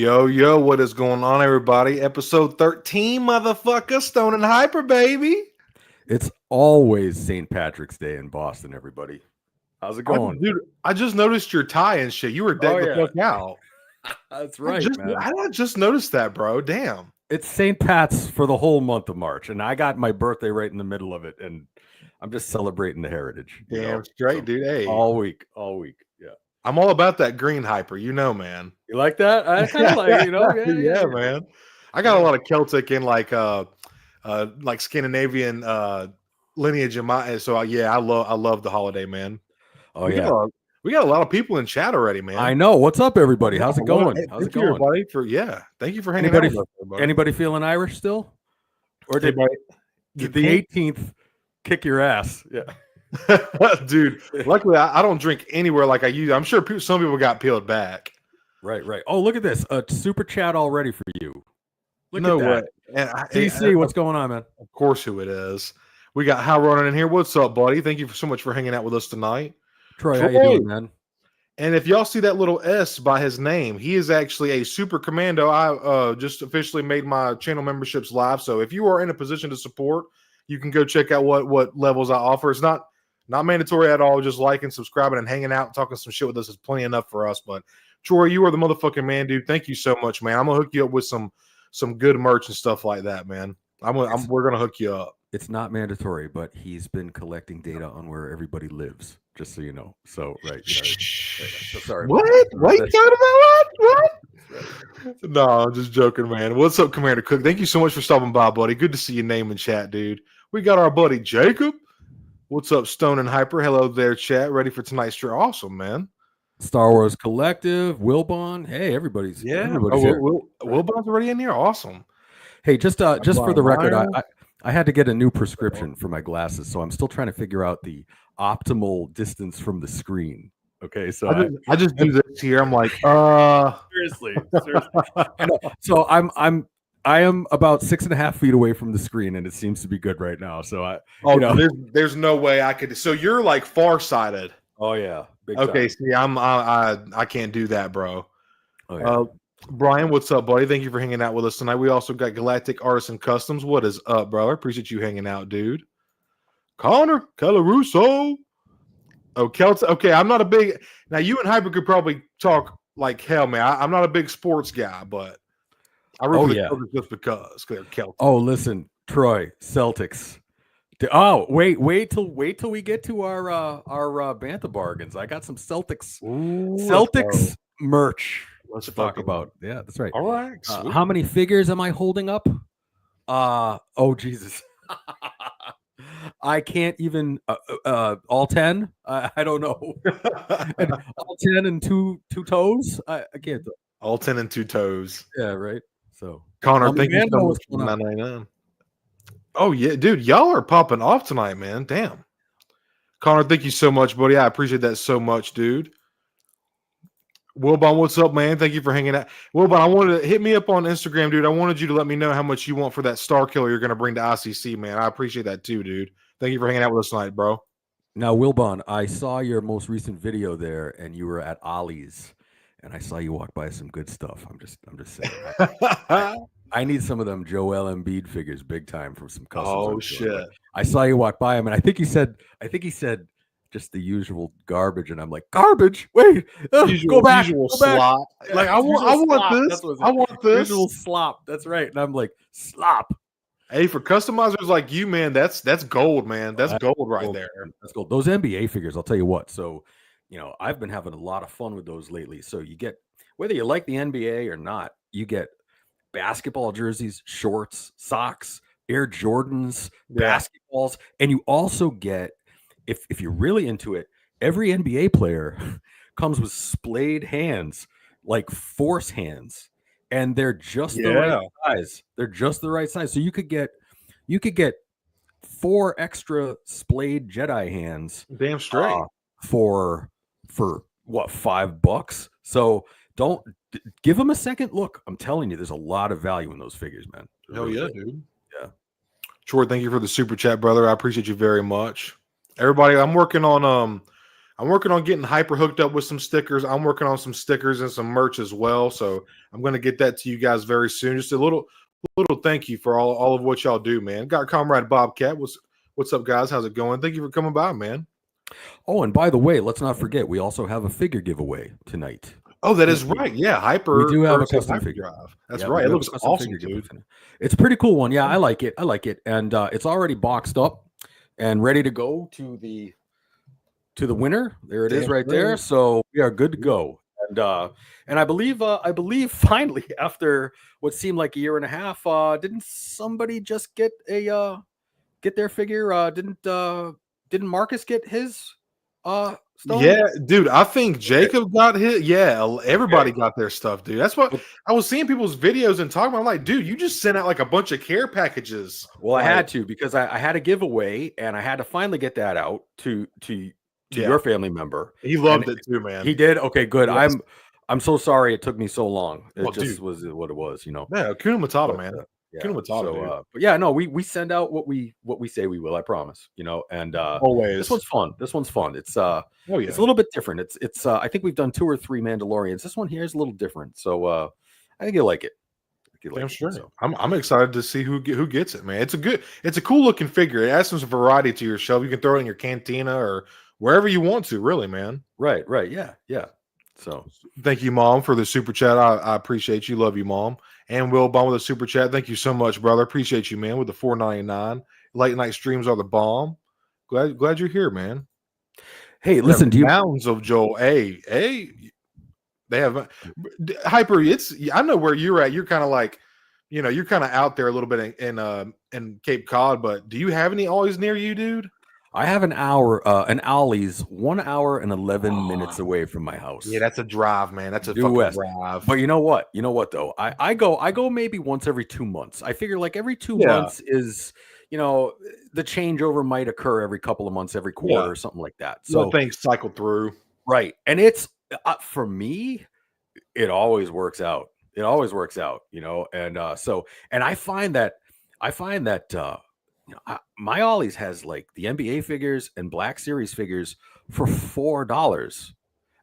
Yo, what is going on, everybody? Episode 13, motherfucker. Stone and Hyper, baby. It's always St. Patrick's Day in Boston, everybody. How's it going? I just noticed your tie and shit. You were decked the fuck out. That's right, man. I just noticed that, bro. Damn. It's St. Pat's for the whole month of March, and I got my birthday right in the middle of it, and I'm just celebrating the heritage. Damn straight, so, dude. Hey. All week. Yeah. I'm all about that green Hyper, man. You like that? I kind of like it, Yeah, man. I got a lot of Celtic and like Scandinavian lineage in my. So I love the holiday, man. Oh we got a lot of people in chat already, man. I know. What's up, everybody? How's it going? How's it going, everybody? Thank you for hanging out with us, everybody. Anybody feeling Irish still? Or did the 18th kick your ass? Yeah. Dude, luckily I don't drink anywhere like I used. I'm sure some people got peeled back. Right. Oh, look at this. A super chat already for you. Look at that. DC, what's going on, man? Of course who it is. We got Hal running in here. What's up, buddy? Thank you so much for hanging out with us tonight. Troy, how you doing, man? And if y'all see that little S by his name, he is actually a super commando. I just officially made my channel memberships live. So if you are in a position to support, you can go check out what levels I offer. It's not mandatory at all. Just liking, subscribing, and hanging out, talking some shit with us is plenty enough for us. But Troy, you are the motherfucking man, dude. Thank you so much, man. I'm gonna hook you up with some good merch and stuff like that, man. We're gonna hook you up. It's not mandatory, but he's been collecting data on where everybody lives, just so you know. So right. So sorry. What you talking about? What? No, I'm just joking, man. What's up, Commander Cook? Thank you so much for stopping by, buddy. Good to see your name in chat, dude. We got our buddy Jacob. What's up, Stone and Hyper? Hello there, chat. Ready for tonight's show? Awesome, man. Star Wars Collective, Wilbon. Hey, everybody's here. Wilbon's already in here. Awesome. Hey, just for the record, I had to get a new prescription for my glasses, so I'm still trying to figure out the optimal distance from the screen. Okay, so I just do this here. I'm like, seriously. So I am about 6.5 feet away from the screen, and it seems to be good right now. So there's no way I could. So you're like farsighted. Oh yeah. Big okay. Time. See, I can't do that, bro. Oh, yeah. Brian, what's up, buddy? Thank you for hanging out with us tonight. We also got Galactic Artisan Customs. What is up, bro? I appreciate you hanging out, dude. Connor Calaruso. Oh, Celtic. Okay, I'm not a big. Now you and Hyper could probably talk like hell, man. I'm not a big sports guy, but I really just because they're Celtic. Oh, listen, Troy, Celtics. Oh, wait till we get to our Bantha bargains. I got some Celtics merch. Let's talk about. Yeah, that's right. All right. How many figures am I holding up? Oh Jesus. I can't even all 10. I don't know. All 10 and two toes. I can't do it. All 10 and 2 toes. Yeah, right. So Connor, thank you so much for 999. Oh yeah, dude, y'all are popping off tonight, man. Damn. Connor, thank you so much, buddy. I appreciate that so much, dude. Wilbon, what's up, man? Thank you for hanging out. Wilbon, I wanted to hit me up on Instagram, dude. I wanted you to let me know how much you want for that Star Killer you're going to bring to ICC, man. I appreciate that too, dude. Thank you for hanging out with us tonight, bro. Now, Wilbon, I saw your most recent video there, and you were at Ollie's, and I saw you walk by some good stuff. I'm just saying. I need some of them Joel Embiid figures, big time, from some customs. Oh shit! I saw you walk by him, and I think he said just the usual garbage, and I'm like, garbage? Wait, go back. Slop. Yeah, like I want this. I want this. Usual slop. That's right. And I'm like, slop. Hey, for customizers like you, man, that's gold, man. That's gold right there. That's gold. Those NBA figures, I'll tell you what. So, I've been having a lot of fun with those lately. So you get, whether you like the NBA or not, you get basketball jerseys, shorts, socks, Air Jordans, basketballs, and you also get, if you're really into it, every NBA player comes with splayed hands, like force hands, and they're just the right size. They're just the right size. So you could get 4 extra splayed Jedi hands. Damn straight. For what, $5? So don't give them a second look. I'm telling you, there's a lot of value in those figures, man. Hell yeah, dude. Yeah. Troy, thank you for the super chat, brother. I appreciate you very much. Everybody, I'm working on I'm working on getting Hyper hooked up with some stickers. I'm working on some stickers and some merch as well. So I'm going to get that to you guys very soon. Just a little thank you for all of what y'all do, man. Got Comrade Bobcat. What's up, guys? How's it going? Thank you for coming by, man. Oh, and by the way, let's not forget, we also have a figure giveaway tonight. Oh, that is right. Yeah, Hyper. We do have a custom Hyper figure. Drive. That's right. It looks awesome, dude. It's a pretty cool one. Yeah, I like it. And it's already boxed up and ready to go to the winner. There it is right there. So we are good to go. And I believe finally, after what seemed like a year and a half, didn't somebody just get their figure? Didn't Marcus get his stone? Yeah, dude, I think Jacob got hit. Yeah, everybody got their stuff, dude. That's what I was seeing people's videos and talking about. I'm like, dude, you just sent out like a bunch of care packages. Well, I had to, because I had a giveaway and I had to finally get that out to your family member. He loved it too, man. He did. Okay, good. Yes. I'm so sorry it took me so long. It just dude. Was what it was, you know. Yeah, Kuna Matata, man. Yeah. Kuna Matata, but yeah, no, we send out what we say we will. I promise, you know. And always, this one's fun. It's it's a little bit different. It's I think we've done 2 or 3 Mandalorians. This one here is a little different, so I think you'll like it. I'm sure. So. I'm excited to see who gets it, man. It's a cool looking figure. It adds some variety to your shelf. You can throw it in your cantina or wherever you want to, really, man. Right. Yeah. So thank you, Mom, for the super chat. I appreciate you. Love you, Mom. And Will Bomb with a super chat. Thank you so much, brother. Appreciate you, man, with the $4.99. Late night streams are the bomb. Glad you're here, man. Hey, listen, do you mounds of Joel? Hey, they have Hyper. I know where you're at. You're kind of like, you know, you're kind of out there a little bit in Cape Cod, but do you have any Ollies near you, dude? I have an Ollie's 1 hour and 11 minutes away from my house. Yeah, that's a drive, man. That's a fucking drive. But you know what? Though, I go maybe once every 2 months. I figure like every 2 months is, you know, the changeover might occur every couple of months, every quarter or something like that. So things cycle through. Right. And it's for me, it always works out. It always works out, you know. And and I find that you know, my Ollie's has like the NBA figures and Black Series figures for $4,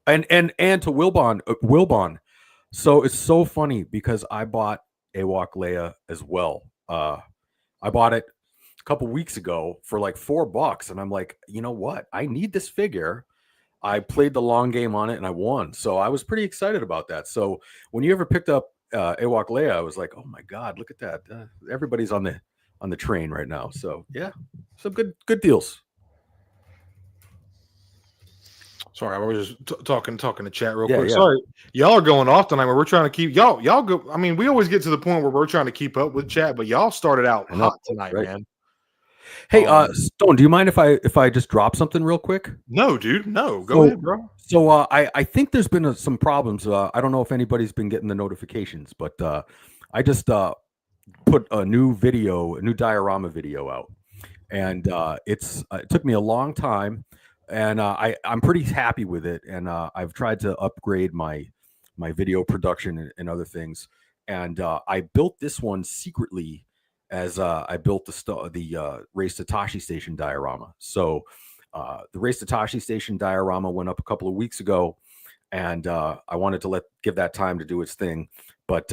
and to Wilbon. So it's so funny because I bought Ewok Leia as well. I bought it a couple weeks ago for like $4, and I'm like, you know what? I need this figure. I played the long game on it and I won, so I was pretty excited about that. So when you ever picked up Ewok Leia, I was like, oh my god, look at that! Everybody's on the train right now. So yeah, some good deals. Sorry, I was just talking to chat real quick. Yeah. Sorry, y'all are going off tonight. But we're trying to keep y'all go. I mean, we always get to the point where we're trying to keep up with chat, but y'all started out hot tonight, man. Hey, Stone, do you mind if I just drop something real quick? No, dude, no. Go ahead, bro. So I think there's been some problems. I don't know if anybody's been getting the notifications, but I just put a new diorama video out, and it took me a long time, and I'm pretty happy with it, and I've tried to upgrade my video production and other things, and I built this one secretly as I built the Race to Tashi Station diorama. So the Race to Tashi Station diorama went up a couple of weeks ago, and I wanted to give that time to do its thing. But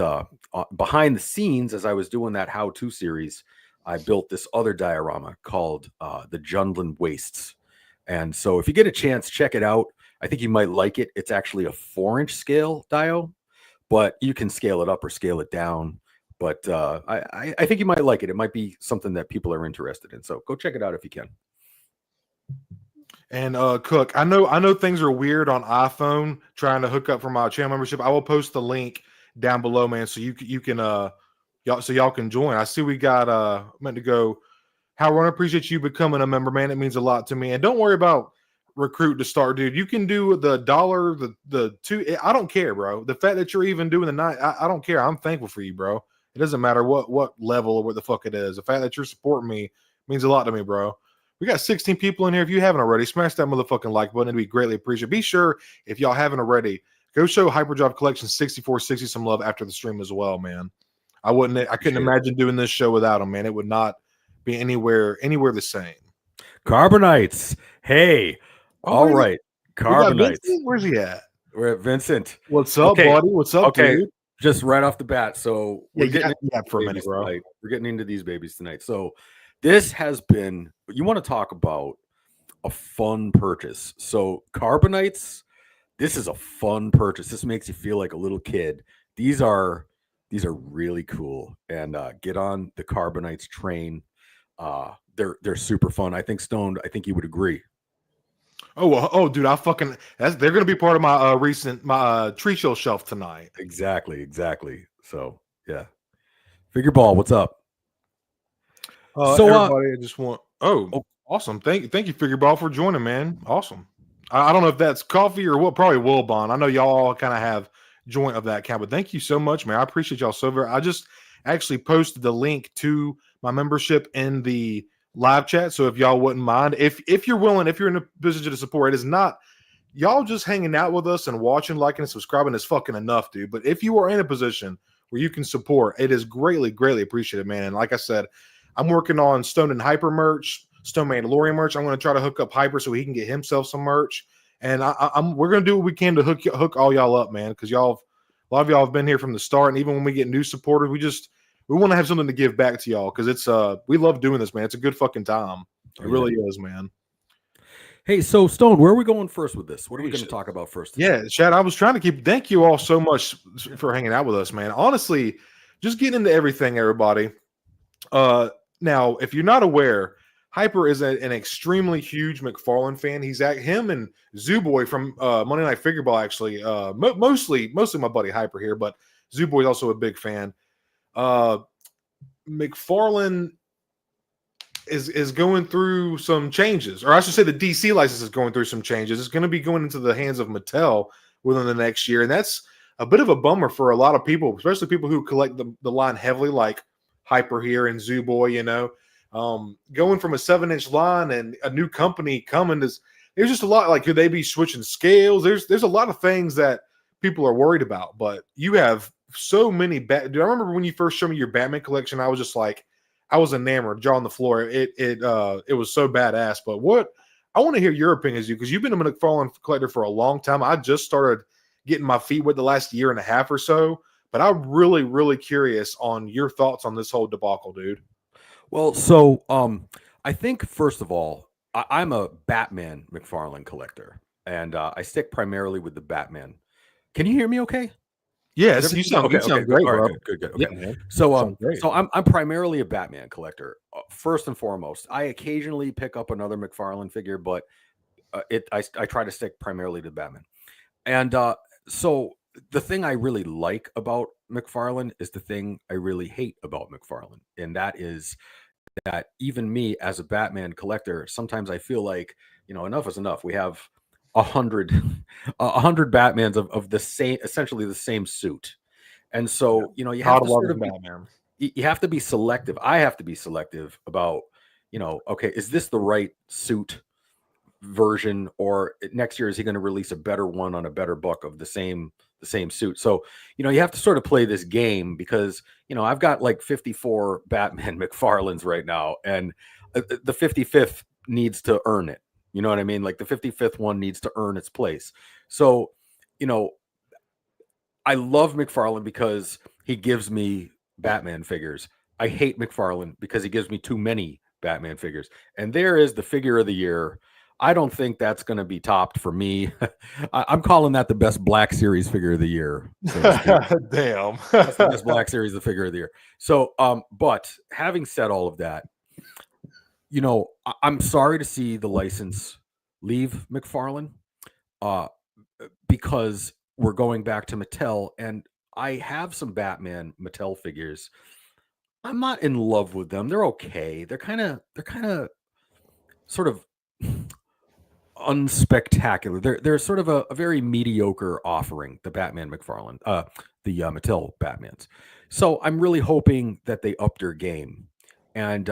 behind the scenes, as I was doing that how-to series, I built this other diorama called the Jundland Wastes. And so if you get a chance, check it out. I think you might like it. It's actually a 4-inch scale dio, but you can scale it up or scale it down. But I think you might like it. It might be something that people are interested in. So go check it out if you can. And Cook, I know things are weird on iPhone trying to hook up for my channel membership. I will post the link down below, man, so you can y'all can join. I see we got meant to go. Howard, I appreciate you becoming a member, man. It means a lot to me. And don't worry about recruit to start, dude. You can do the $1, the $2. I don't care, bro. The fact that you're even doing the night, I don't care. I'm thankful for you, bro. It doesn't matter what level or what the fuck it is. The fact that you're supporting me means a lot to me, bro. We got 16 people in here. If you haven't already, smash that motherfucking like button. It'd be greatly appreciated. Be sure, if y'all haven't already, go show Hyperdrive Collection 6460 some love after the stream as well, man. I couldn't imagine doing this show without him, man. It would not be anywhere the same. Carbonites. Hey. All right. We got Carbonites. Vincent. Where's he at? We're at Vincent. What's up, buddy? What's up, dude? Just right off the bat. So we're getting for a minute, bro. Tonight. We're getting into these babies tonight. So this has been, you want to talk about a fun purchase. So Carbonites, this is a fun purchase. This makes you feel like a little kid. These are really cool. And get on the Carbonites train. They're super fun. I think Stoned, I think you would agree. Oh, dude, they're gonna be part of my recent tree show shelf tonight. Exactly. So yeah, Figure Ball, what's up? Everybody, I just want. Awesome! Thank you, Figure Ball, for joining, man. Awesome. I don't know if that's coffee or what. Probably Wilbon. I know y'all all kind of have joint of that kind, but thank you so much, man. I appreciate y'all so very. I just actually posted the link to my membership in the live chat, so if y'all wouldn't mind, if you're willing, if you're in a position to support, it is not y'all just hanging out with us and watching, liking, and subscribing is fucking enough, dude. But if you are in a position where you can support, it is greatly appreciated, man. And like I said, I'm working on Stone and Hyper merch, Stone Mandalorian merch. I'm going to try to hook up Hyper so he can get himself some merch, and we're going to do what we can to hook all y'all up, man, because a lot of y'all have been here from the start, and even when we get new supporters, we want to have something to give back to y'all, because it's we love doing this, man. It's a good fucking time. It really is, man. Hey, so Stone, where are we going first with this? What are we going to talk about first? Yeah, Chad, I was trying to thank you all so much for hanging out with us, man. Honestly, just getting into everything, everybody. Now, if you're not aware, Hyper is an extremely huge McFarlane fan. He's at him and Zooboy from Monday Night Figure Ball, actually. Mostly my buddy Hyper here, but Zooboy is also a big fan. McFarlane is going through some changes, or I should say the DC license is going through some changes. It's going to be going into the hands of Mattel within the next year, and that's a bit of a bummer for a lot of people, especially people who collect the line heavily, like Hyper here and Zooboy. Going from a 7-inch line and a new company coming, there's just a lot. Like, could they be switching scales? There's a lot of things that people are worried about. But you have so many. Do I remember when you first showed me your Batman collection? I was just like, I was enamored, jaw on the floor. It was so badass. But I want to hear your opinions, because you've been a McFarlane collector for a long time. I just started getting my feet wet the last year and a half or so. But I'm really curious on your thoughts on this whole debacle, dude. Well, so I think, first of all, I'm a Batman McFarlane collector, and I stick primarily with the Batman. Can you hear me okay? Yes, you sound great, bro. Right, good. Okay. Yeah, so I'm primarily a Batman collector. First and foremost, I occasionally pick up another McFarlane figure, but I try to stick primarily to Batman. And so the thing I really like about McFarlane is the thing I really hate about McFarlane, and that is that even me as a Batman collector, sometimes I feel like, enough is enough. We have 100 Batmans of the same, essentially the same suit, and so you have to you have to be selective. I have to be selective about, okay, is this the right suit version, or next year is he going to release a better one on a better book of the same suit? So you have to sort of play this game, because I've got like 54 Batman McFarlanes right now, and the 55th needs to earn it. You know what I mean? Like the 55th one needs to earn its place. So I love McFarlane because he gives me Batman figures. I hate McFarlane because he gives me too many Batman figures. And there is the figure of the year. I don't think that's going to be topped for me. I'm calling that the best Black Series figure of the year. So damn. That's the best Black Series, the figure of the year. So, but having said all of that, I'm sorry to see the license leave McFarlane, because we're going back to Mattel, and I have some Batman Mattel figures. I'm not in love with them. They're okay. They're kind of sort of unspectacular. They're sort of a very mediocre offering, the Batman McFarlane, the Mattel Batmans. So I'm really hoping that they up their game. And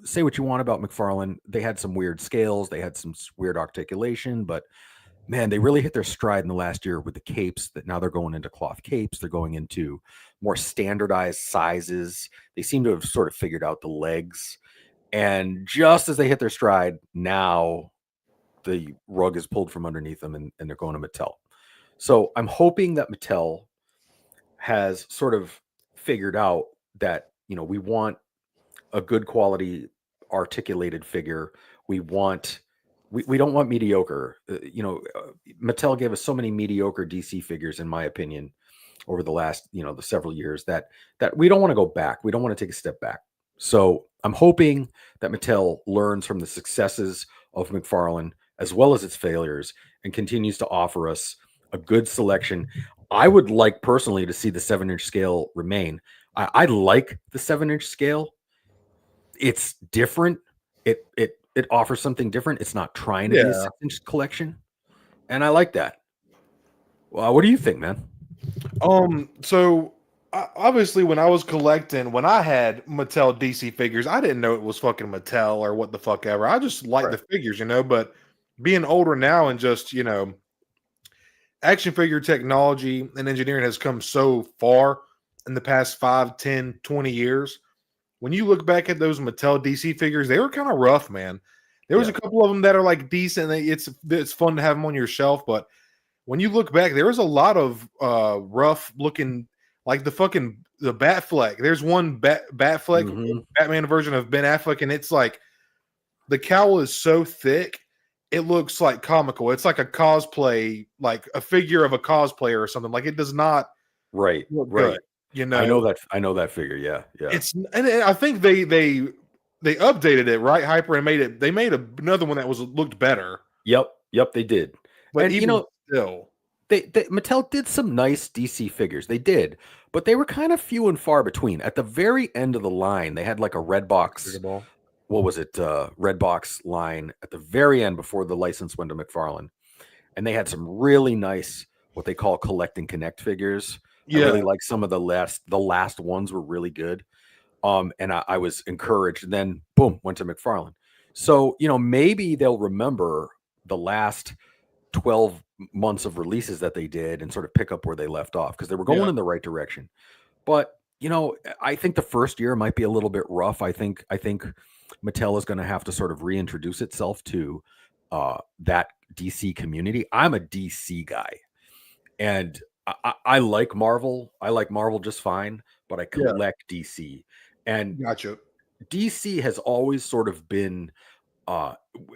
say what you want about McFarlane, they had some weird scales, they had some weird articulation, but man, they really hit their stride in the last year with the capes. That now they're going into cloth capes. They're going into more standardized sizes. They seem to have sort of figured out the legs. And just as they hit their stride, now the rug is pulled from underneath them and they're going to Mattel. So I'm hoping that Mattel has sort of figured out that, we want a good quality articulated figure. We don't want mediocre. Mattel gave us so many mediocre DC figures, in my opinion, over the last, the several years that we don't want to go back. We don't want to take a step back. So I'm hoping that Mattel learns from the successes of McFarlane as well as its failures and continues to offer us a good selection. I would like personally to see the 7-inch scale remain. I like the 7-inch scale. It's different. It offers something different. It's not trying to be a 6-inch collection, and I like that. Well, what do you think, man? So obviously, when I was collecting, when I had Mattel DC figures, I didn't know it was fucking Mattel or what the fuck ever. I just liked the figures, But being older now and just action figure technology and engineering has come so far in the past 5, 10, 20 years. When you look back at those Mattel DC figures, they were kind of rough, man. There was a couple of them that are like decent. It's fun to have them on your shelf, but when you look back, there was a lot of rough looking, like the Batfleck. There's one Batfleck Batman version of Ben Affleck, and it's like the cowl is so thick, it looks like comical. It's like a cosplay, like a figure of a cosplayer or something. Like it does not look good. I know that figure. Yeah. And I think they updated it, right, Hyper, and they made another one that looked better. Yep, they did. But and still, Mattel did some nice DC figures. They did, but they were kind of few and far between. At the very end of the line, they had like a red box. What was it? Red box line at the very end before the license went to McFarlane, and they had some really nice what they call collect and connect figures. Yeah. I really like some of the last ones were really good. And I was encouraged, and then boom, went to McFarlane. So, maybe they'll remember the last 12 months of releases that they did and sort of pick up where they left off because they were going in the right direction. But, I think the first year might be a little bit rough. I think Mattel is going to have to sort of reintroduce itself to that DC community. I'm a DC guy, and I like Marvel. I like Marvel just fine, but I collect DC. And gotcha. DC has always sort of been,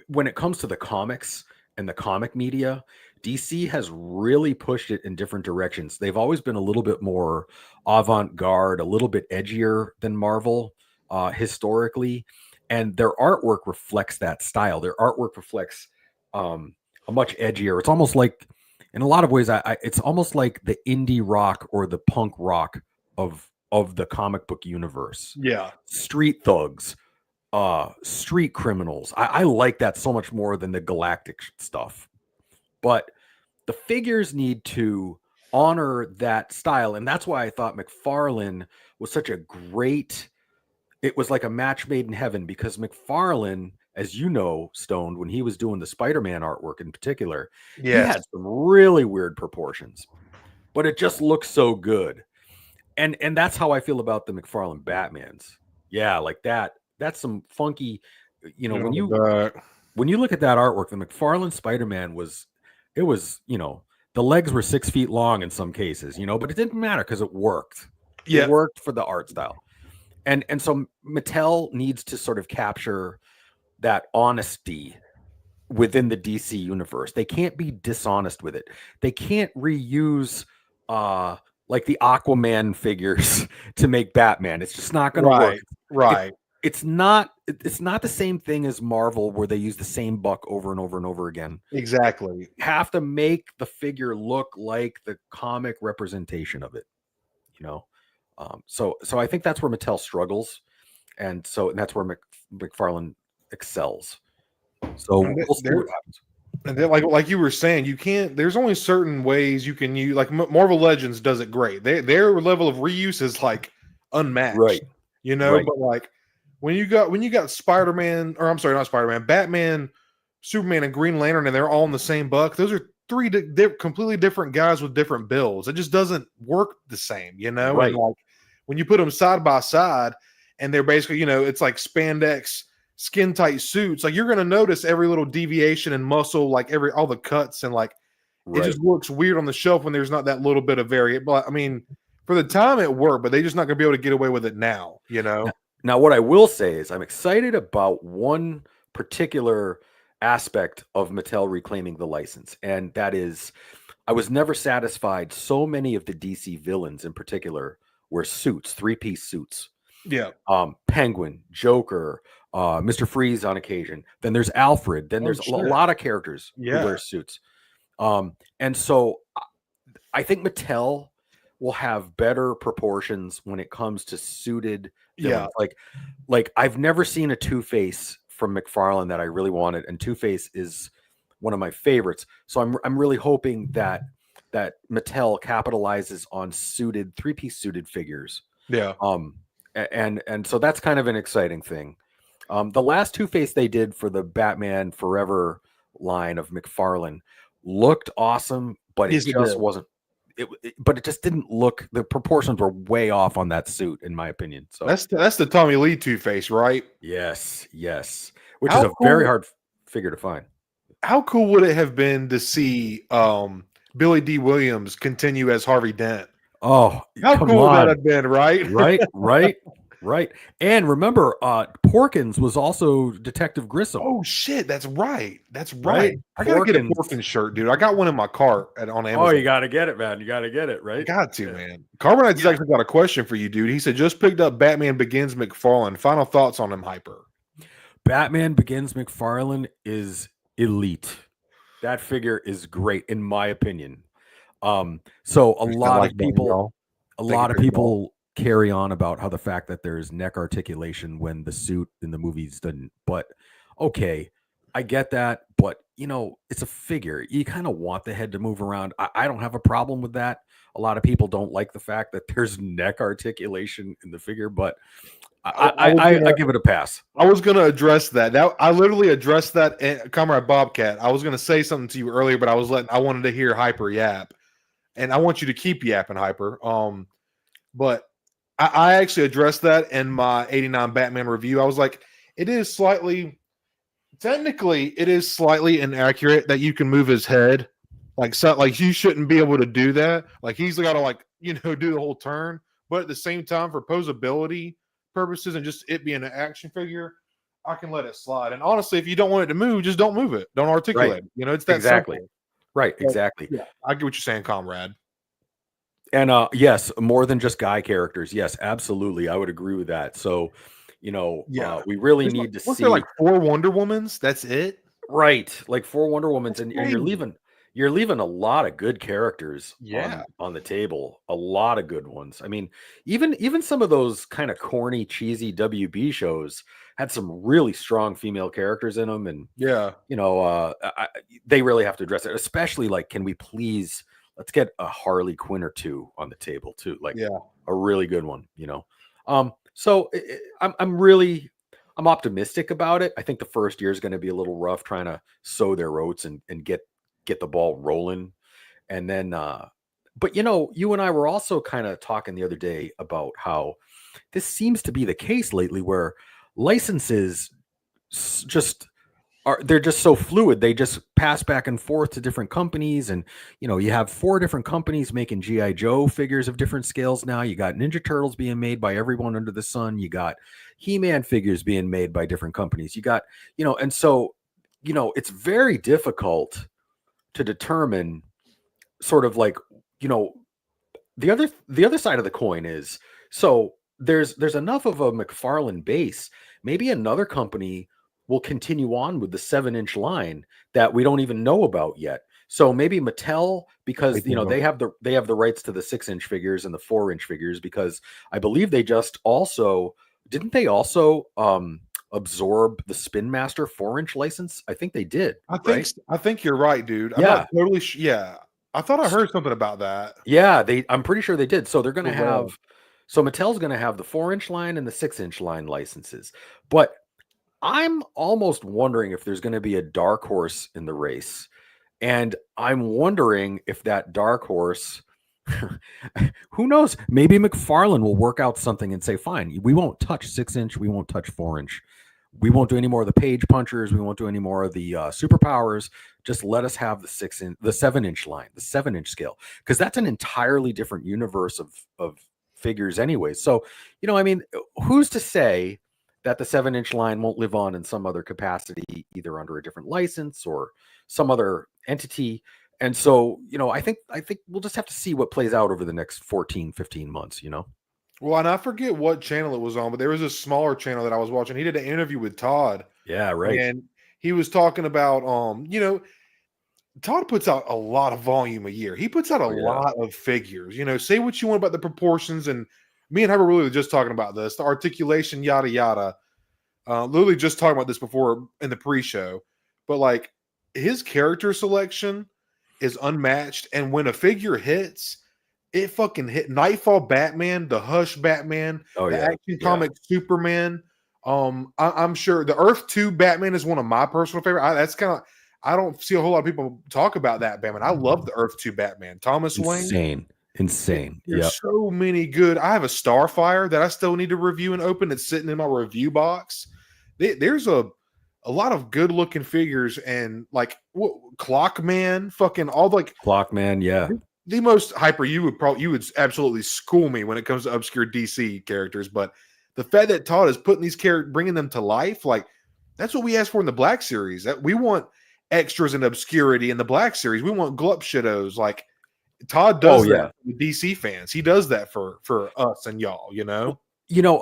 when it comes to the comics and the comic media, DC has really pushed it in different directions. They've always been a little bit more avant-garde, a little bit edgier than Marvel historically. And their artwork reflects that style. Their artwork reflects a much edgier. It's almost like, in a lot of ways, it's almost like the indie rock or the punk rock of the comic book universe. Yeah. Street thugs, street criminals. I like that so much more than the galactic stuff. But the figures need to honor that style. And that's why I thought McFarlane was such a great, it was like a match made in heaven, because McFarlane, as you know, Stoned, when he was doing the Spider-Man artwork in particular, he had some really weird proportions, but it just looks so good. And that's how I feel about the McFarlane Batmans. Yeah, like that. That's some funky, when you look at that artwork, the McFarlane Spider-Man was, the legs were 6 feet long in some cases, but it didn't matter because it worked. Yeah. It worked for the art style. And so Mattel needs to sort of capture that honesty within the DC universe. They can't be dishonest with it. They can't reuse like the Aquaman figures to make Batman. It's just not going to work. Right. It's not the same thing as Marvel, where they use the same buck over and over and over again. Exactly. You have to make the figure look like the comic representation of it. So I think that's where Mattel struggles, and that's where McFarlane excels. So we'll see what happens. And then, like you were saying, you can't. There's only certain ways you can use. Like Marvel Legends does it great. Their level of reuse is like unmatched. Right. But like when you got Spider-Man, or I'm sorry, not Spider-Man, Batman, Superman, and Green Lantern, and they're all in the same buck. Those are three completely different guys with different builds. It just doesn't work the same, Right. And like when you put them side by side, and they're basically, it's like spandex skin tight suits, like you're gonna notice every little deviation in muscle, like all the cuts, and like it Right. just looks weird on the shelf when there's not that little bit of variation. But I mean, for the time it worked, but they're just not gonna be able to get away with it now, you know? Now, what I will say is I'm excited about one particular aspect of Mattel reclaiming the license, and that is I was never satisfied. So many of the DC villains in particular were suits, three-piece suits. Yeah. Penguin, Joker, Mr. Freeze on occasion. Then there's Alfred. Then Oh, there's a shit. lot of characters who Yeah. wear suits. And so I think Mattel will have better proportions when it comes to suited villains. Like I've never seen a Two-Face from McFarlane that I really wanted, and Two-Face is one of my favorites. So I'm really hoping that Mattel capitalizes on suited three-piece suited figures. Yeah. And so that's kind of an exciting thing. The last Two-Face they did for the Batman Forever line of McFarlane looked awesome, but Yes, it just wasn't. But it just didn't look. The proportions were way off on that suit, in my opinion. So that's the Tommy Lee Two-Face, right? yes, which How is a very hard figure to find. How cool would it have been to see Billy D. Williams continue as Harvey Dent? Oh, how come cool would on. that have been, right? Right. And remember, Porkins was also Detective Grissom. Oh shit, that's right. That's right. I gotta get a Porkins shirt, dude. I got one in my cart on Amazon. Oh, you gotta get it, man. You gotta get it, right? Got to, man. Carbonite's actually got a question for you, dude. He said just picked up Batman Begins McFarlane. Final thoughts on him, Hyper. Batman Begins McFarlane is elite. That figure is great, in my opinion. So a lot of people carry on about how the fact that there's neck articulation when the suit in the movies didn't. But okay, I get that. But it's a figure. You kind of want the head to move around. I don't have a problem with that. A lot of people don't like the fact that there's neck articulation in the figure, but I give it a pass. I was going to address that. I literally addressed that, Comrade Bobcat. I was going to say something to you earlier, but I wanted to hear Hyper yap, and I want you to keep yapping, Hyper. But I actually addressed that in my '89 Batman review. I was like, it is slightly inaccurate that you can move his head, like you shouldn't be able to do that. Like he's got to do the whole turn, but at the same time, for posability purposes and just it being an action figure, I can let it slide. And honestly, if you don't want it to move, just don't move it. Don't articulate. Right. It's that exactly simple. Right. Exactly. Yeah, I get what you're saying, comrade. And yes, more than just guy characters. Yes, absolutely, I would agree with that. So, we really need to see. There like 4 Wonder Womans. That's it, right? Like 4 Wonder Womans, and you're leaving a lot of good characters on the table. A lot of good ones. I mean, even some of those kind of corny, cheesy WB shows had some really strong female characters in them, and they really have to address it. Especially like, can we please? Let's get a Harley Quinn or 2 on the table too. Like a really good one, So I'm optimistic about it. I think the first year is going to be a little rough trying to sow their oats and get the ball rolling. And then, but you and I were also kind of talking the other day about how this seems to be the case lately where licenses they're just so fluid. They just pass back and forth to different companies. And, you have 4 different companies making G.I. Joe figures of different scales now. You got Ninja Turtles being made by everyone under the sun. You got He-Man figures being made by different companies. You got, and so, it's very difficult to determine sort of like, the other side of the coin is, so there's enough of a McFarlane base. Maybe another company will continue on with the 7-inch line that we don't even know about yet. So maybe Mattel, because they have the rights to the 6-inch figures and the 4-inch figures, because I believe they just also didn't they also absorb the Spin Master 4-inch license? I think they did. I think you're right, dude. I'm Yeah. not totally I thought I heard something about that. Yeah, I'm pretty sure they did. So they're going to have so Mattel's going to have the 4-inch line and the 6-inch line licenses. But I'm almost wondering if there's going to be a dark horse in the race. And I'm wondering if that dark horse, who knows, maybe McFarlane will work out something and say, fine, we won't touch 6-inch, we won't touch 4-inch. we won't do any more of the page punchers. We won't do any more of the superpowers. Just let us have the 7-inch line, the 7-inch scale, because that's an entirely different universe of figures anyway. So, I mean, who's to say that the 7-inch line won't live on in some other capacity, either under a different license or some other entity? And so, I think we'll just have to see what plays out over the next 14, 15 months, Well, and I forget what channel it was on, but there was a smaller channel that I was watching. He did an interview with Todd. Yeah, right. And he was talking about, Todd puts out a lot of volume a year. He puts out a lot of figures. Say what you want about the proportions, and me and Herbert really were just talking about this, the articulation, yada yada. Literally just talking about this before in the pre-show, but like his character selection is unmatched, and when a figure hits, it fucking hit. Nightfall Batman, the Hush Batman, the Action Comic Superman. I'm sure the Earth 2 Batman is one of my personal favorite. I don't see a whole lot of people talk about that Batman. I love the Earth 2 Batman. Thomas Wayne. Insane. There's so many good. I have a Starfire that I still need to review and open. It's sitting in my review box. There's a lot of good looking figures, and like Clockman, fucking all like Clockman, yeah. The most hyper you would absolutely school me when it comes to obscure DC characters, but the fact that Todd is putting these characters, bringing them to life, like that's what we asked for in the Black Series. That we want extras and obscurity in the Black Series. We want glup shittos. Like Todd does that for the DC fans. He does that for us and y'all.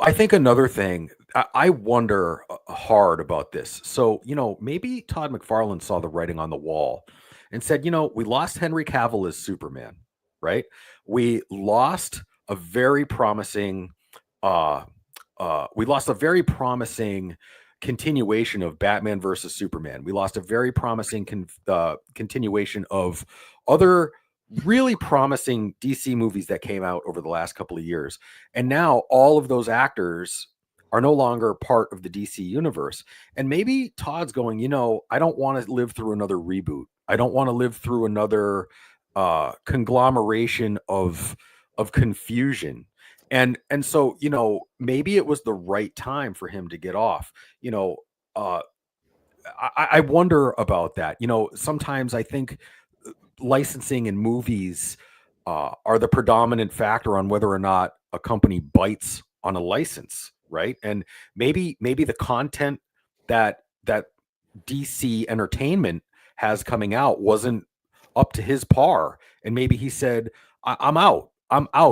I think another thing, I wonder hard about this. So maybe Todd McFarlane saw the writing on the wall and said, we lost Henry Cavill as Superman, right? We lost a very promising continuation of Batman versus Superman. We lost a very promising continuation of other really promising DC movies that came out over the last couple of years. And now all of those actors are no longer part of the DC universe. And maybe Todd's going, I don't want to live through another reboot. I don't want to live through another conglomeration of confusion. And so, maybe it was the right time for him to get off. I wonder about that. Sometimes I think licensing in movies are the predominant factor on whether or not a company bites on a license, right? And maybe the content that DC Entertainment has coming out wasn't up to his par, and maybe he said, I'm out.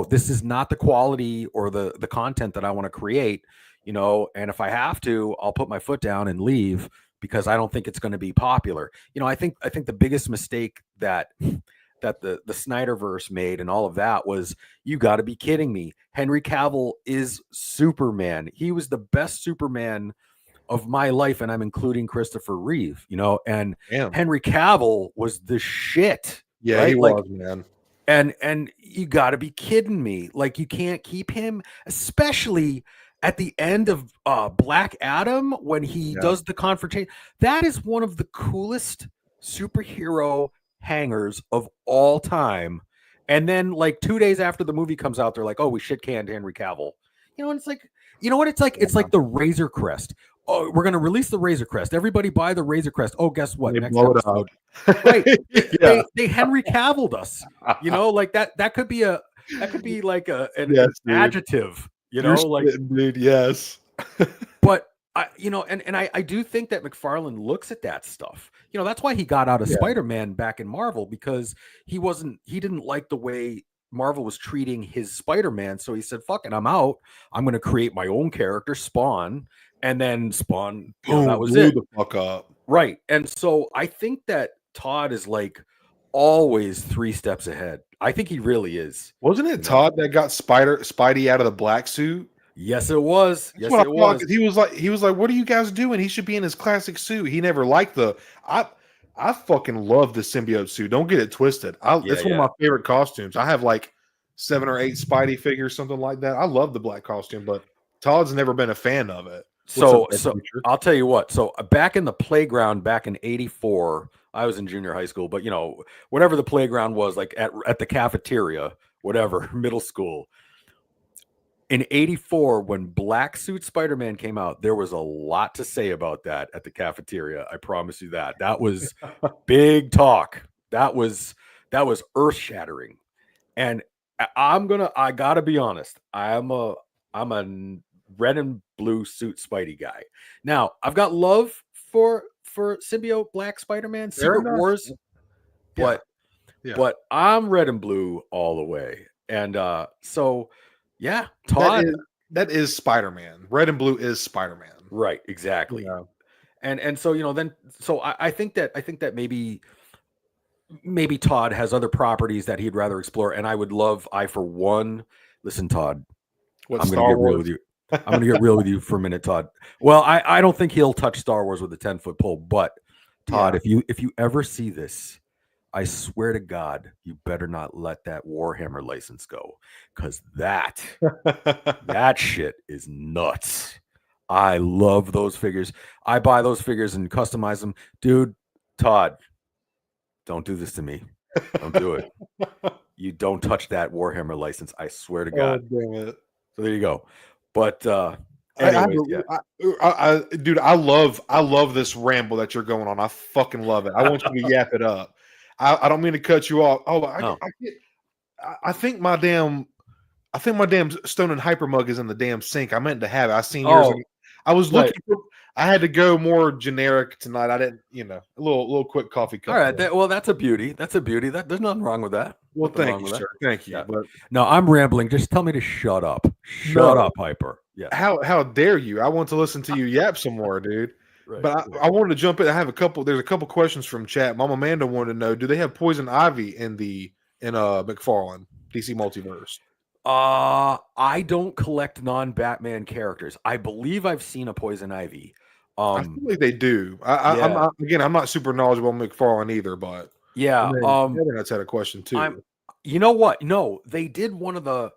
This is not the quality or the content that I want to create, and if I have to, I'll put my foot down and leave because I don't think it's going to be popular. I think the biggest mistake that the Snyderverse made and all of that was, you got to be kidding me. Henry Cavill is Superman. He was the best Superman of my life, and I'm including Christopher Reeve, and Henry Cavill was the shit. Yeah, right? He was, man. And you got to be kidding me. Like, you can't keep him, especially at the end of Black Adam when he does the confrontation. That is one of the coolest superhero hangers of all time. And then like 2 days after the movie comes out, they're like, oh, we shit canned Henry Cavill. And it's like, you know what it's like? It's like the Razor Crest. Oh, we're going to release the Razor Crest. Everybody buy the Razor Crest. Oh, guess what? Next episode. Right. They Henry Cavilled us. Like that could be like an adjective, dude, yes. But I do think that McFarlane looks at that stuff. That's why he got out of Spider-Man back in Marvel, because he didn't like the way Marvel was treating his Spider-Man. So he said, fuck it, I'm out. I'm going to create my own character, Spawn. And then Spawn, that was it. The fuck up. Right. And so I think that Todd is like always 3 steps ahead. I think he really is. Wasn't it Todd that got Spidey out of the black suit? Yes, it was. He was like, what are you guys doing? He should be in his classic suit. He never liked I fucking love the symbiote suit. Don't get it twisted. It's one of my favorite costumes. I have like 7 or 8 Spidey figures, something like that. I love the black costume, but Todd's never been a fan of it. So I'll tell you what. So back in the playground, back in '84, I was in junior high school, but whatever the playground was, like at the cafeteria, whatever, middle school. in '84, when Black Suit Spider-Man came out, there was a lot to say about that at the cafeteria. I promise you that. That was big talk. That was earth-shattering. And I gotta be honest. I'm a red and blue suit Spidey guy. Now, I've got love for symbiote Black Spider-Man, Fair Secret enough. Wars, Yeah. but I'm red and blue all the way. And so yeah, Todd. That is Spider-Man. Red and blue is Spider-Man. Right, exactly. Yeah. And so then so I think that maybe Todd has other properties that he'd rather explore. And I for one, listen, Todd, What, I'm gonna Star get real Wars? with you. I'm gonna get real with you for a minute, Todd. Well, I don't think he'll touch Star Wars with a 10-foot pole, but Todd, if you ever see this, I swear to God, you better not let that Warhammer license go, because that shit is nuts. I love those figures. I buy those figures and customize them. Dude, Todd, don't do this to me. Don't do it. You don't touch that Warhammer license. I swear to God. Oh, damn it. So there you go. But anyways, dude, I love this ramble that you're going on. I fucking love it. I want you to yap it up. I don't mean to cut you off. Oh, I think my damn Stone and Hyper mug is in the damn sink. I meant to have it. I seen yours. I was looking for, I had to go more generic tonight. I didn't, a little quick coffee cup. All right. Well, that's a beauty. There's nothing wrong with that. Well, thank you, sir. Thank you. Yeah. But no, I'm rambling. Just tell me to shut up. Shut up, Hyper. Yeah. How dare you? I want to listen to you yap some more, dude. Right, but I wanted to jump in. There's a couple questions from chat. Mama Amanda wanted to know, do they have Poison Ivy in McFarlane DC Multiverse? I don't collect non-Batman characters. I believe I've seen a Poison Ivy. I feel like they do. I'm not super knowledgeable on McFarlane either, but yeah. That's had a question too. You know what? No, they did one of the.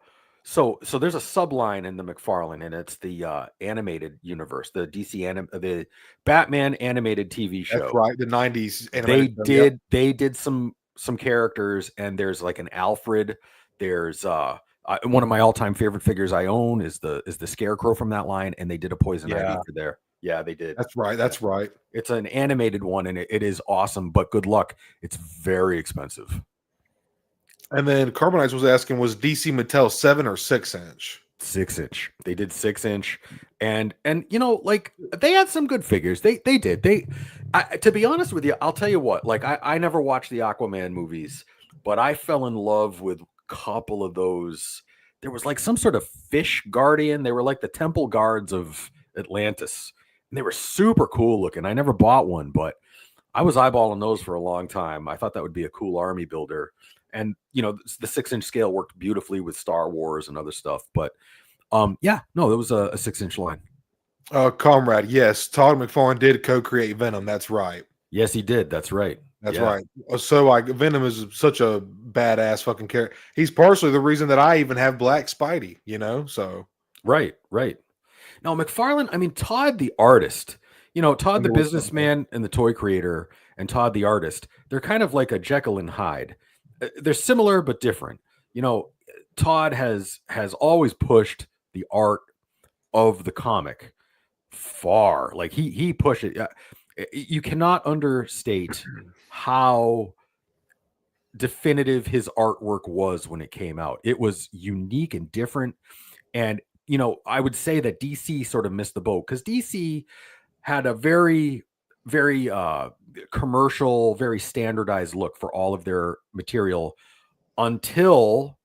So there's a subline in the McFarlane, and it's the animated universe, the the Batman animated TV show. That's right, the '90s. They did some characters, and there's like an Alfred. There's one of my all-time favorite figures I own is the Scarecrow from that line, and they did a Poison Ivy for there. Yeah, they did. That's right. That's right. It's an animated one, and it is awesome. But good luck. It's very expensive. And then Carbonites was asking, was DC Mattel 7 or 6 inch? 6 inch. They did 6 inch, and like they had some good figures. They did. To be honest with you, I'll tell you what. Like I never watched the Aquaman movies, but I fell in love with a couple of those. There was like some sort of fish guardian. They were like the temple guards of Atlantis, and they were super cool looking. I never bought one, but I was eyeballing those for a long time. I thought that would be a cool army builder. And, the 6 inch scale worked beautifully with Star Wars and other stuff. But, there was a 6 inch line. Comrade, yes. Todd McFarlane did co-create Venom. That's right. Yes, he did. That's right. That's right. So, Venom is such a badass fucking character. He's partially the reason that I even have Black Spidey, so. Right. Now, McFarlane, Todd the artist, Todd the businessman and the toy creator, and Todd the artist, they're kind of like a Jekyll and Hyde. They're similar but different. Todd has always pushed the art of the comic far. Like he pushed it. You cannot understate how definitive his artwork was when it came out. It was unique and different. And I would say that DC sort of missed the boat, because DC had a very, very commercial, very standardized look for all of their material until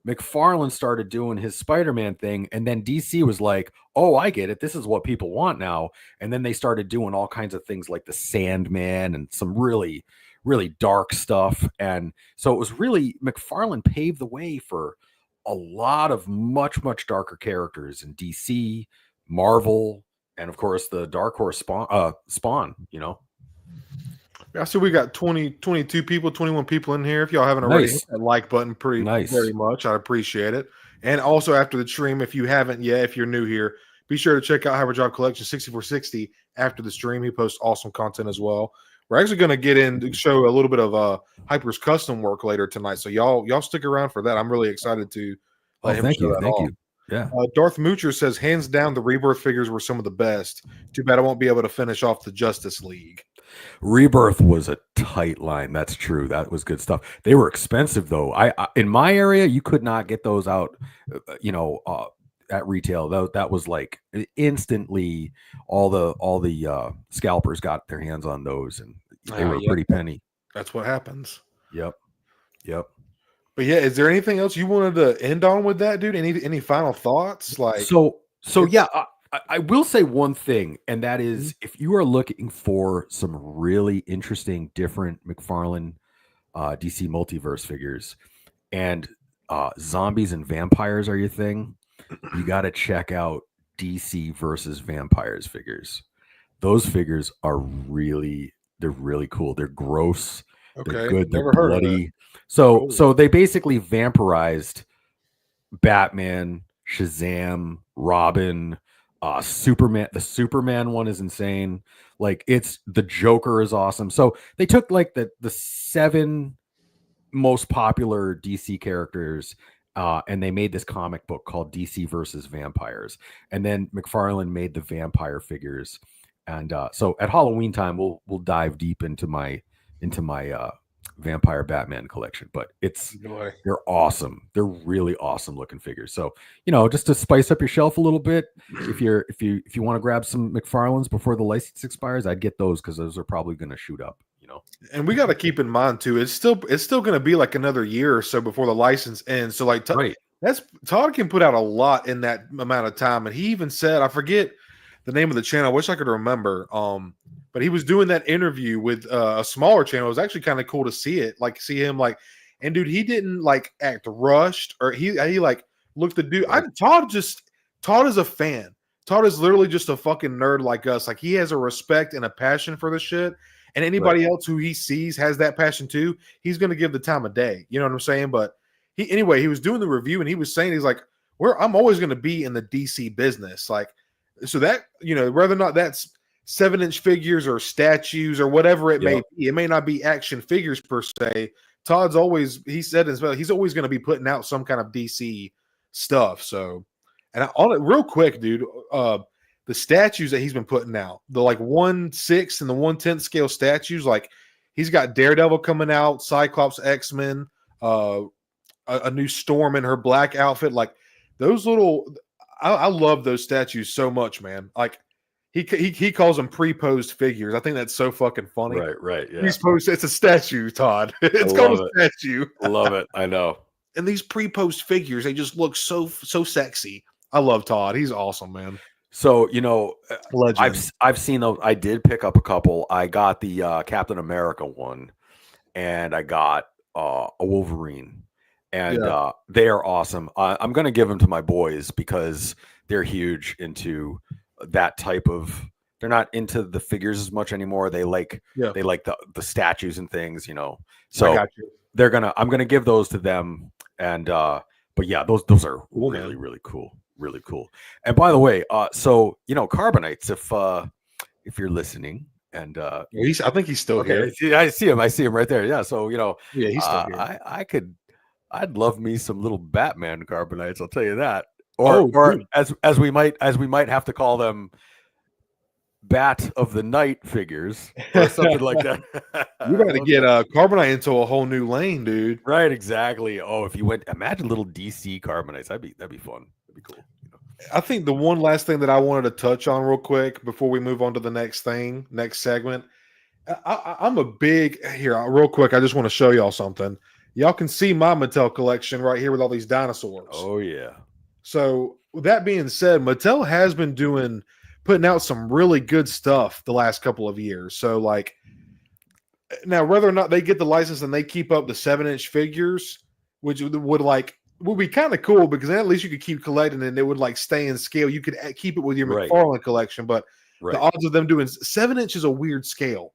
McFarlane started doing his Spider-Man thing. And then DC was like, oh, I get it. This is what people want now. And then they started doing all kinds of things like the Sandman and some really, really dark stuff. And so it was really, McFarlane paved the way for a lot of much, much darker characters in DC, Marvel, and of course the Dark Horse Spawn, I see we got 22 people, 21 people in here. If y'all haven't already hit that like button, very much, I appreciate it. And also after the stream, if you haven't yet, if you're new here, be sure to check out Hyperdrive Collection 6460 after the stream. He posts awesome content as well. We're actually going to get in to show a little bit of Hyper's custom work later tonight, so y'all stick around for that. I'm really excited to let him show that off. Yeah. Darth Moocher says, hands down, the Rebirth figures were some of the best. Too bad I won't be able to finish off the Justice League. Rebirth was a tight line. That's true. That was good stuff. They were expensive though. I in my area, you could not get those out, at retail. That was like instantly all the scalpers got their hands on those, and they were a pretty penny. That's what happens. Yep. But yeah, is there anything else you wanted to end on with that, dude? Any final thoughts? Like, so yeah, I will say one thing, and that is, if you are looking for some really interesting, different McFarlane DC multiverse figures, and zombies and vampires are your thing, you got to check out DC versus vampires figures. Those figures are they're really cool. They're gross. okay, They're good. They're never heard of bloody. that. So they basically vampirized Batman, Shazam, Robin, Superman. The Superman one is insane. Like, it's the Joker is awesome. So they took like the 7 most popular DC characters, and they made this comic book called DC versus Vampires. And then McFarlane made the vampire figures. And so at Halloween time, we'll dive deep into my vampire Batman collection. But they're awesome. They're really awesome looking figures. So, just to spice up your shelf a little bit, if you want to grab some McFarlanes before the license expires, I'd get those, because those are probably going to shoot up. And we got to keep in mind too, it's still going to be like another year or so before the license ends. So like, Right. Todd can put out a lot in that amount of time. And he even said, I forget the name of the channel, I wish I could remember. But he was doing that interview with a smaller channel. It was actually kind of cool to see him and dude, he didn't like act rushed, or he like looked the dude. Todd is a fan. Todd is literally just a fucking nerd like us. Like, he has a respect and a passion for the shit. And anybody else who he sees has that passion too, he's going to give the time of day. You know what I'm saying? But he was doing the review, and he was saying, he's like, I'm always going to be in the DC business. Like, so that, whether or not that's 7-inch figures or statues or whatever it may be, it may not be action figures per se. Todd's always, he said as well, he's always going to be putting out some kind of DC stuff. So, and on it real quick, dude, the statues that he's been putting out, the like 1/6 and the 1/10 scale statues, like he's got Daredevil coming out, Cyclops, X-Men, a new Storm in her black outfit. Like, those little, I love those statues so much, man. Like, he calls them pre-posed figures. I think that's so fucking funny. Right. Yeah. It's a statue, Todd. It's called a statue. I love it. I know. And these pre-posed figures, they just look so sexy. I love Todd. He's awesome, man. So, Legend. I've seen those. I did pick up a couple. I got the Captain America one, and I got a Wolverine, and they are awesome. I'm going to give them to my boys because they're huge into that type of. They're not into the figures as much anymore. They like the statues and things, So I'm gonna give those to them, and but yeah, those are really cool. Really cool. And by the way, so Carbonites, if you're listening, and I think he's still here. I see him right there. Yeah, so he's still here. I'd love me some little Batman Carbonites, I'll tell you that. Or as we might have to call them, Bat of the Night figures or something like that. You got to get Carbonite into a whole new lane, dude. Right, exactly. Oh, if you imagine little DC Carbonites, that'd be fun. That'd be cool. I think the one last thing that I wanted to touch on real quick before we move on to the next segment, I'm a big real quick. I just want to show y'all something. Y'all can see my Mattel collection right here with all these dinosaurs. Oh yeah. So with that being said, Mattel has been putting out some really good stuff the last couple of years. So like, now whether or not they get the license and they keep up the 7-inch figures, which would be kind of cool, because then at least you could keep collecting and it would like stay in scale. You could keep it with your McFarlane collection, but the odds of them doing 7-inch is a weird scale.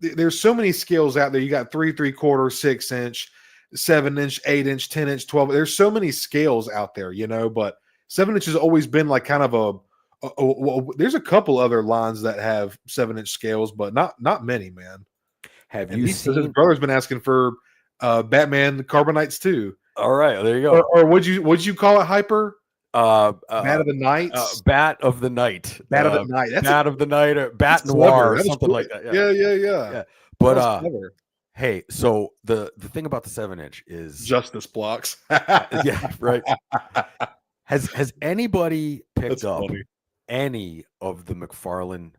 There's so many scales out there. You got 3 3/4, 6-inch, 7-inch, 8-inch, 10-inch, 12. There's so many scales out there, but 7-inch has always been like kind of there's a couple other lines that have 7-inch scales, but not many, man. Have you seen? His brother's been asking for Batman Carbonites too. All right, there you go. Or would you call it hyper? Bat of the Night. Bat of the Night. Bat of the Night. Bat of the Night, or Bat that's Noir, clever. or That was something cool. like that. Yeah. Yeah. But That's clever. hey, so the thing about the 7-inch is Justice blocks. yeah, right. Has anybody picked That's up funny. any of the McFarlane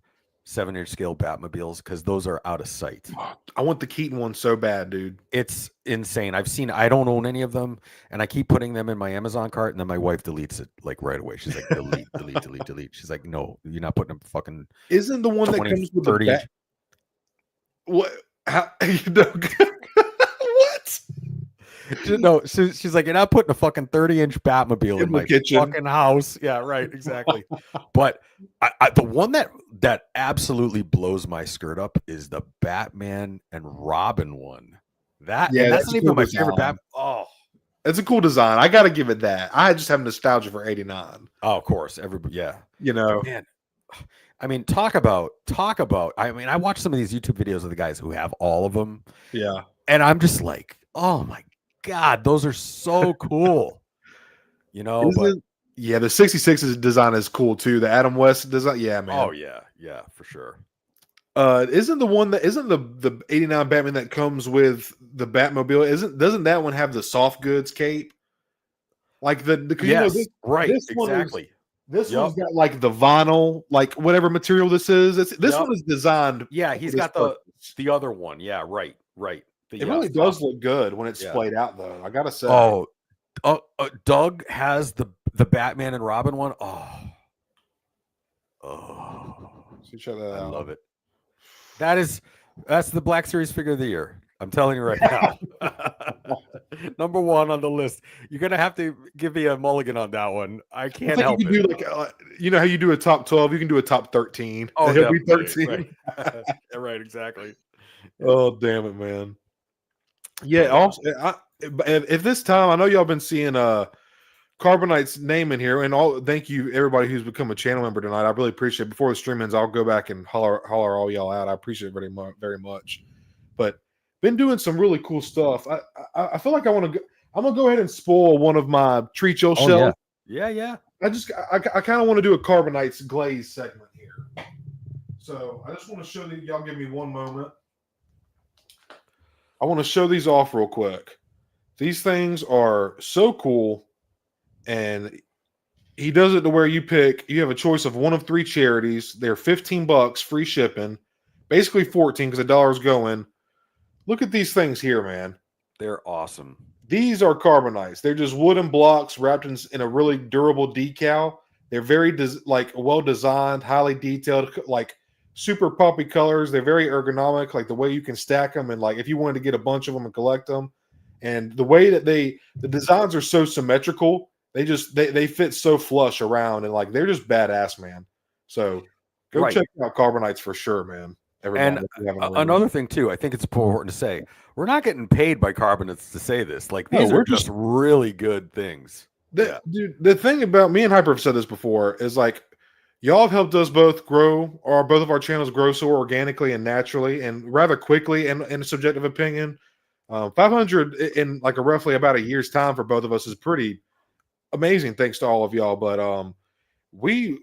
7-inch scale Batmobiles? Because those are out of sight. I want the Keaton one so bad, dude. It's insane. I don't own any of them, and I keep putting them in my Amazon cart, and then my wife deletes it like right away. She's like, delete. She's like, no, you're not putting them fucking. Isn't the one 20, that comes with 30 the inch. What? How, you know, what? No, she's like, you're not putting a fucking 30-inch Batmobile in my kitchen. fucking house. Yeah, right, exactly. But the one that absolutely blows my skirt up is the Batman and Robin one. That's not even my favorite Batman. Oh, it's a cool design. I got to give it that. I just have nostalgia for '89. Oh, of course, everybody. Yeah, but man. I mean, talk about. I mean, I watch some of these YouTube videos of the guys who have all of them. Yeah, and I'm just like, oh my God, those are so cool. But yeah, the 66's design is cool too. The Adam West design, yeah, man. Oh yeah, for sure. Isn't the 89 Batman that comes with the Batmobile? Doesn't that one have the soft goods cape? Like yes, right, exactly. This one's got like the vinyl, like whatever material this is. This one is designed. Yeah, he's got the other one. Yeah, right. It really does look good when it's splayed out, though. I gotta say. Oh, Doug has the Batman and Robin one. Check that out. I love it. That's the Black Series figure of the year. I'm telling you right now. Number one on the list. You're gonna have to give me a mulligan on that one. I can't help it. You do you know how you do a top 12? You can do a top 13. Oh, he'll be 13. Right. Right, exactly. Oh, damn it, man. Yeah. Also, if this time, I know y'all been seeing Carbonite's name in here, and thank you everybody who's become a channel member tonight. I really appreciate it. Before the stream ends, I'll go back and holler all y'all out. I appreciate it very much. But been doing some really cool stuff. I feel like I'm gonna go ahead and spoil one of my treat your shelves. Yeah. I kind of want to do a Carbonite's glaze segment here. So I just want to show you. Y'all give me one moment. I want to show these off real quick. These things are so cool, and he does it to where you have a choice of one of 3 charities. They're $15, free shipping, basically 14 because $1's going. Look at these things here, man. They're awesome. These are Carbonites. They're just wooden blocks wrapped in a really durable decal. They're very well designed, highly detailed, like super poppy colors. They're very ergonomic, like the way you can stack them, and like if you wanted to get a bunch of them and collect them, and the way that the designs are so symmetrical, they fit so flush around, and like they're just badass, man. So go check out Carbonites for sure, man. And another thing too, I think it's important to say, we're not getting paid by Carbonates to say this. Like these are just really good things. Dude, the thing about me and Hyper have said this before is like y'all have helped us both grow, or both of our channels grow so organically and naturally and rather quickly, and in a subjective opinion. 500 in like roughly about a year's time for both of us is pretty amazing, thanks to all of y'all. But we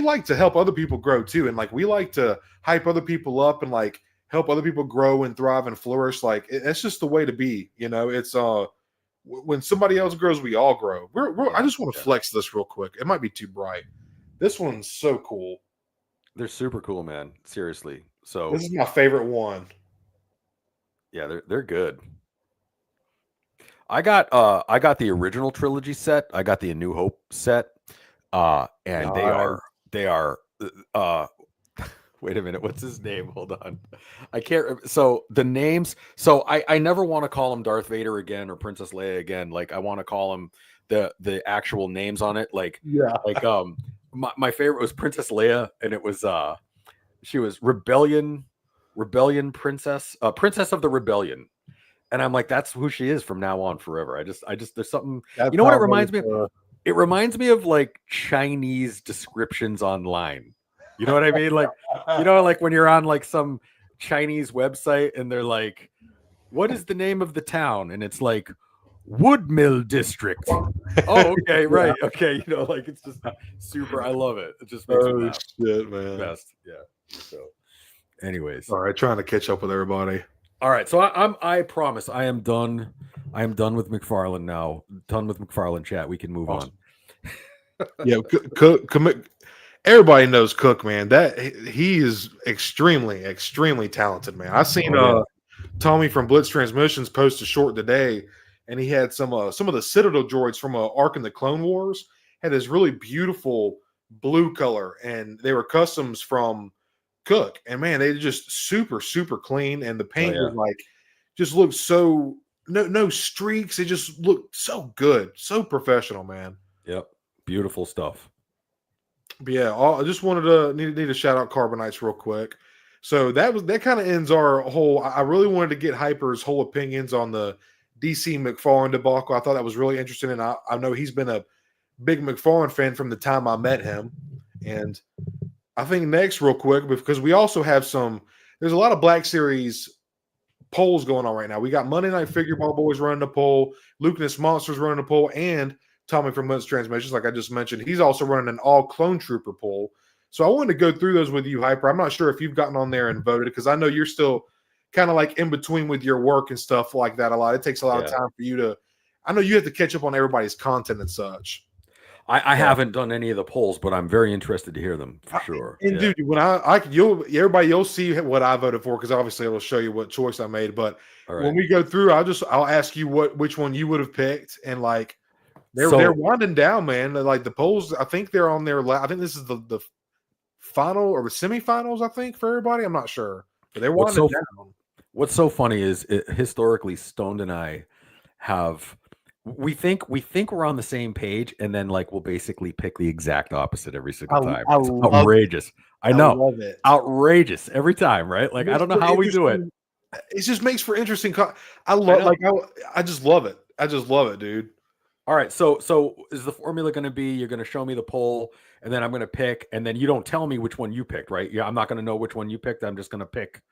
like to help other people grow too, and like we like to hype other people up and like help other people grow and thrive and flourish. Like it's just the way to be, It's when somebody else grows, we all grow. I just want to flex this real quick. It might be too bright. This one's so cool. They're super cool, man. Seriously. So this is my favorite one. Yeah, they're good. I got the original trilogy set. I got the A New Hope set. And they are wait a minute, what's his name? Hold on. I can't so the names, so I never want to call him Darth Vader again or Princess Leia again. Like I want to call him the actual names on it. Like my favorite was Princess Leia, and it was she was Rebellion Princess, Princess of the Rebellion. And I'm like, that's who she is from now on forever. I just there's something, what it reminds me of? It reminds me of like Chinese descriptions online. You know what I mean? Like, like when you're on like some Chinese website and they're like, what is the name of the town? And it's like Wood Mill District. Oh, okay, right. Okay, like it's just super. I love it. It just makes me laugh. Shit, man. Best. Yeah. So, anyways. All right, trying to catch up with everybody. All right. So I promise I am done. I am done with McFarlane now. Done with McFarlane chat. We can move on. Yeah, everybody knows Cook, man. That he is extremely, extremely talented, man. I seen Tommy from Blitz Transmissions post a short today, and he had some of the Citadel droids from Ark in the Clone Wars had this really beautiful blue color, and they were customs from Cook. And man, they just super, super clean, and the paint was like just looked so no streaks. It just looked so good, so professional, man. Yep, beautiful stuff. But yeah, I just wanted to need to shout out Carbonites real quick. So that kind of ends our whole. I really wanted to get Hyper's whole opinions on the DC McFarlane debacle. I thought that was really interesting, and I know he's been a big McFarlane fan from the time I met him. And I think next, real quick, because we also have there's a lot of Black Series polls going on right now. We got Monday Night Figure Ball Boys running the poll, Lucanus Monsters running the poll, and Tommy from Blitz Transmissions, like I just mentioned, he's also running an all Clone Trooper poll. So I wanted to go through those with you, Hyper. I'm not sure if you've gotten on there and voted, because I know you're still kind of like in between with your work and stuff like that a lot. It takes a lot of time for you to – I know you have to catch up on everybody's content and such. I haven't done any of the polls, but I'm very interested to hear them for sure. And dude, when you'll see what I voted for, because obviously it'll show you what choice I made. But when we go through, I'll ask you which one you would have picked, and like – They're winding down, man. Like the polls, I think they're on their. I think this is the final or the semifinals. I think for everybody, I'm not sure, but they're winding down. What's so funny is historically, Stoned and I have we think we're on the same page, and then like we'll basically pick the exact opposite every single time. It's outrageous. I know, love it. Outrageous every time, right? Like I don't know how we do it. It just makes for interesting. I just love it. I just love it, dude. All right, so is the formula going to be you're going to show me the poll, and then I'm going to pick, and then you don't tell me which one you picked, right? Yeah, I'm not going to know which one you picked. I'm just going to pick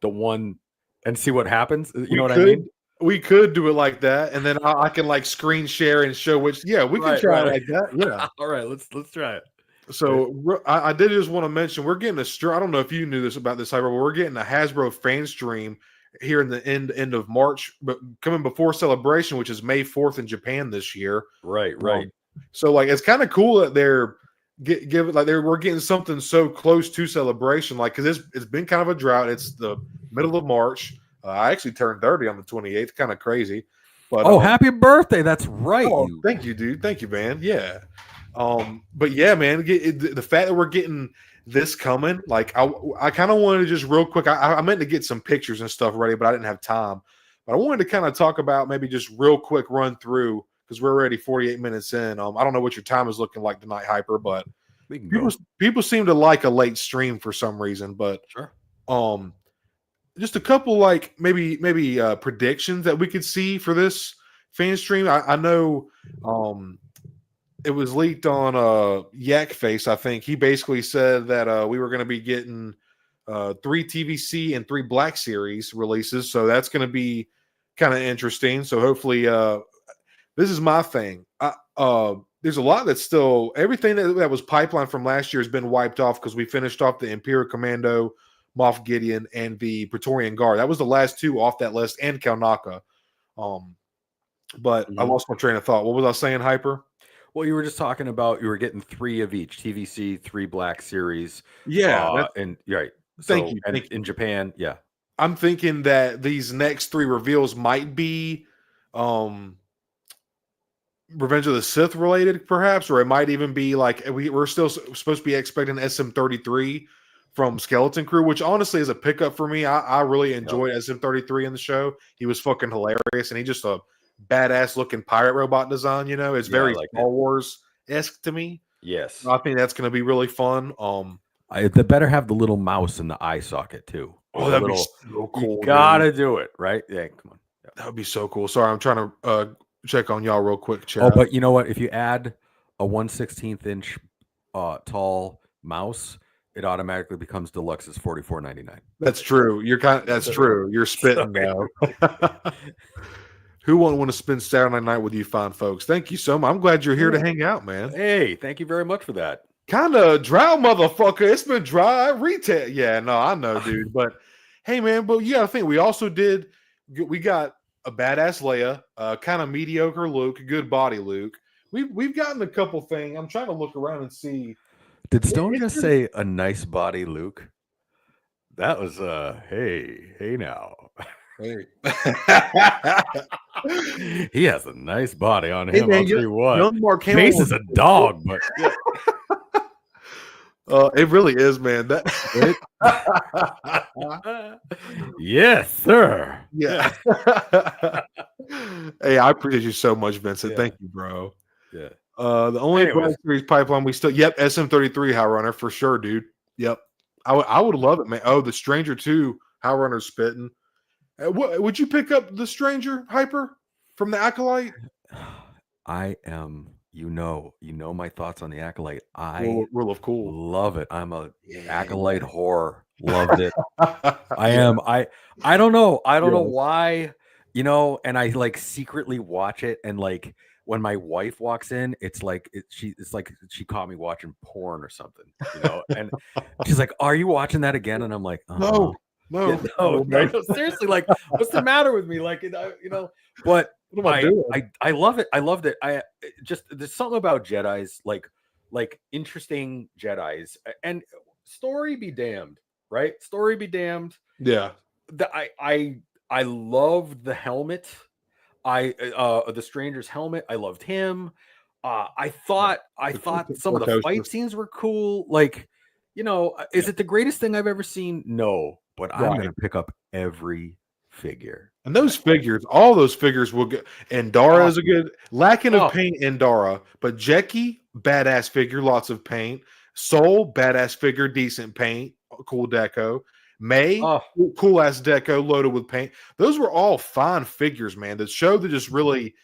the one and see what happens. You know what I mean? We could do it like that, and then I can like screen share and show which. Yeah, we can try it like that. Yeah. All right, let's try it. So I did just want to mention we're getting I don't know if you knew this about this, Cyber, but we're getting a Hasbro Fanstream here in the end of March, but coming before Celebration, which is May 4th in Japan this year. Right. So like it's kind of cool that they're we're getting something so close to Celebration, like because it's been kind of a drought. It's the middle of March. I actually turned 30 on the 28th. Kind of crazy. But happy birthday! That's right. Thank you, dude. Thank you, man. Yeah. But yeah, man, the fact that we're getting this coming, like I kind of wanted to just real quick. I meant to get some pictures and stuff ready, but I didn't have time. But I wanted to kind of talk about maybe just real quick run through because we're already 48 minutes in. I don't know what your time is looking like tonight, Hyper, but people seem to like a late stream for some reason. But sure. Just a couple like maybe predictions that we could see for this fan stream. I know it was leaked on Yak Face. I think he basically said that we were going to be getting 3 TVC and 3 Black Series releases, so that's going to be kind of interesting. So hopefully, this is my thing. There's a lot that's still everything that was pipeline from last year has been wiped off because we finished off the Imperial Commando, Moff Gideon, and the Praetorian Guard. That was the last 2 off that list, and Kalnaka. But I lost my train of thought. What was I saying, Hyper? Well, you were just talking about you were getting 3 of each TVC, 3 Black Series. Yeah, and right. Thank you. In Japan, yeah. I'm thinking that these next 3 reveals might be Revenge of the Sith related, perhaps, or it might even be like we're still supposed to be expecting SM-33 from Skeleton Crew, which honestly is a pickup for me. I really enjoyed SM-33 in the show. He was fucking hilarious, and he's just a badass looking pirate robot design. It's very Star Wars-esque to me. Yes, I think that's going to be really fun. They better have the little mouse in the eye socket too. That'd be so cool. You gotta do it, right? Yeah, come on. Yeah. That would be so cool. Sorry, I'm trying to check on y'all real quick. Chat. Oh, but you know what? If you add a 1/16 inch tall mouse, it automatically becomes Deluxe's $44.99. That's true. That's true. You're spitting now. Who won't want to spend Saturday night with you fine folks? Thank you so much. I'm glad you're here to hang out, man. Hey, thank you very much for that. Kind of dry, motherfucker. It's been dry retail. Yeah, no, I know, dude. But hey, man, but you got to think, we got a badass Leia, kind of mediocre Luke, good body Luke. We've gotten a couple things. I'm trying to look around and see. Did Stone just say a nice body, Luke? That was hey now. Hey. He has a nice body on Hey, him. man, I'll tell you what. young Mark Hamill Face is a dog, but it really is, man. That yes, sir. yeah. Hey, I appreciate you so much, Vincent. Yeah. Thank you, bro. Yeah. The only Black Series pipeline we still SM33 High Runner for sure, dude. Yep. I would love it, man. Oh, the Stranger 2 High Runner spitting. Would you pick up the Stranger Hyper from the Acolyte? I am, you know my thoughts on the Acolyte. Rule of Cool. Love it. I'm a Acolyte whore. Loved it. I am. I don't know. I don't know why, and I like secretly watch it, and like when my wife walks in, it's like she caught me watching porn or something, and she's like, "Are you watching that again?" And I'm like, No. No, seriously, like, what's the matter with me? Like, but what am I doing? I love it. I loved it. There's something about Jedis, like interesting Jedis, and story be damned, right? Story be damned. Yeah. I loved the helmet. The Stranger's helmet. I loved him. I thought some of the fight scenes were cool. Like, is it the greatest thing I've ever seen? No, but I'm gonna pick up every figure. And those figures, all those figures will get. Endara is a good lacking of paint. Endara, but Jeki, badass figure, lots of paint. Soul, badass figure, decent paint, cool deco. May, cool ass deco, loaded with paint. Those were all fine figures, man. The show that just really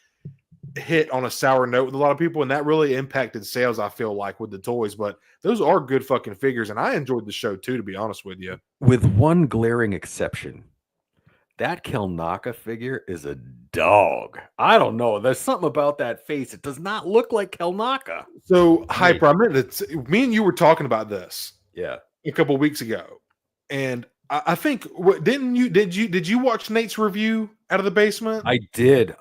hit on a sour note with a lot of people, and that really impacted sales, I feel like, with the toys. But those are good fucking figures, and I enjoyed the show too, to be honest with you. With one glaring exception. That Kelnaka figure is a dog. I don't know. There's something about that face. It does not look like Kelnaka. So, Hyper, I meant me and you were talking about this a couple weeks ago. And I think did you watch Nate's review out of the basement? I did.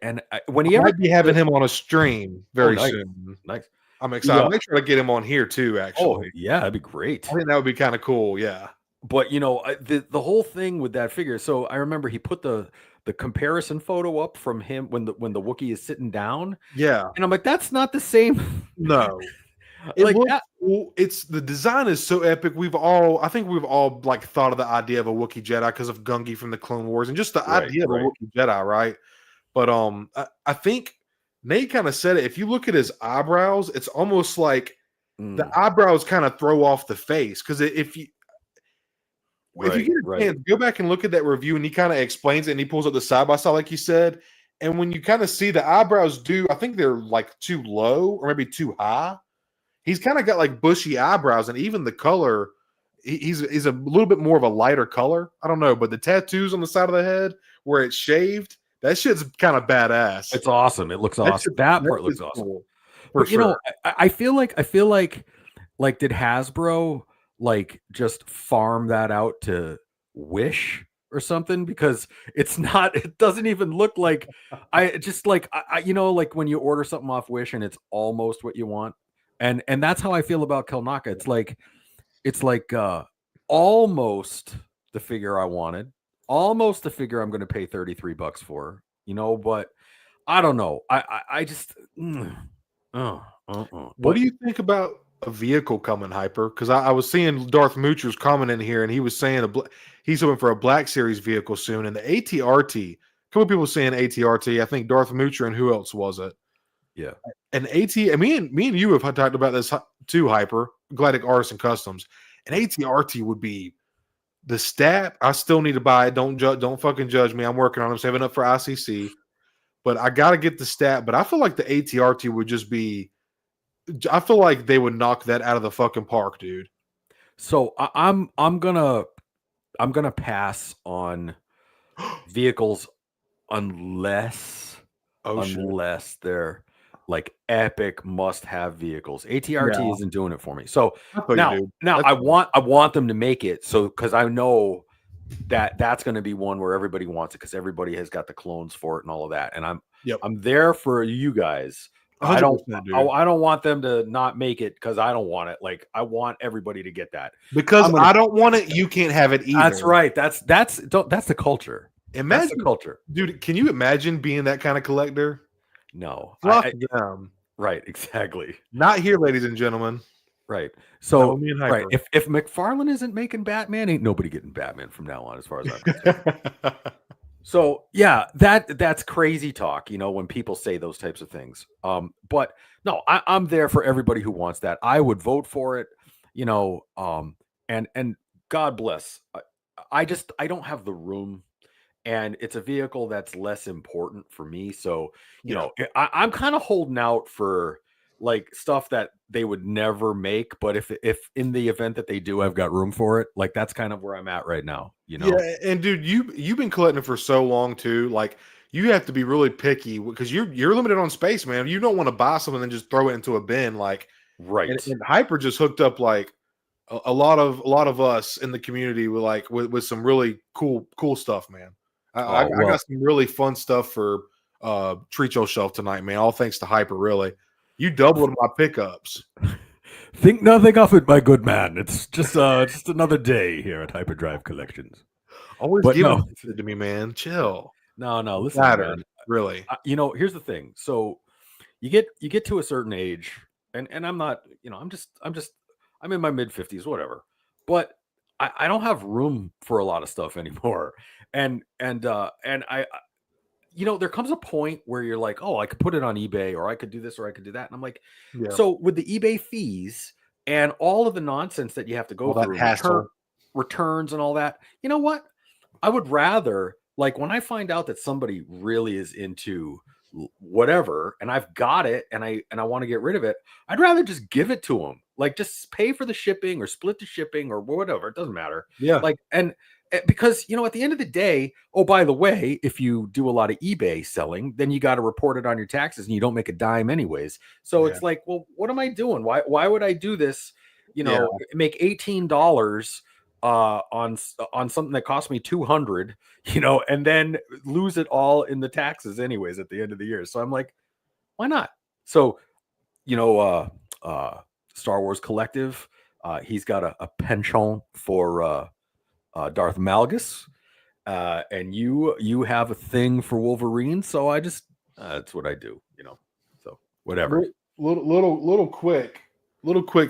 And when he might be having him on a stream very soon. Nice. I'm excited. I might try to get him on here too, actually. Oh, yeah, that'd be great. I think that would be kind of cool, yeah. But the whole thing with that figure. So I remember he put the comparison photo up from him when the Wookiee is sitting down. Yeah, and I'm like, that's not the same. No, it's the design is so epic. I think we've all like thought of the idea of a Wookiee Jedi because of Gungi from the Clone Wars and just the idea of a Wookiee Jedi, right? But I think Nate kind of said it. If you look at his eyebrows, it's almost like the eyebrows kind of throw off the face because if you get a chance, go back and look at that review, and he kind of explains it, and he pulls up the side by side, like you said. And when you kind of see the eyebrows I think they're like too low or maybe too high. He's kind of got like bushy eyebrows, and even the color, he's a little bit more of a lighter color. I don't know, but the tattoos on the side of the head where it's shaved, that shit's kind of badass. It's awesome. It looks awesome. That part looks awesome. Cool, but I feel like did Hasbro like just farm that out to Wish or something? Because it doesn't even look like I like when you order something off Wish and it's almost what you want. And that's how I feel about Kelnaka. It's like almost the figure I wanted, almost the figure I'm going to pay $33 for, but I don't know. I just What do you think about a vehicle coming, Hyper? Because I was seeing Darth Moocher's comment in here, and he was saying he's hoping for a Black Series vehicle soon. And the ATRT, a couple people saying ATRT. I think Darth Moocher and who else was it? Yeah, and me and you have talked about this too, Hyper. Galactic Artisan Customs. An ATRT would be the stat. I still need to buy it. Don't fucking judge me. I'm working on it. I'm saving up for ICC, but I got to get the stat. But I feel like the ATRT would just be. I feel like they would knock that out of the fucking park, dude. So I'm gonna pass on vehicles unless Oh shit. they're like epic must-have vehicles. ATRT Yeah. isn't doing it for me. So I feel you, now, dude. now That's I cool. want them to make it. So because I know that's going to be one where everybody wants it because everybody has got the clones for it and all of that. And Yep. I'm there for you guys. I 100%, don't dude. I don't want them to not make it because I don't want it. Like I want everybody to get that. Because I'm gonna I don't want it, you can't have it either. That's right. That's the culture. That's the Imagine, culture. dude, can you imagine being that kind of collector? No. Fuck them. Right, exactly. Not here, ladies and gentlemen. Right. Not So with me and right, Hyper. if McFarlane isn't making Batman, ain't nobody getting Batman from now on, as far as I'm concerned. So yeah, that's crazy talk, when people say those types of things. But no, I'm there for everybody who wants that. I would vote for it, and God bless. I don't have the room, and it's a vehicle that's less important for me. So Yeah. I'm kind of holding out for like stuff that they would never make, but if in the event that they do, I've got room for it. Like that's kind of where I'm at right now. Yeah, and dude, you've been collecting for so long too. Like you have to be really picky because you're limited on space, man. You don't want to buy something and just throw it into a bin. Like, Right. and Hyper just hooked up like a lot of us in the community with like with some really cool stuff, man. I Oh well, got some really fun stuff for Treat Your Shelf tonight, man. All thanks to Hyper, really. You doubled my pickups. think nothing of it, my good man. It's just another day here at Hyperdrive Collections. Always But giving no, it to me, man. Chill. no. Listen, Matter, man. really. Here's the thing. So you get to a certain age, and I'm not, I'm in my mid 50s, whatever. But I don't have room for a lot of stuff anymore. And there comes a point where you're like, oh, I could put it on eBay, or I could do this, or I could do that. And I'm like, Yeah. so with the eBay fees and all of the nonsense that you have to go All that through, hassle. returns and all that, you know what? I would rather, like, when I find out that somebody really is into whatever, and I've got it, and I want to get rid of it, I'd rather just give it to them. Like, just pay for the shipping or split the shipping or whatever. It doesn't matter. Yeah. Like, and because at the end of the day, oh, by the way, if you do a lot of eBay selling, then you got to report it on your taxes, and you don't make a dime anyways. So Yeah. it's like, well, what am I doing? Why would I do this? Yeah. Make $18 on something that cost me 200, and then lose it all in the taxes anyways at the end of the year. So I'm like, why not? So, Star Wars Collective, he's got a penchant for Darth Malgus, and you have a thing for Wolverine. So I just that's what I do, So whatever. Little quick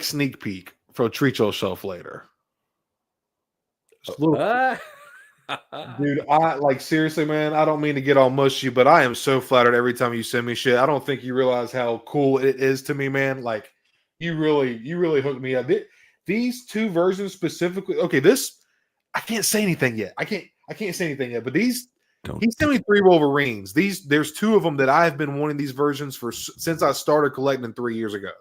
sneak peek for Treat Your Shelf later. Just a little, dude, I like seriously, man. I don't mean to get all mushy, but I am so flattered every time you send me shit. I don't think you realize how cool it is to me, man. Like you really hooked me up. These two versions specifically. Okay, this I can't say anything yet. I can't say anything yet. But he sent me 3 Wolverines. There's 2 of them that I've been wanting these versions for since I started collecting 3 years ago.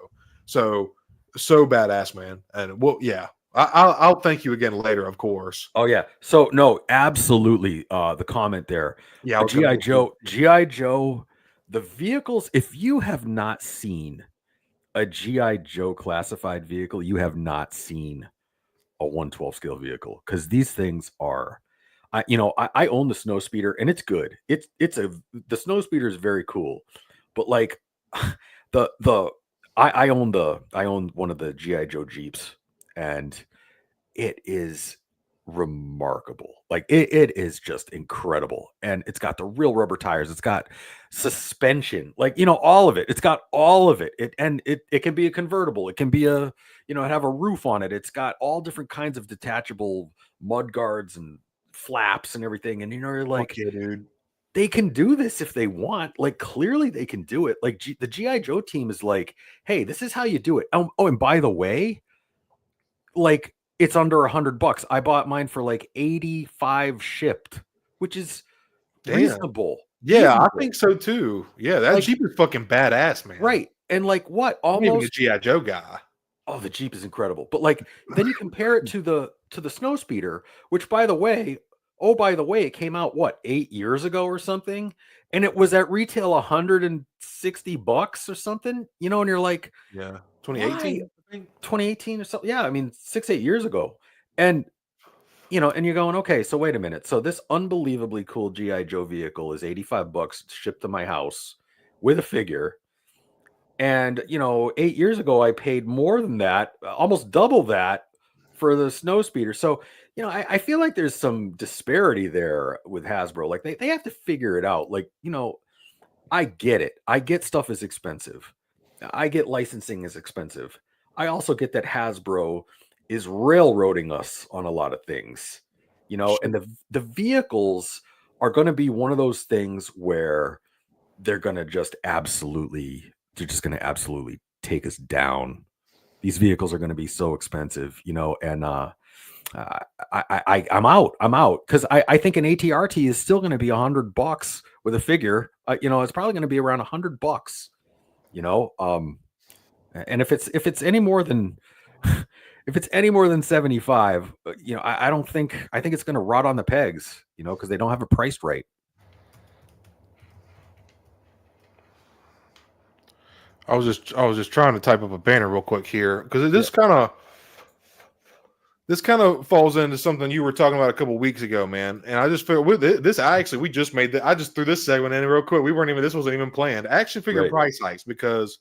So badass, man. And well, yeah. I'll thank you again later, of course. Oh yeah. So no, absolutely. The comment there. Yeah, GI Joe, the vehicles. If you have not seen a GI Joe classified vehicle, you have not seen a 112 scale vehicle, because these things are. I own the snow speeder, and it's good. The snow speeder is very cool, but like I own one of the GI Joe Jeeps, and it is remarkable. Like it is just incredible. And it's got the real rubber tires. It's got suspension, like, all of it. It's got all of it. It can be a convertible. It can be have a roof on it. It's got all different kinds of detachable mud guards and flaps and everything. And you're like, yeah, dude. they can do this if they want. Like, clearly they can do it. Like the GI Joe team is like, hey, this is how you do it. Oh, and by the way, like, it's under $100. I bought mine for like 85 shipped, which is reasonable. Yeah, reasonable. I think so too. Yeah, that Jeep is fucking badass, man. Right. And like what? I'm even a Almost GI Joe guy. Oh, the Jeep is incredible. But like then you compare it to the snow speeder, which, by the way, oh, by the way, it came out what, 8 years ago or something, and it was at retail $160 or something, you know, and you're like, Yeah, why? 2018, I think. 2018 or something? Yeah, I mean 6-8 years ago. And you know, and you're going, okay, so wait a minute. So this unbelievably cool GI Joe vehicle is $85 shipped to my house with a figure. And you know, 8 years ago I paid more than that, almost double that for the snow speeder. So, you know, I feel like there's some disparity there with Hasbro. Like they have to figure it out. Like, you know, I get it. I get stuff is expensive. I get licensing is expensive. I also get that Hasbro is railroading us on a lot of things, you know, and the vehicles are going to be one of those things where they're going to just absolutely, they're just going to absolutely take us down. These vehicles are going to be so expensive, you know, and I'm out. I'm out because I think an ATRT is still going to be $100 with a figure. You know, it's probably going to be around $100. You know, and if it's any more than if it's any more than 75, you know, I don't think I think it's going to rot on the pegs. You know, because they don't have it priced right. I was just trying to type up a banner real quick here because this kind of falls into something you were talking about a couple weeks ago, man. And I just feel with this, we just made that. I just threw this segment in real quick. This wasn't even planned. Action figure Right. price hikes because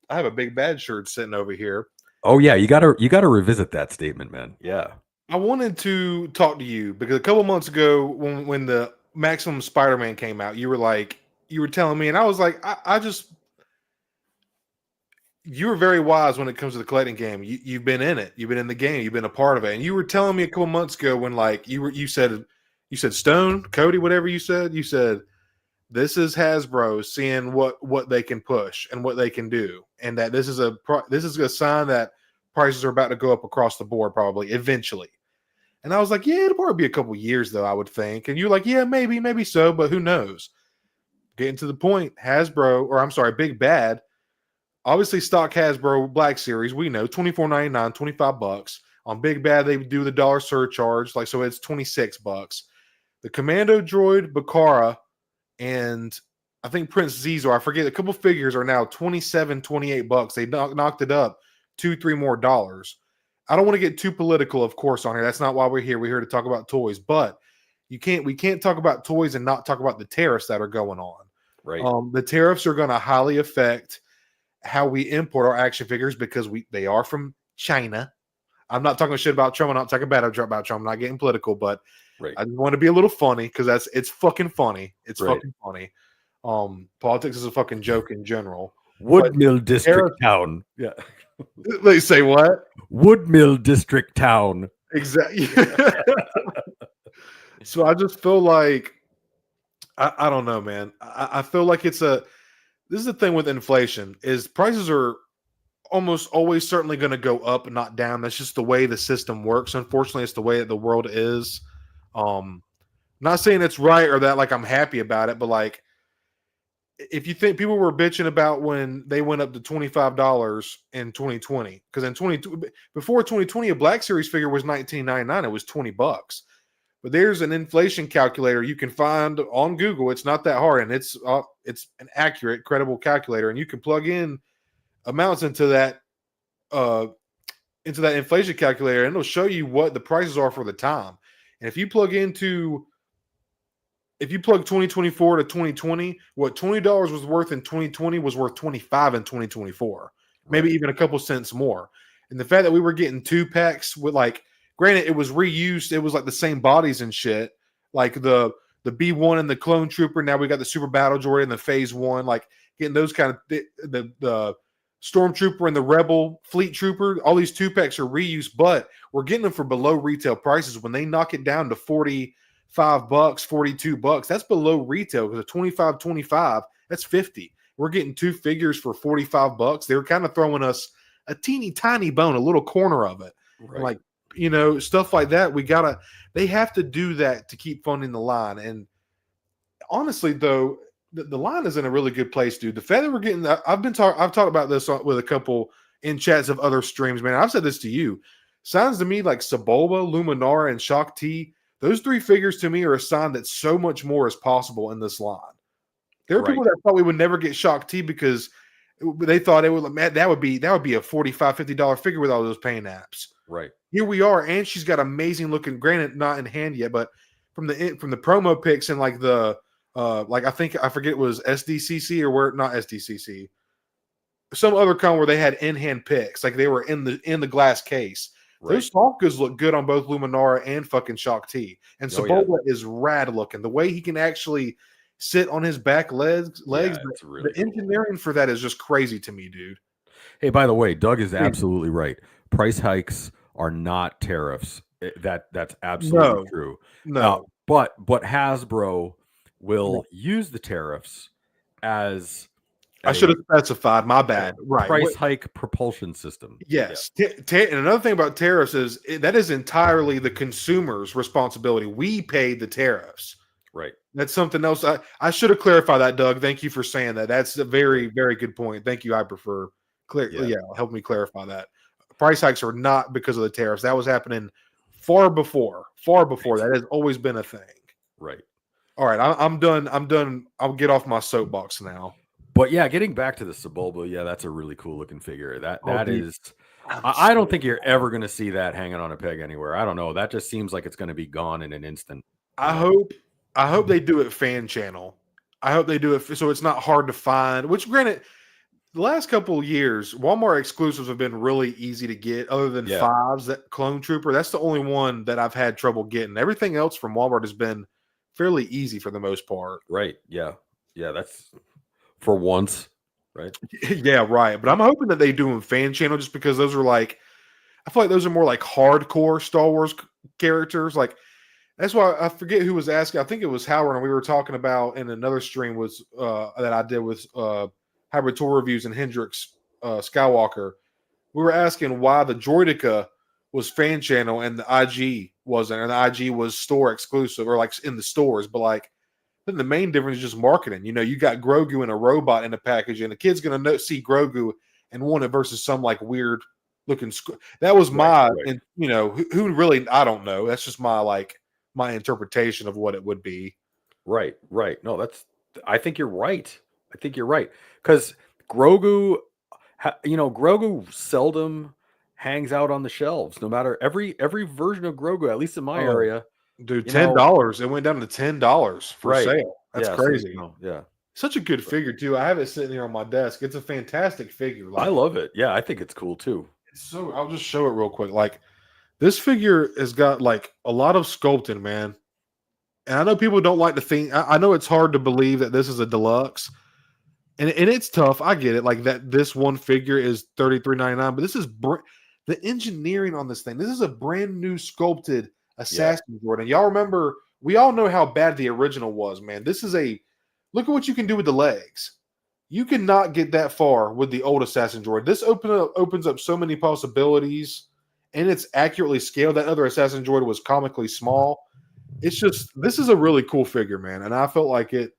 I have a big bad shirt sitting over here. Oh yeah, you gotta revisit that statement, man. Yeah. I wanted to talk to you because a couple months ago when the Maximum Spider-Man came out, you were telling me, and I was like, I just you were very wise when it comes to the collecting game. You've been in it. You've been in the game. You've been a part of it. And you were telling me a couple months ago when like you said Stone, Cody, whatever you said this is Hasbro seeing what they can push and what they can do, and that this is a sign that prices are about to go up across the board probably eventually. And I was like, yeah, it'll probably be a couple years though, I would think. And you're like, yeah, maybe so, but who knows? Getting to the point, Big Bad. Obviously, stock Hasbro Black Series, we know $24.99, $25. On Big Bad, they do the dollar surcharge, like so it's $26. The Commando Droid, Bakara, and I think Prince Zizo, I forget, a couple figures are now $27, $28. They knocked it up $2-3 more dollars. I don't want to get too political, of course, on here. That's not why we're here. We're here to talk about toys, but we can't talk about toys and not talk about the tariffs that are going on. Right. The tariffs are going to highly affect how we import our action figures because they are from China. I'm not talking shit about Trump. I'm not talking bad about Trump. I'm not getting political, but Right. I just want to be a little funny because it's fucking funny. It's Right. fucking funny. Politics is a fucking joke in general. Woodmill District Town. Yeah. They say what? Woodmill District Town. Exactly. So I just feel like I don't know, man. I feel like this is the thing with inflation is prices are almost always certainly going to go up and not down. That's just the way the system works. Unfortunately, it's the way that the world is. Not saying it's right or that like I'm happy about it, but like if you think people were bitching about when they went up to $25 in 2020, because before 2020, a Black Series figure was $19.99. It was $20. But there's an inflation calculator you can find on Google. It's not that hard, and it's an accurate, credible calculator, and you can plug in amounts into that inflation calculator, and it'll show you what the prices are for the time. And if you plug 2024 to 2020, what $20 was worth in 2020 was worth $25 in 2024, maybe even a couple cents more. And the fact that we were getting 2-packs with like, granted, it was reused. It was like the same bodies and shit, like the B1 and the Clone Trooper. Now we got the Super Battle Droid and the Phase 1, like getting those kind of the Stormtrooper and the Rebel Fleet Trooper. All these 2-packs are reused, but we're getting them for below retail prices. When they knock it down to $45, $42, that's below retail because a 25, that's $50. We're getting 2 figures for $45. They were kind of throwing us a teeny tiny bone, a little corner of it. Right. Like, stuff like that. They have to do that to keep funding the line. And honestly, though, the line is in a really good place, dude. The fact that we're getting, I've talked about this with a couple in chats of other streams, man. I've said this to you. Sounds to me like Sebulba, Luminara, and Shakti, Those 3 figures to me are a sign that so much more is possible in this line. There are Right. people that thought we would never get Shock T because they thought it would, man, that would be a $45-$50 figure with all those paint apps. Right. Here we are, and she's got amazing looking. Granted, not in hand yet, but from the promo pics and like the like I forget it was SDCC or where, not SDCC, some other con where they had in hand pics, like they were in the glass case. Right. Those Falcons look good on both Luminara and fucking Shock T. And Sebulba is rad looking. The way he can actually sit on his back legs, it's really the engineering for that is just crazy to me, dude. Hey, by the way, Doug is absolutely right. Price hikes are not tariffs. That's absolutely true. No. But Hasbro will use the tariffs as I should have specified. My bad. Right. Price hike propulsion system. Yes. And another thing about tariffs is that is entirely the consumer's responsibility. We paid the tariffs. Right. That's something else. I should have clarified that, Doug. Thank you for saying that. That's a very, very good point. Thank you. I prefer help me clarify that. Price hikes are not because of the tariffs. That was happening far before. That has always been a thing. Right. All right. I'm done. I'll get off my soapbox now. But yeah, getting back to the Sebulba, that's a really cool looking figure. I don't think you're ever going to see that hanging on a peg anywhere. I don't know. That just seems like it's going to be gone in an instant. I hope they do it fan channel. I hope they do it so it's not hard to find. Which, granted, the last couple of years, Walmart exclusives have been really easy to get. Other than Fives, that Clone Trooper, that's the only one that I've had trouble getting. Everything else from Walmart has been fairly easy for the most part. Right? Yeah. That's for once, right? Yeah, right. But I'm hoping that they do them fan channel just because those are like, I feel like those are more like hardcore Star Wars characters. Like, that's why I forget who was asking. I think it was Howard, and we were talking about in another stream was that I did with Hybrid Tour Reviews and Hendrix Skywalker. We were asking why the Droidica was fan channel and the IG wasn't, and the IG was store exclusive or like in the stores. But like, then the main difference is just marketing. You know, you got Grogu and a robot in the package, and the kid's gonna see Grogu and want it versus some like weird looking. That was my, and you know, who really, I don't know. That's just my interpretation of what it would be. Right. No, I think you're right. Because Grogu, Grogu seldom hangs out on the shelves. No matter every version of Grogu, at least in my area, dude, $10. It went down to $10 for sale. That's crazy. So, such a good figure too. I have it sitting here on my desk. It's a fantastic figure. I love it. Yeah, I think it's cool too. So I'll just show it real quick. Like, this figure has got like a lot of sculpting, man. And I know people don't like to think. I know it's hard to believe that this is a deluxe, and it's tough. I get it. Like that, this one figure is $33.99, but this is the engineering on this thing. This is a brand new sculpted assassin droid. And y'all remember? We all know how bad the original was, man. This is look at what you can do with the legs. You cannot get that far with the old assassin droid. This opens up so many possibilities. And it's accurately scaled. That other assassin droid was comically small. It's just, this is a really cool figure, man. And I felt like it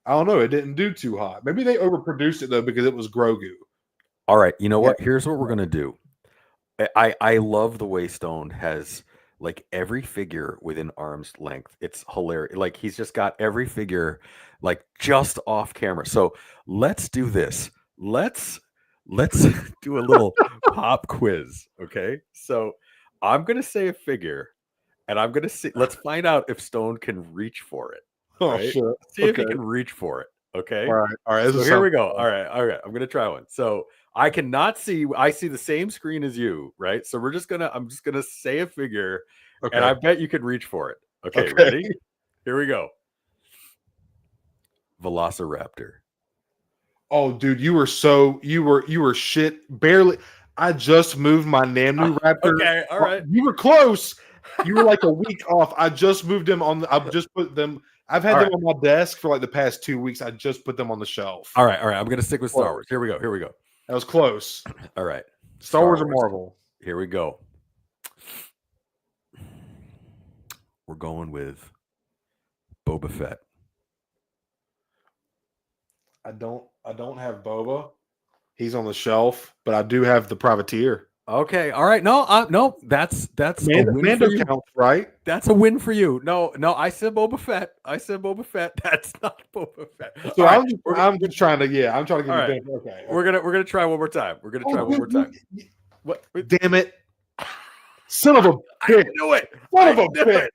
didn't do too hot. Maybe they overproduced it though because it was Grogu. All right, you know what? Here's what we're gonna do. I love the way Stone has like every figure within arm's length. It's hilarious. Like he's just got every figure like just off camera. So let's do this. Let's do a little pop quiz, okay? So I'm gonna say a figure, and I'm gonna see. Let's find out if Stone can reach for it. Right? Sure. See if he can reach for it. Okay. All right. So here we go. All right. I'm gonna try one. So I cannot see. I see the same screen as you, right? So I'm just gonna say a figure, and I bet you can reach for it. Okay. Ready? Here we go. Velociraptor. Oh, dude, you were shit. Barely. I just moved my Namnu Raptor. Okay, all right. You were close. You were like a week off. I just moved them on. I've just put them. I've had them on my desk for like the past 2 weeks. I just put them on the shelf. All right. I'm gonna stick with Star Wars. Here we go. That was close. All right. Star Wars or Marvel? Here we go. We're going with Boba Fett. I don't have Boba. He's on the shelf, but I do have the Privateer. Okay. All right. No. That's a win for Mando you. counts, right? That's a win for you. No. I said Boba Fett. That's not Boba Fett. So All right. I'm just trying to I'm trying to give All you right. benefit. Okay. We're gonna try one more time. Oh, What? damn it. Son of a bitch. Knew it. Son of a knew bitch. it.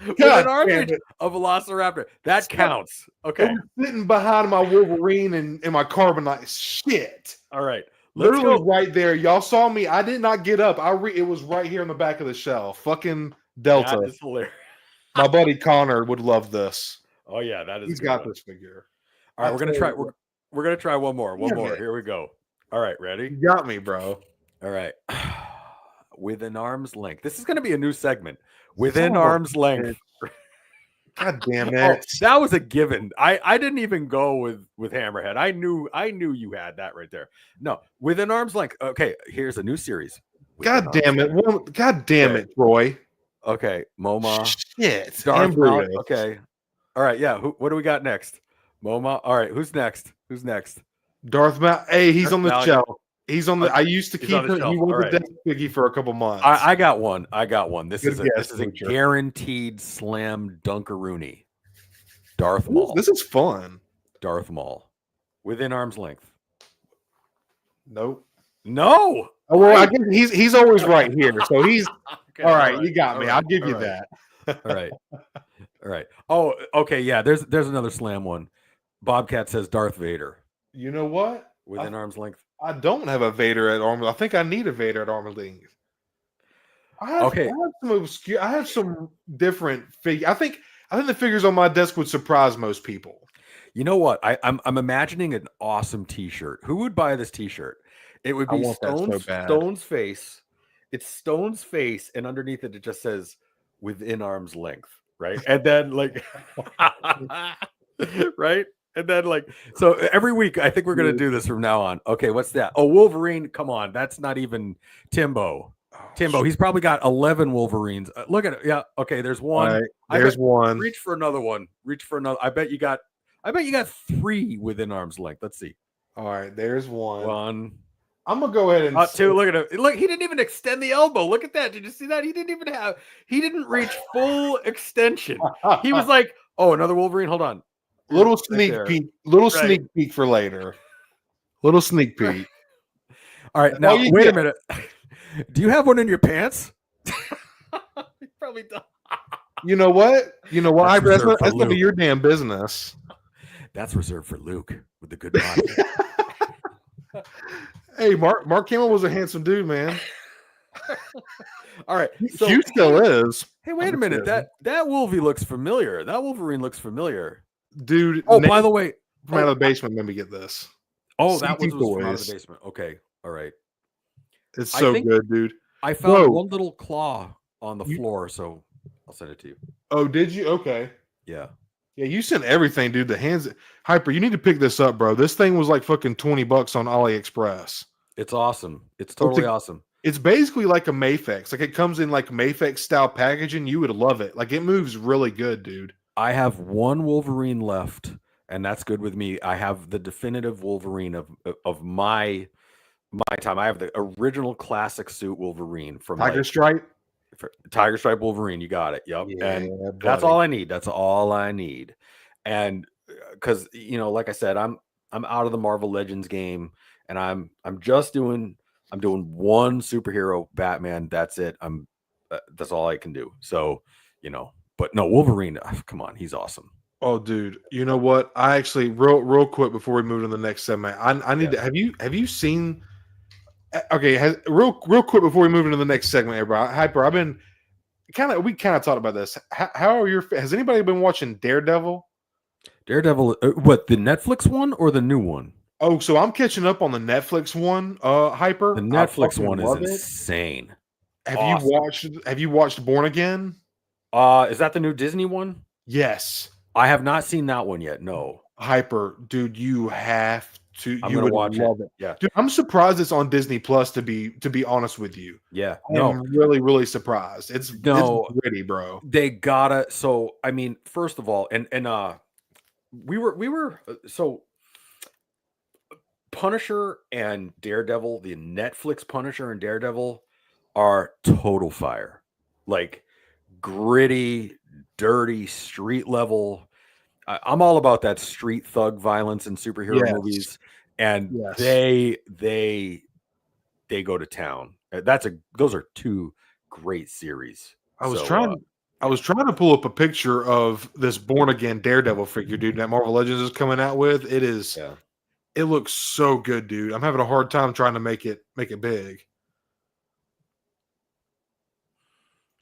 With God an arm damn reach it. of Velociraptor. That counts. It Okay. was sitting behind my Wolverine and my Carbonite. Shit. All right. Let's Literally go. right there. Y'all saw me. I did not get up. It was right here on the back of the shelf. Fucking Delta. That is hilarious. My buddy Connor would love this. Oh yeah, that is. He's a good got one. this figure. All right, we're gonna try. We're gonna try one more. One Damn more. it. Here we go. All right, ready? You got me, bro. All right. Within arm's length. This is gonna be a new segment. Son Within of a arm's bitch. length. God damn Oh, it. that was a given. I didn't even go with Hammerhead. I knew you had that right there. No, within arm's length. Okay, here's a new series. Within God Arm's damn it. Length. God damn Okay. it, Troy. Okay, MoMA. Shit. Darth And Maul. Brutus. Okay. All right, yeah. What do we got next? MoMA. All right, who's next? Darth Maul. Hey, he's Darth on the Maul. shelf. He's on the. I used to He's keep on the him. He shelf. was All a right. death piggy for a couple months. I got one. This Good is guess, a Butcher. guaranteed slam dunkaroonie. Darth Maul. This is fun. Darth Maul. Within arm's length. Nope. No. Oh, well, I guess he's always right here. So he's Okay, all right. You got me. all I'll right, give you all right. that. All right. All right. Oh, okay. Yeah. There's another slam one. Bobcat says Darth Vader. You know what? Within arm's length. I don't have a Vader at arm. I think I need a Vader at armor length. I have some obscure. I have some different figures. I think the figures on my desk would surprise most people. You know what? I'm imagining an awesome T-shirt. Who would buy this T-shirt? It would be Stone's face. It's Stone's face, and underneath it just says "within arm's length," right? And then like, right? And then like, so every week I think we're gonna do this from now on. Okay, what's that? Oh, Wolverine! Come on, that's not even Timbo. He's probably got 11 Wolverines. Look at it. Yeah. Okay. There's one. Right, there's one. Reach for another one. I bet you got 3 within arm's length. Let's see. All right. There's one. One. I'm gonna go ahead and 2. Look at him. Look, he didn't even extend the elbow. Look at that. Did you see that? He didn't reach full extension. He was like, oh, another Wolverine. Hold on. Little sneak peek for later. Little sneak peek. All right. Now, wait a minute. Do you have one in your pants? You probably don't. You know what? That's gonna be your damn business. That's reserved for Luke with the good body. Hey, Mark Hamill was a handsome dude, man. All right. So, Hugh still is. Hey, wait a minute. That Wolvie looks familiar. That Wolverine looks familiar. Dude. Oh, by the way. From out of the basement, let me get this. Oh, that was from out of the basement. Okay. All right. It's so good, dude. I found one little claw on the floor, so I'll send it to you. Oh, did you? Okay. Yeah. Yeah, you sent everything, dude. The hands Hyper, you need to pick this up, bro. This thing was like fucking $20 on AliExpress. It's awesome. It's totally awesome. It's basically like a Mafex. Like it comes in like Mafex style packaging. You would love it. Like it moves really good, dude. I have one Wolverine left, and that's good with me. I have the definitive Wolverine of my time. I have the original classic suit Wolverine from Tiger Stripe Wolverine. You got it. Yep. Yeah, and that's all I need. And because like I said, I'm out of the Marvel Legends game, and I'm doing one superhero, Batman. That's it. That's all I can do. So but no, Wolverine. Come on, he's awesome. Oh, dude, you know what? I actually real quick before we move to the next segment, I need to. Have you seen? Okay, real quick before we move into the next segment, everybody. Hyper, I've been we kind of talked about this. How are has anybody been watching Daredevil? What, the Netflix one or the new one? Oh, so I'm catching up on the Netflix one. Hyper, the Netflix one is insane. Have you watched Born Again? Is that the new Disney one? Yes. I have not seen that one yet. No. Hyper, dude, you have to. I'm gonna watch it. Yeah, dude, I'm surprised it's on Disney Plus. To be honest with you, yeah, I'm really, really surprised. It's gritty, bro. They gotta. So I mean, first of all, and we were so Punisher and Daredevil, the Netflix Punisher and Daredevil, are total fire. Like gritty, dirty, street level. I'm all about that street thug violence in superhero Yes. movies, and Yes. they go to town. Those are two great series. I was So trying I was trying to pull up a picture of this born again Daredevil figure, dude, that Marvel Legends is coming out with. yeah. It looks so good, dude. I'm having a hard time trying to make it big.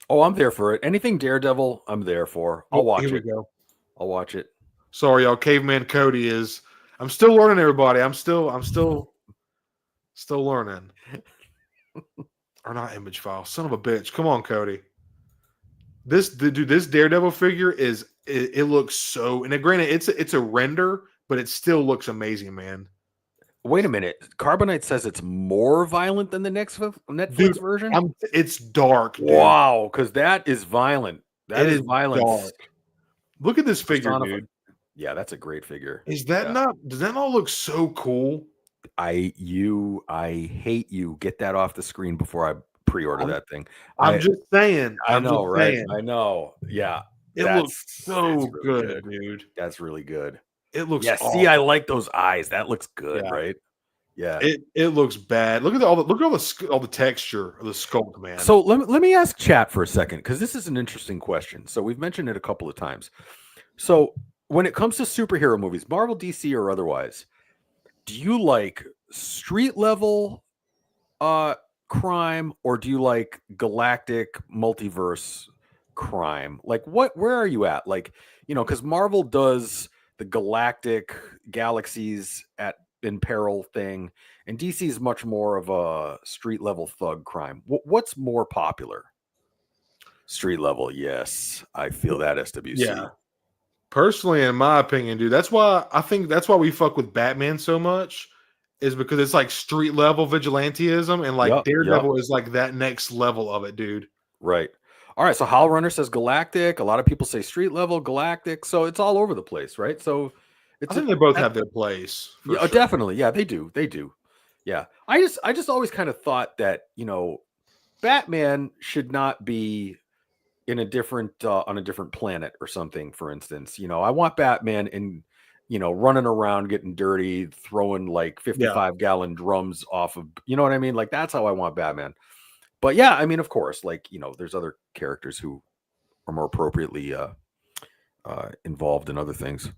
Oh, I'm there for it. Anything Daredevil, I'm there for. I'll Oh, here watch we it. go. I'll watch it. Sorry, y'all. Caveman Cody is. I'm still learning, everybody. I'm still learning. Or not image file. Son of a bitch. Come on, Cody. This Daredevil figure it looks so. And granted, it's a render, but it still looks amazing, man. Wait a minute. Carbonite says it's more violent than the next Netflix Dude, version. it's dark, dude. Wow, because that is violent. That It is is violence. dark. Look at this figure, dude. Yeah, that's a great figure. Is that Yeah. not? Does that not look so cool? I hate you. Get that off the screen before I pre-order that thing. I'm just saying. I I'm know, just right? saying. I know. Yeah. It looks so really good, dude. That's really good. It looks Yeah, awesome. see, I like those eyes. That looks good, Yeah. right? Yeah. It looks bad. Look at all the texture of the sculpt, man. So let me ask chat for a second, because this is an interesting question. So we've mentioned it a couple of times. So when it comes to superhero movies, Marvel, DC, or otherwise, do you like street level crime, or do you like galactic multiverse crime? Like where are you at? Like, because Marvel does the galactic galaxies in peril thing, and DC is much more of a street level thug crime. What's more popular? Street level, yes. I feel that, SWC. Yeah. Personally, in my opinion, dude, that's why we fuck with Batman so much, is because it's like street level vigilanteism, and like Daredevil is like that next level of it, dude. Right. All right. So Hal Runner says galactic. A lot of people say street level, galactic. So it's all over the place, right? So I think they both have their place. Yeah, sure. Definitely. Yeah, they do. They do. Yeah. I just always kind of thought that, Batman should not be in a different on a different planet or something, for instance. I want Batman in, running around getting dirty, throwing like 55-gallon drums off of, you know what I mean? Like that's how I want Batman. But yeah, I mean, of course, like, there's other characters who are more appropriately involved in other things.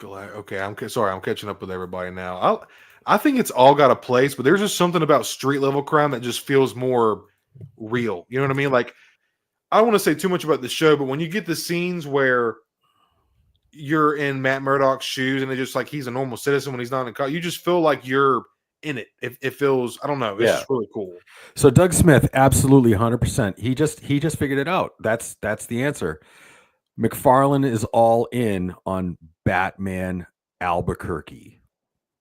Okay, I'm catching up with everybody now. I think it's all got a place, but there's just something about street level crime that just feels more real. You know what I mean? Like, I don't want to say too much about the show, but when you get the scenes where you're in Matt Murdock's shoes and it's just like he's a normal citizen when he's not in car, you just feel like you're in it. It feels, I don't know, it's just really cool. So Doug Smith, absolutely 100%. He just figured it out. That's the answer. McFarlane is all in on Batman Albuquerque,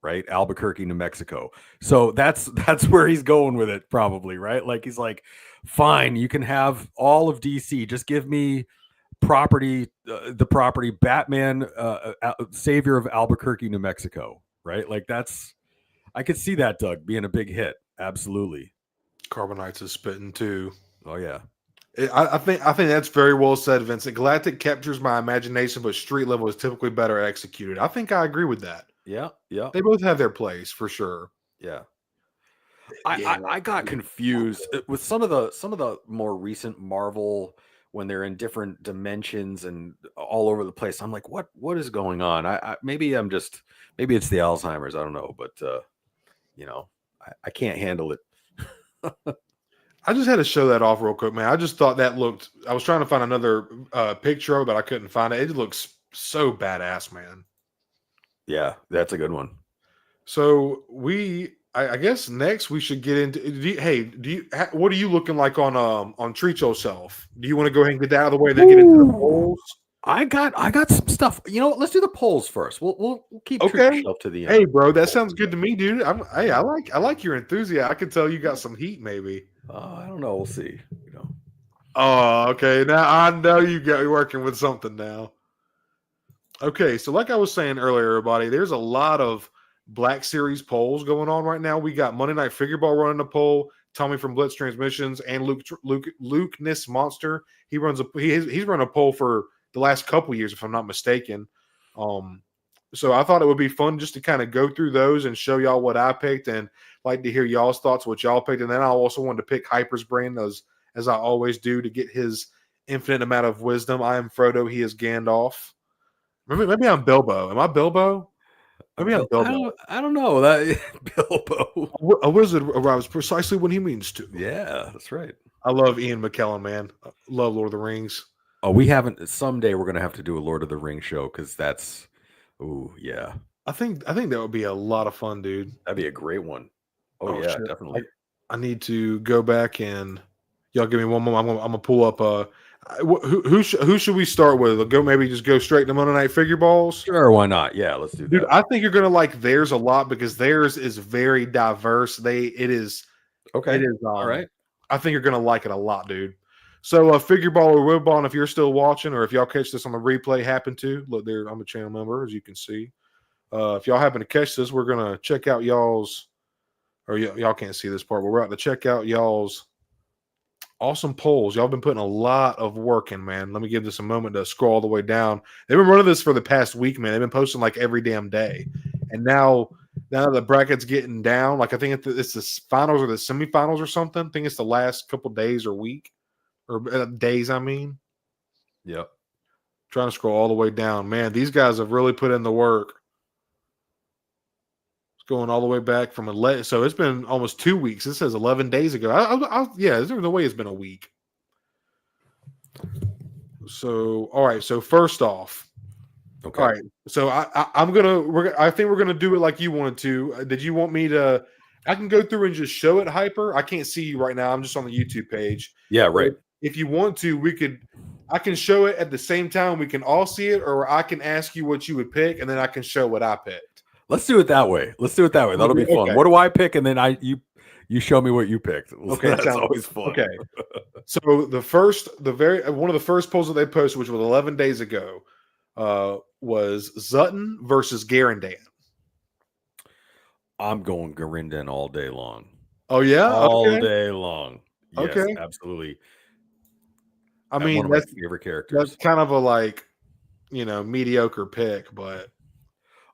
right? Albuquerque, New Mexico. So that's where he's going with it, probably, right? Like he's like, fine, you can have all of DC. Just give me the property Batman, Savior of Albuquerque, New Mexico, right? Like I could see that, Doug, being a big hit. Absolutely. Carbonites is spitting too. Oh yeah. I think that's very well said, Vincent. Galactic captures my imagination, but street level is typically better executed. I think I agree with that. Yeah, yeah. They both have their place for sure. Yeah. I got confused with some of the more recent Marvel when they're in different dimensions and all over the place. I'm like, what is going on? Maybe it's the Alzheimer's. I don't know, but I can't handle it. I just had to show that off real quick, man. I just thought that looked. I was trying to find another picture of it, but I couldn't find it. It looks so badass, man. Yeah, that's a good one. So I guess next we should get into. What are you looking like on Treat Yourself? Do you want to go ahead and get that out of the way, then get into the polls? I got some stuff. Let's do the polls first. We'll keep Treat Yourself to the end. Hey, bro, that sounds good to me, dude. I like your enthusiasm. I can tell you got some heat, maybe. I don't know. We'll see. Oh, okay. Now I know you're working with something now. Okay, so like I was saying earlier, everybody, there's a lot of Black Series polls going on right now. We got Monday Night Figure Ball running a poll. Tommy from Blitz Transmissions and Luke Ness Monster. He's run a poll for the last couple years, if I'm not mistaken. Um, so I thought it would be fun just to kind of go through those and show y'all what I picked, and like to hear y'all's thoughts, what y'all picked, and then I also wanted to pick Hyper's brain as I always do to get his infinite amount of wisdom. I am Frodo. He is Gandalf. Maybe I'm Bilbo. Am I Bilbo? Maybe I'm Bilbo. I don't know that Bilbo. A wizard arrives precisely when he means to. Yeah, that's right. I love Ian McKellen, man. I love Lord of the Rings. Oh, we haven't. Someday we're gonna have to do a Lord of the Rings show because that's. Oh yeah, I think that would be a lot of fun, dude. that'd be a great one. Oh yeah, shit. definitely. I need to go back and y'all give me one more. I'm gonna pull up. Who should we start with? Just go straight to Monday Night Figure Balls. Sure, why not? Yeah, let's do Dude, that. I think you're gonna like theirs a lot because theirs is very diverse. It is. Okay. All right. I think you're gonna like it a lot, dude. So, Figure Ball or Wib Ball, and if you're still watching, or if y'all catch this on the replay, happen to look there. I'm a channel member, as you can see. If y'all happen to catch this, we're gonna check out y'all's. Or y'all can't see this part, but we're about to check out y'all's awesome polls. Y'all been putting a lot of work in, man. Let me give this a moment to scroll all the way down. They've been running this for the past week, man. They've been posting like every damn day, and now the bracket's getting down. Like I think it's the finals or the semifinals or something. I think it's the last couple days or week or days. I mean, Yep. trying to scroll all the way down, man. These guys have really put in the work. Going all the way back from 11, so it's been almost 2 weeks. This says 11 days ago. Yeah, there's no way it's been a week. So, all right. So first off, Okay. all right. So I think we're gonna do it like you wanted to. Did you want me to? I can go through and just show it, Hyper. I can't see you right now. I'm just on the YouTube page. Yeah. Right. If you want to, I can show it at the same time. We can all see it, or I can ask you what you would pick, and then I can show what I picked. Let's do it that way. That'll be fun. Okay. What do I pick, and then you show me what you picked. Okay, that's always fun. Okay. So one of the first polls that they posted, which was 11 days ago, was Zutton versus Garandan. I'm going Garindan all day long. Oh yeah, all day long. Yes, okay, absolutely. I mean, one of my favorite characters. That's kind of a mediocre pick, but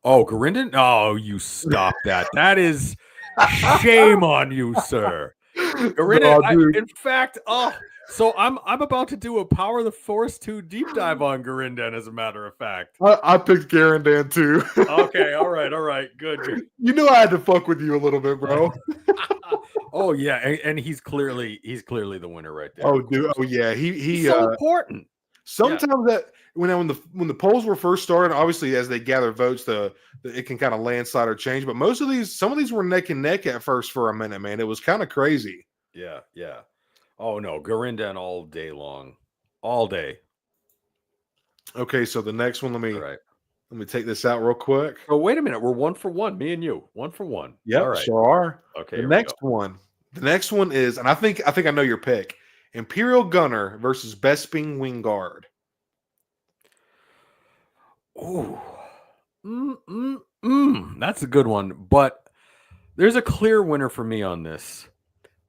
oh, Garindan. Oh, you stop that. That is shame on you, sir. Garindan. In fact, so I'm about to do a Power of the Force 2 deep dive on Garindan, as a matter of fact. I picked Garandan too. Okay, all right, good. You knew I had to fuck with you a little bit, bro. Oh yeah, and he's clearly the winner right there. Oh dude, oh yeah, he's so important. Sometimes that when the polls were first started, obviously as they gather votes, it can kind of landslide or change. But some of these were neck and neck at first for a minute, man. It was kind of crazy. Yeah. Oh no, Garindan all day long, all day. Okay, so the next one, let me take this out real quick. Oh wait a minute, we're 1 for 1, me and you, 1 for 1. Yep, all right. Sure are. Okay, the next one is, and I think I know your pick: Imperial Gunner versus Bespin Wingard. Oh, that's a good one, but there's a clear winner for me on this.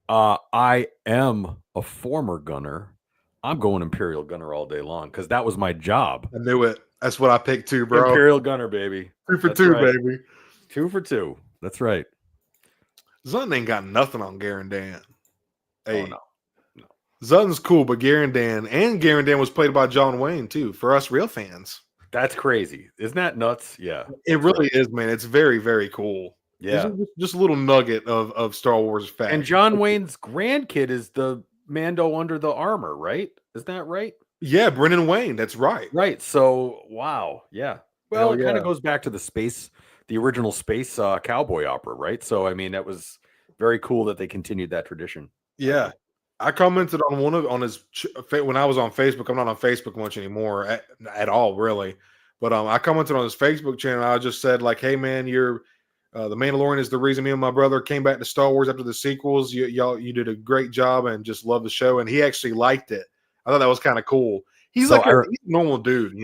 I am a former gunner. I'm going Imperial Gunner all day long because that was my job. I knew it. That's what I picked too, bro. Imperial Gunner, baby. 2 for 2, right. Baby. 2 for 2. That's right. Zutton ain't got nothing on Garandan. Hey, oh, no. Zutton's cool, but Garandan was played by John Wayne too. For us real fans, that's crazy. Isn't that nuts? Yeah, it really is, man. It's very, very cool. Yeah, just a little nugget of Star Wars fact. And John Wayne's grandkid is the Mando under the armor, right? Is that right? Yeah, Brennan Wayne. That's right. Right. So, wow. Yeah. Well, it kind of goes back to the original space cowboy opera, right? So, I mean, that was very cool that they continued that tradition. Yeah. I commented on his when I was on Facebook. I'm not on Facebook much anymore at all, really. But I commented on his Facebook channel. I just said, like, hey, man, you're the Mandalorian is the reason me and my brother came back to Star Wars after the sequels. You did a great job and just love the show. And he actually liked it. I thought that was kind of cool. He's a normal dude,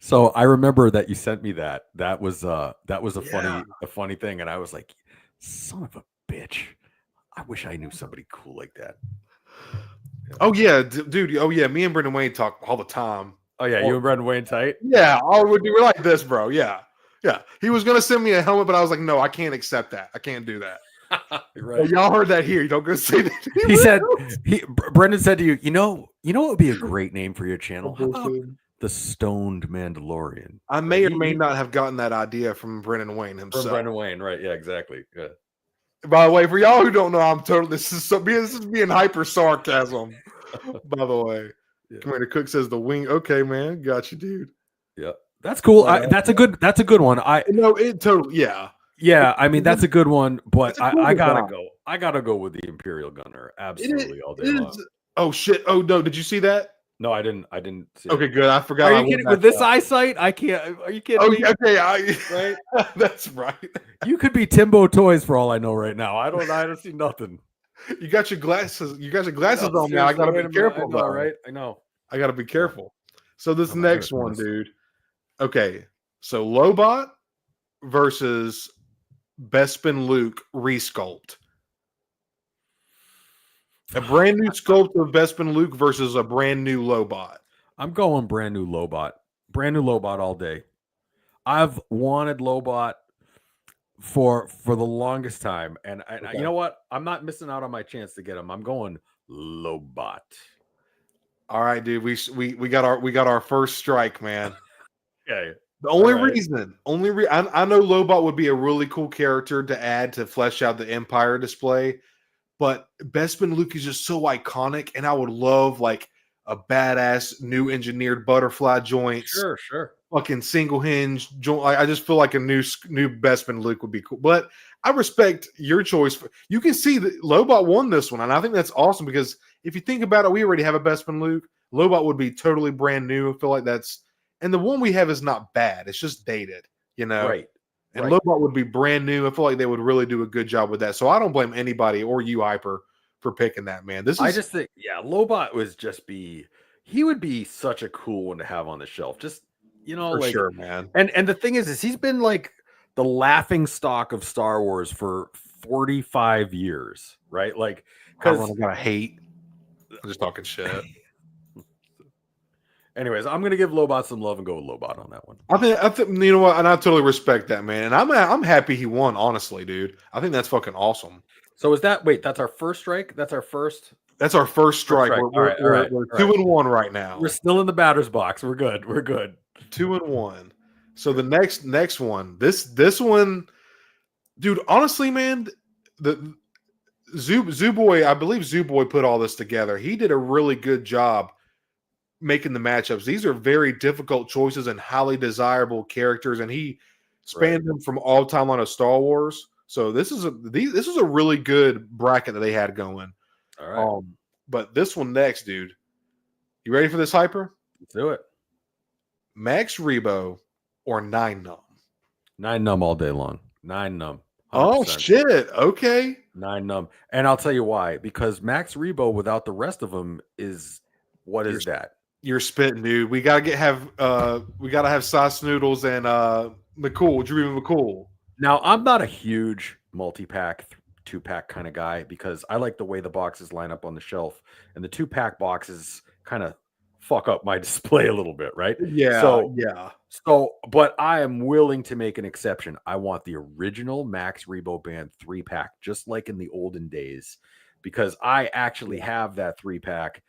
So I remember that you sent me that. That was a Yeah. funny thing, and I was like, son of a bitch. I wish I knew somebody cool like that. Oh yeah, dude. Oh yeah, me and Brendan Wayne talk all the time. Oh yeah, you and Brendan Wayne tight? Yeah, all we're like this, bro. Yeah, yeah. He was gonna send me a helmet, but I was like, no, I can't accept that. I can't do that. Right. Y'all heard that here. You don't go say that. He said, Brendan said to you, you know what would be a great name for your channel? How about the Stoned Mandalorian? I may or may not have gotten that idea from Brendan Wayne From himself. Brendan Wayne, right? Yeah, exactly. Yeah. By the way, for y'all who don't know, I'm totally this is being hyper sarcasm. By the way, Yeah. Commander Cook says the wing. Okay, man, got you, dude. Yeah, that's cool. That's a good one. It totally, yeah. Yeah, I mean that's a good one, but Cool I gotta design. go. I gotta go with the Imperial Gunner. Absolutely, all day long. Oh shit! Oh no! Did you see that? No, I didn't see Okay, it. good. I forgot. Are you kidding? With this eyesight, I can't. Are you kidding me? Okay, Right? That's right. You could be Timbo Toys for all I know right now. I don't see nothing. You got your glasses. You got your glasses on now. I Seriously, gotta wait be a minute. careful, I know, though. right? I know. I gotta be careful. So this Oh my next one, goodness. dude. Okay, so Lobot versus Bespin Luke resculpt. A brand new sculpt of Bespin Luke versus a brand new Lobot. I'm going brand new Lobot. Brand new Lobot all day. I've wanted Lobot for the longest time, and Okay. you know what? I'm not missing out on my chance to get him. I'm going Lobot. All right, dude. We got our first strike, man. Okay. The only reason, I know Lobot would be a really cool character to add to flesh out the Empire display, but Bespin Luke is just so iconic, and I would love like a badass new engineered butterfly joints. Sure. Fucking single hinge joint. I just feel like a new Bespin Luke would be cool. But I respect your choice. You can see that Lobot won this one, and I think that's awesome because if you think about it, we already have a Bespin Luke. Lobot would be totally brand new. I feel like and the one we have is not bad. It's just dated, you know. Right. And Lobot would be brand new. I feel like they would really do a good job with that. So I don't blame anybody or you, Hyper, for picking that, man. I just think, Lobot he would be such a cool one to have on the shelf. Just, for sure, man. And the thing is he's been like the laughing stock of Star Wars for 45 years, right? Like, because I'm gonna hate. I'm just talking shit. Anyways, I'm gonna give Lobot some love and go with Lobot on that one. I think you know what, and I totally respect that, man. And I'm happy he won, honestly, dude. I think that's fucking awesome. So that's our first strike? That's our first strike. We're 2-1 right now. We're still in the batter's box. We're good. 2-1. So the next one, this one, dude, honestly, man, the Zoo Boy, I believe Zoo Boy put all this together. He did a really good job making the matchups. These are very difficult choices and highly desirable characters, and he spanned them from all timeline of Star Wars. So this is a really good bracket that they had going. All right. But this one next, dude. You ready for this, Hyper? Let's do it. Max Rebo or 9-Num? 9-Num all day long. 9-Num. 100%. Oh shit! Okay. 9-Num, and I'll tell you why. Because Max Rebo without the rest of them is what is that? You're spitting, dude. We gotta have Sauce Noodles and McCool, Drew McCool. Now I'm not a huge multi-pack, 2-pack kind of guy because I like the way the boxes line up on the shelf, and the 2-pack boxes kind of fuck up my display a little bit, right? Yeah. So, but I am willing to make an exception. I want the original Max Rebo Band 3-pack, just like in the olden days, because I actually have that 3-pack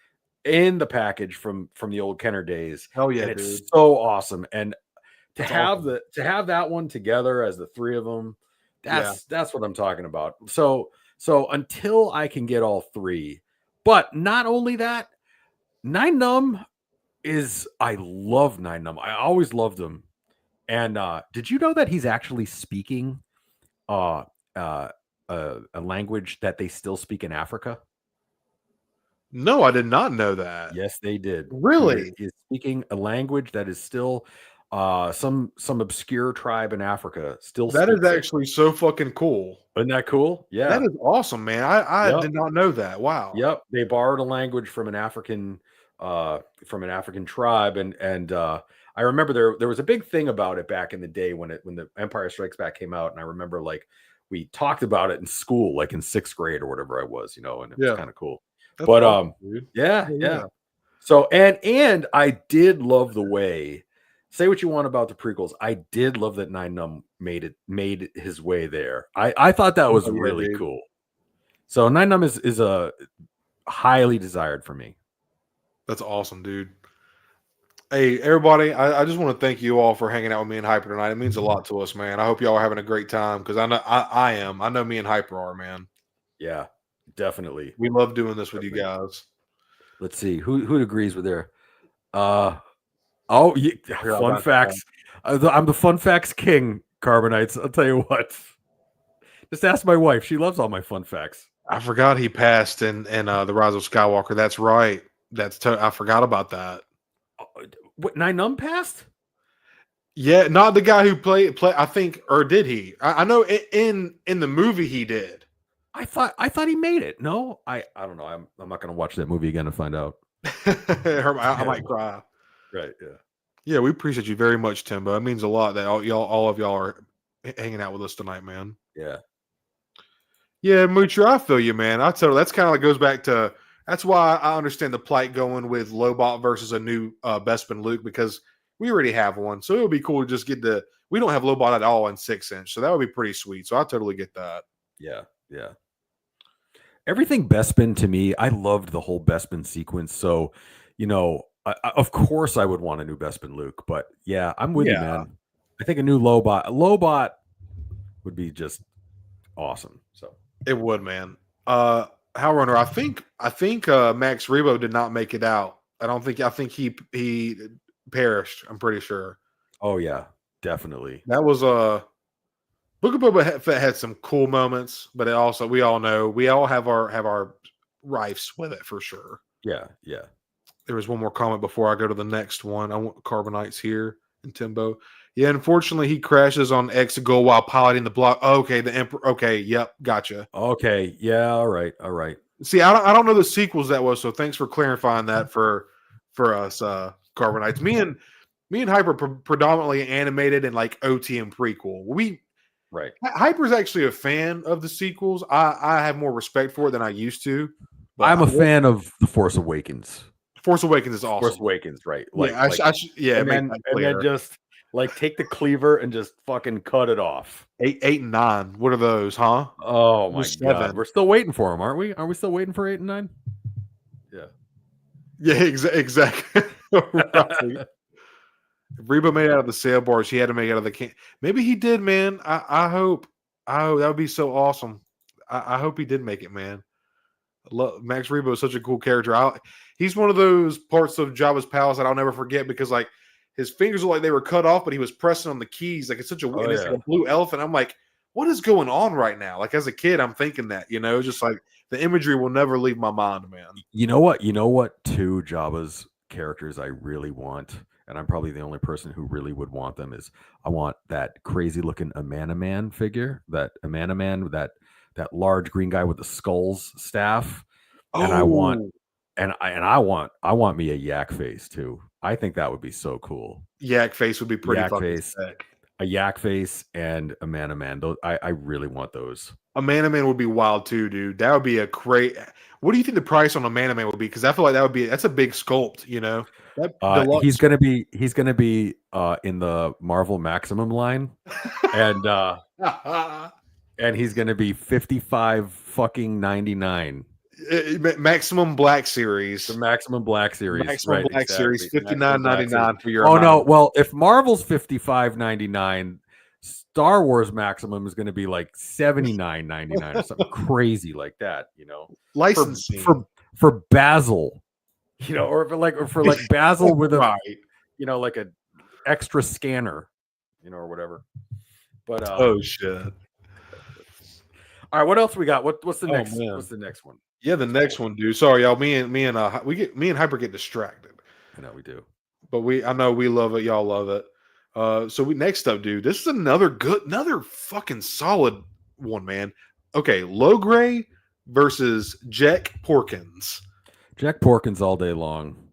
in the package from the old Kenner days. Hell yeah, and dude. It's so awesome. And to have that one together as the three of them, that's what I'm talking about. So until I can get all three, but not only that, 9-Num I love 9-Num. I always loved him. And did you know that he's actually speaking a language that they still speak in Africa? No, I did not know that. Yes, they did. Really? He's speaking a language that is still some obscure tribe in Africa still. That is actually so fucking cool. Isn't that cool? Yeah, that is awesome, man. I did not know that. Wow. Yep, they borrowed a language from an African tribe, and I remember there was a big thing about it back in the day when the Empire Strikes Back came out, and I remember like we talked about it in school, like in 6th grade or whatever I was, and it was Yeah, kind of cool. that's But awesome, dude. yeah, Yeah, yeah. yeah. So and I did love the way. Say what you want about the prequels, I did love that Nine Num made his way there. I thought that was Oh, yeah, really dude. cool. So Nine Num is a highly desired for me. That's awesome, dude. Hey, everybody, I just want to thank you all for hanging out with me and Hyper tonight. It means a lot to us, man. I hope y'all are having a great time because I know I am. I know me and Hyper are, man. Yeah, definitely. We love doing this with you Definitely. guys. Let's see who agrees with there. Oh, yeah, Here, I fun got that one. facts. I'm the fun facts king, Carbonites. I'll tell you what. Just ask my wife. She loves all my fun facts. I forgot he passed in the Rise of Skywalker. That's right. I forgot about that. What, Nine Num passed? Yeah, not the guy who played. I think, or did he? I know in the movie he did. I thought he made it. No, I don't know. I'm not going to watch that movie again to find out. I might cry. Right. Yeah. Yeah, we appreciate you very much, Timbo. It means a lot that all of y'all are hanging out with us tonight, man. Yeah. Yeah, Moocher, I feel you, man. I tell you, that's kind of like goes back to that's why I understand the plight going with Lobot versus a new Bespin Luke because we already have one. So it would be cool to just get we don't have Lobot at all in 6-inch. So that would be pretty sweet. So I totally get that. Yeah. Yeah. Everything Bespin to me, I loved the whole Bespin sequence. So, of course I would want a new Bespin Luke, but yeah, I'm with you, man. I think a new Lobot would be just awesome. So it would, man. Howrunner, I think Max Rebo did not make it out. I think he perished. I'm pretty sure. Oh yeah, definitely. That was Book of Boba Fett had some cool moments, but we all know we all have our rifes with it for sure. Yeah, yeah. There was one more comment before I go to the next one. I want Carbonites here and Timbo. Yeah, unfortunately, he crashes on Exegol while piloting the block. Oh, okay, the Emperor. Okay, yep, gotcha. Okay, yeah, all right. See, I don't know the sequels that was, so thanks for clarifying that for us, Carbonites. Me and Hyper predominantly animated and like OT and prequel. Right. Hyper's actually a fan of the sequels. I have more respect for it than I used to. But I'm a fan of The Force Awakens. Force Awakens is awesome. Force Awakens, right? Like, yeah, and then just like take the cleaver and just fucking cut it off. 8 and 9. What are those, huh? Oh my god, we're still waiting for them, aren't we? Are we still waiting for 8 and 9? Yeah. Yeah, exactly. Right. If Reba made it out of the sail barge, he had to make it out of the can. Maybe he did, man. I hope that would be so awesome. I hope he did make it, man. Max Rebo is such a cool character. He's one of those parts of Jabba's palace that I'll never forget because like his fingers look like they were cut off, but he was pressing on the keys. Like it's such it's like a blue elephant. I'm like, what is going on right now? Like as a kid, I'm thinking that, just like the imagery will never leave my mind, man. You know what? Two Jabba's characters I really want, and I'm probably the only person who really would want them, is I want that crazy looking Amanaman figure, that large green guy with the skull's staff. And I want me a yak face too. I think that would be so cool. Yak face would be pretty fucking sick. A yak face and a Man. Those I really want those. A Man would be wild too, dude. That would be a great. What do you think the price on a Man would be? Because I feel like that's a big sculpt, He's gonna be in the Marvel Maximum line, and and he's gonna be $55.99. Maximum Black Series. The Maximum Black Series. Maximum right, Black exactly. Series, $59.99 for your. Oh no! Well, if Marvel's $55.99, Star Wars Maximum is going to be like $79.99 or something crazy like that. Licensing for Basil, or for Basil with a right. Like a extra scanner, or whatever. But oh shit! All right, what else we got? What's the next? What's the next one? Yeah, the next one, dude. Sorry, y'all. Me and Hyper get distracted. I know we do, but I know we love it. Y'all love it. So next up, dude. This is another fucking solid one, man. Okay, Logray versus Jack Porkins. Jack Porkins all day long,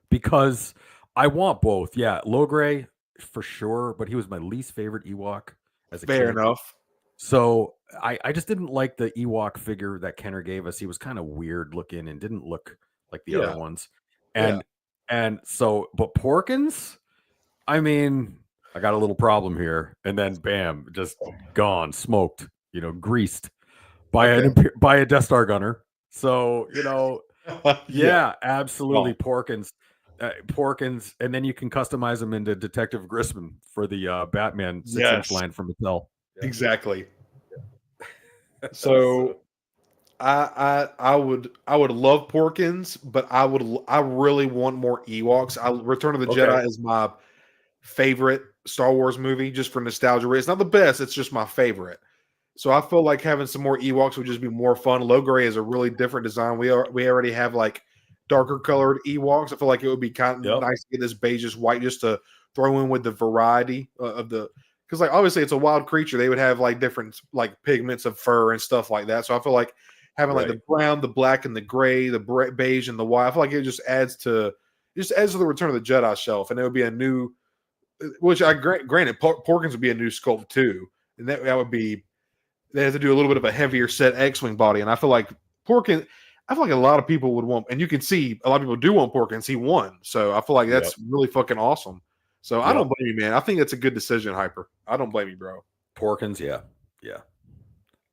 because I want both. Yeah, Logray for sure, but he was my least favorite Ewok as a Fair kid. enough. So I just didn't like the Ewok figure that Kenner gave us. He was kind of weird looking and didn't look like the other Yeah. ones. Yeah. And so, but Porkins, I mean, I got a little problem here, and then bam, just gone, smoked, greased by Okay. by a Death Star gunner. So Yeah. absolutely Oh, Porkins, and then you can customize them into Detective Grisman for the Batman 6-inch yes. line from Mattel. Yeah. Exactly. So, So I would love Porkins, but I really want more Ewoks. Return of the okay. Jedi is my favorite Star Wars movie just for nostalgia. It's not the best, it's just my favorite. So I feel like having some more Ewoks would just be more fun. Logray is a really different design. We already have like darker colored Ewoks. I feel like it would be kind of Yep. nice to get this beigeish white just to throw in with the variety of the because like obviously it's a wild creature. They would have like different like pigments of fur and stuff like that. So I feel like having like Right. the brown, the black, and the gray, the beige, and the white. I feel like it just adds to the Return of the Jedi shelf, and it would be a new. Which I granted, Porkins would be a new sculpt too, and that would be they have to do a little bit of a heavier set X-wing body, and I feel like Porkins. I feel like a lot of people would want, and you can see a lot of people do want Porkins. He won, so I feel like Yep. that's really fucking awesome. So I Yep. don't blame you, man. I think that's a good decision, Hyper. I don't blame you, bro. Porkins, yeah. Yeah.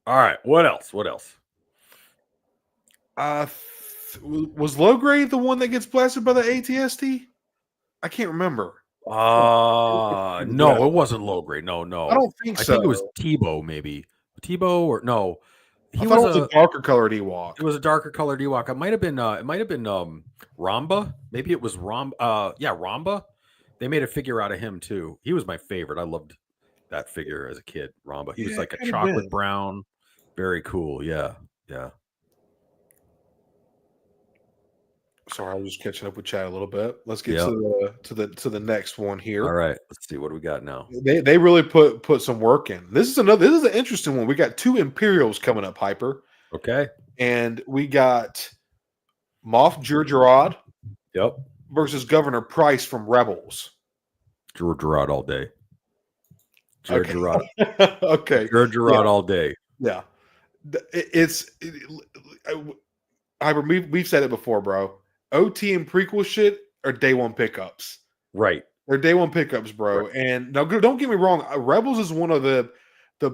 All right. What else? What else? Was Logray the one that gets blasted by the ATST? I can't remember. Fuck. No, it wasn't low grade. No, I no. don't think I think it was so. Tebow, maybe. Tebow or no. I He thought was it was a darker colored Ewok. it was a darker colored Ewok. It might have been Ramba. Maybe it was Ramba. They made a figure out of him too. He was my favorite. I loved that figure as a kid, Ramba. He was Yeah, it like a could have been. chocolate brown. Very cool. Yeah. Yeah. Sorry, I was just catching up with chat a little bit. Let's get Yeah. to the next one All here. right. Let's see what do we got now. They really put some work in. This is an interesting one. We got two Imperials coming up, Hyper, Okay. and we got Moff Jerjerrod Yep. versus Governor Price from Rebels. George Gerard all day. George Okay. Gerard. Okay. George Gerard all day. Yeah. Hyper, we've said it before, bro. OT and prequel shit are day one pickups. Right. They're day one pickups, bro. Right. And now, don't get me wrong. Rebels is one of the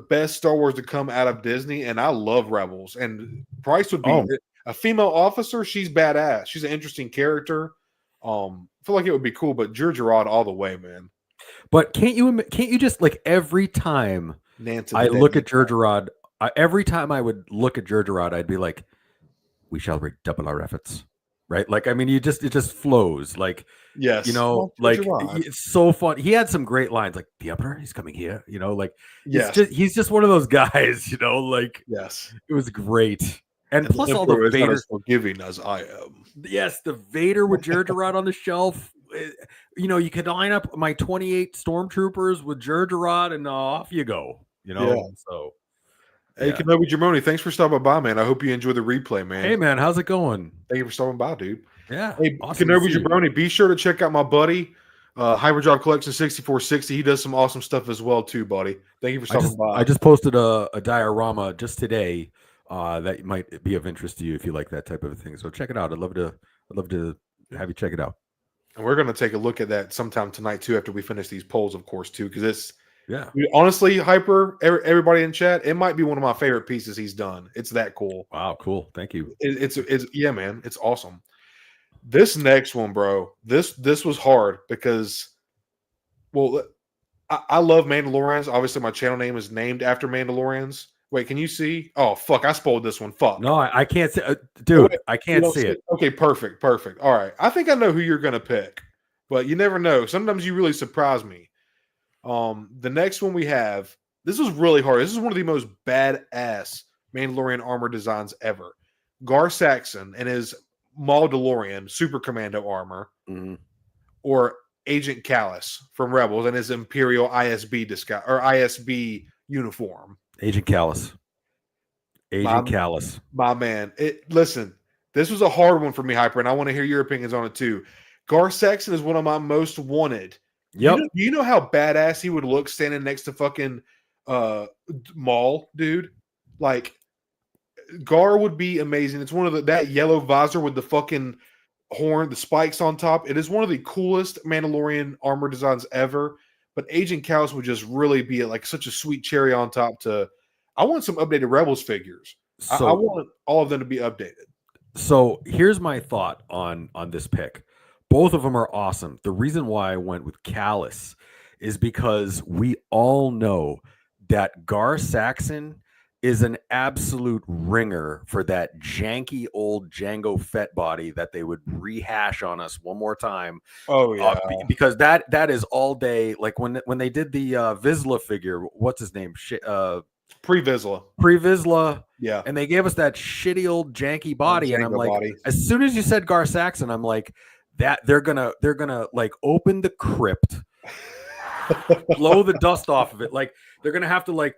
best Star Wars to come out of Disney, and I love Rebels. And Price would be a female officer. She's badass. She's an interesting character. I feel like it would be cool, but Jerjerrod all the way, man. But can't you just like every time I look at Jerjerrod, every time I would look at Jerjerrod, I'd be like, we shall redouble our efforts. Right? Like, I mean, it just flows. Like, yes, like it's so fun. He had some great lines, like the Emperor, he's coming here. Like, yes, he's just one of those guys. Like, yes, it was great. And plus the all the Vader Vader, as forgiving as I am. Yes, the Vader with Jerjerrod on the shelf. You could line up my 28 stormtroopers with Jerjerrod, and off you go. Yeah. So. Hey, Kenobi Jamoni, thanks for stopping by, man. I hope you enjoy the replay, man. Hey, man, how's it going? Thank you for stopping by, dude. Yeah. Hey, awesome Kenobi Jabroni, be sure to check out my buddy, Hyperdrive Collection 6460. He does some awesome stuff as well, too, buddy. Thank you for stopping by. I just posted a diorama just today that might be of interest to you if you like that type of thing. So check it out. I'd love to have you check it out. And we're going to take a look at that sometime tonight, too, after we finish these polls, of course, too, because it's honestly, Hyper, everybody in chat, it might be one of my favorite pieces he's done. It's that cool. Wow, cool. Thank you. It's yeah, man. It's awesome. This next one, bro, this was hard because, well, I love Mandalorians. Obviously, my channel name is named after Mandalorians. Wait, can you see? Oh, fuck, I spoiled this one. Fuck. No, I can't see dude, wait, I can't see it. Okay, perfect. All right. I think I know who you're going to pick, but you never know. Sometimes you really surprise me. The next one we have, this was really hard. This is one of the most badass Mandalorian armor designs ever. Gar Saxon and his Mandalorian Super Commando armor, or Agent Callus from Rebels and his Imperial ISB disguise or ISB uniform. Agent Callus. Callus. My man. Listen, this was a hard one for me, Hyper, and I want to hear your opinions on it too. Gar Saxon is one of my most wanted. Yep. You know how badass he would look standing next to fucking Maul, dude? Like Gar would be amazing. It's one of that yellow visor with the fucking horn, the spikes on top. It is one of the coolest Mandalorian armor designs ever. But Agent Callus would just really be like such a sweet cherry on top to. I want some updated Rebels figures. I So want all of them to be updated. so here's my thought on this pick. Both of them are awesome. The reason why I went with Callus is because we all know that Gar Saxon is an absolute ringer for that janky old Jango Fett body that they would rehash on us one more time. Oh yeah, because that is all day. Like when they did the Vizsla figure, what's his name? Pre-Vizsla. Pre-Vizsla. Yeah. And they gave us that shitty old janky body. And I'm like, as soon as you said Gar Saxon, I'm like, that they're gonna like open the crypt, blow the dust off of it. Like they're gonna have to like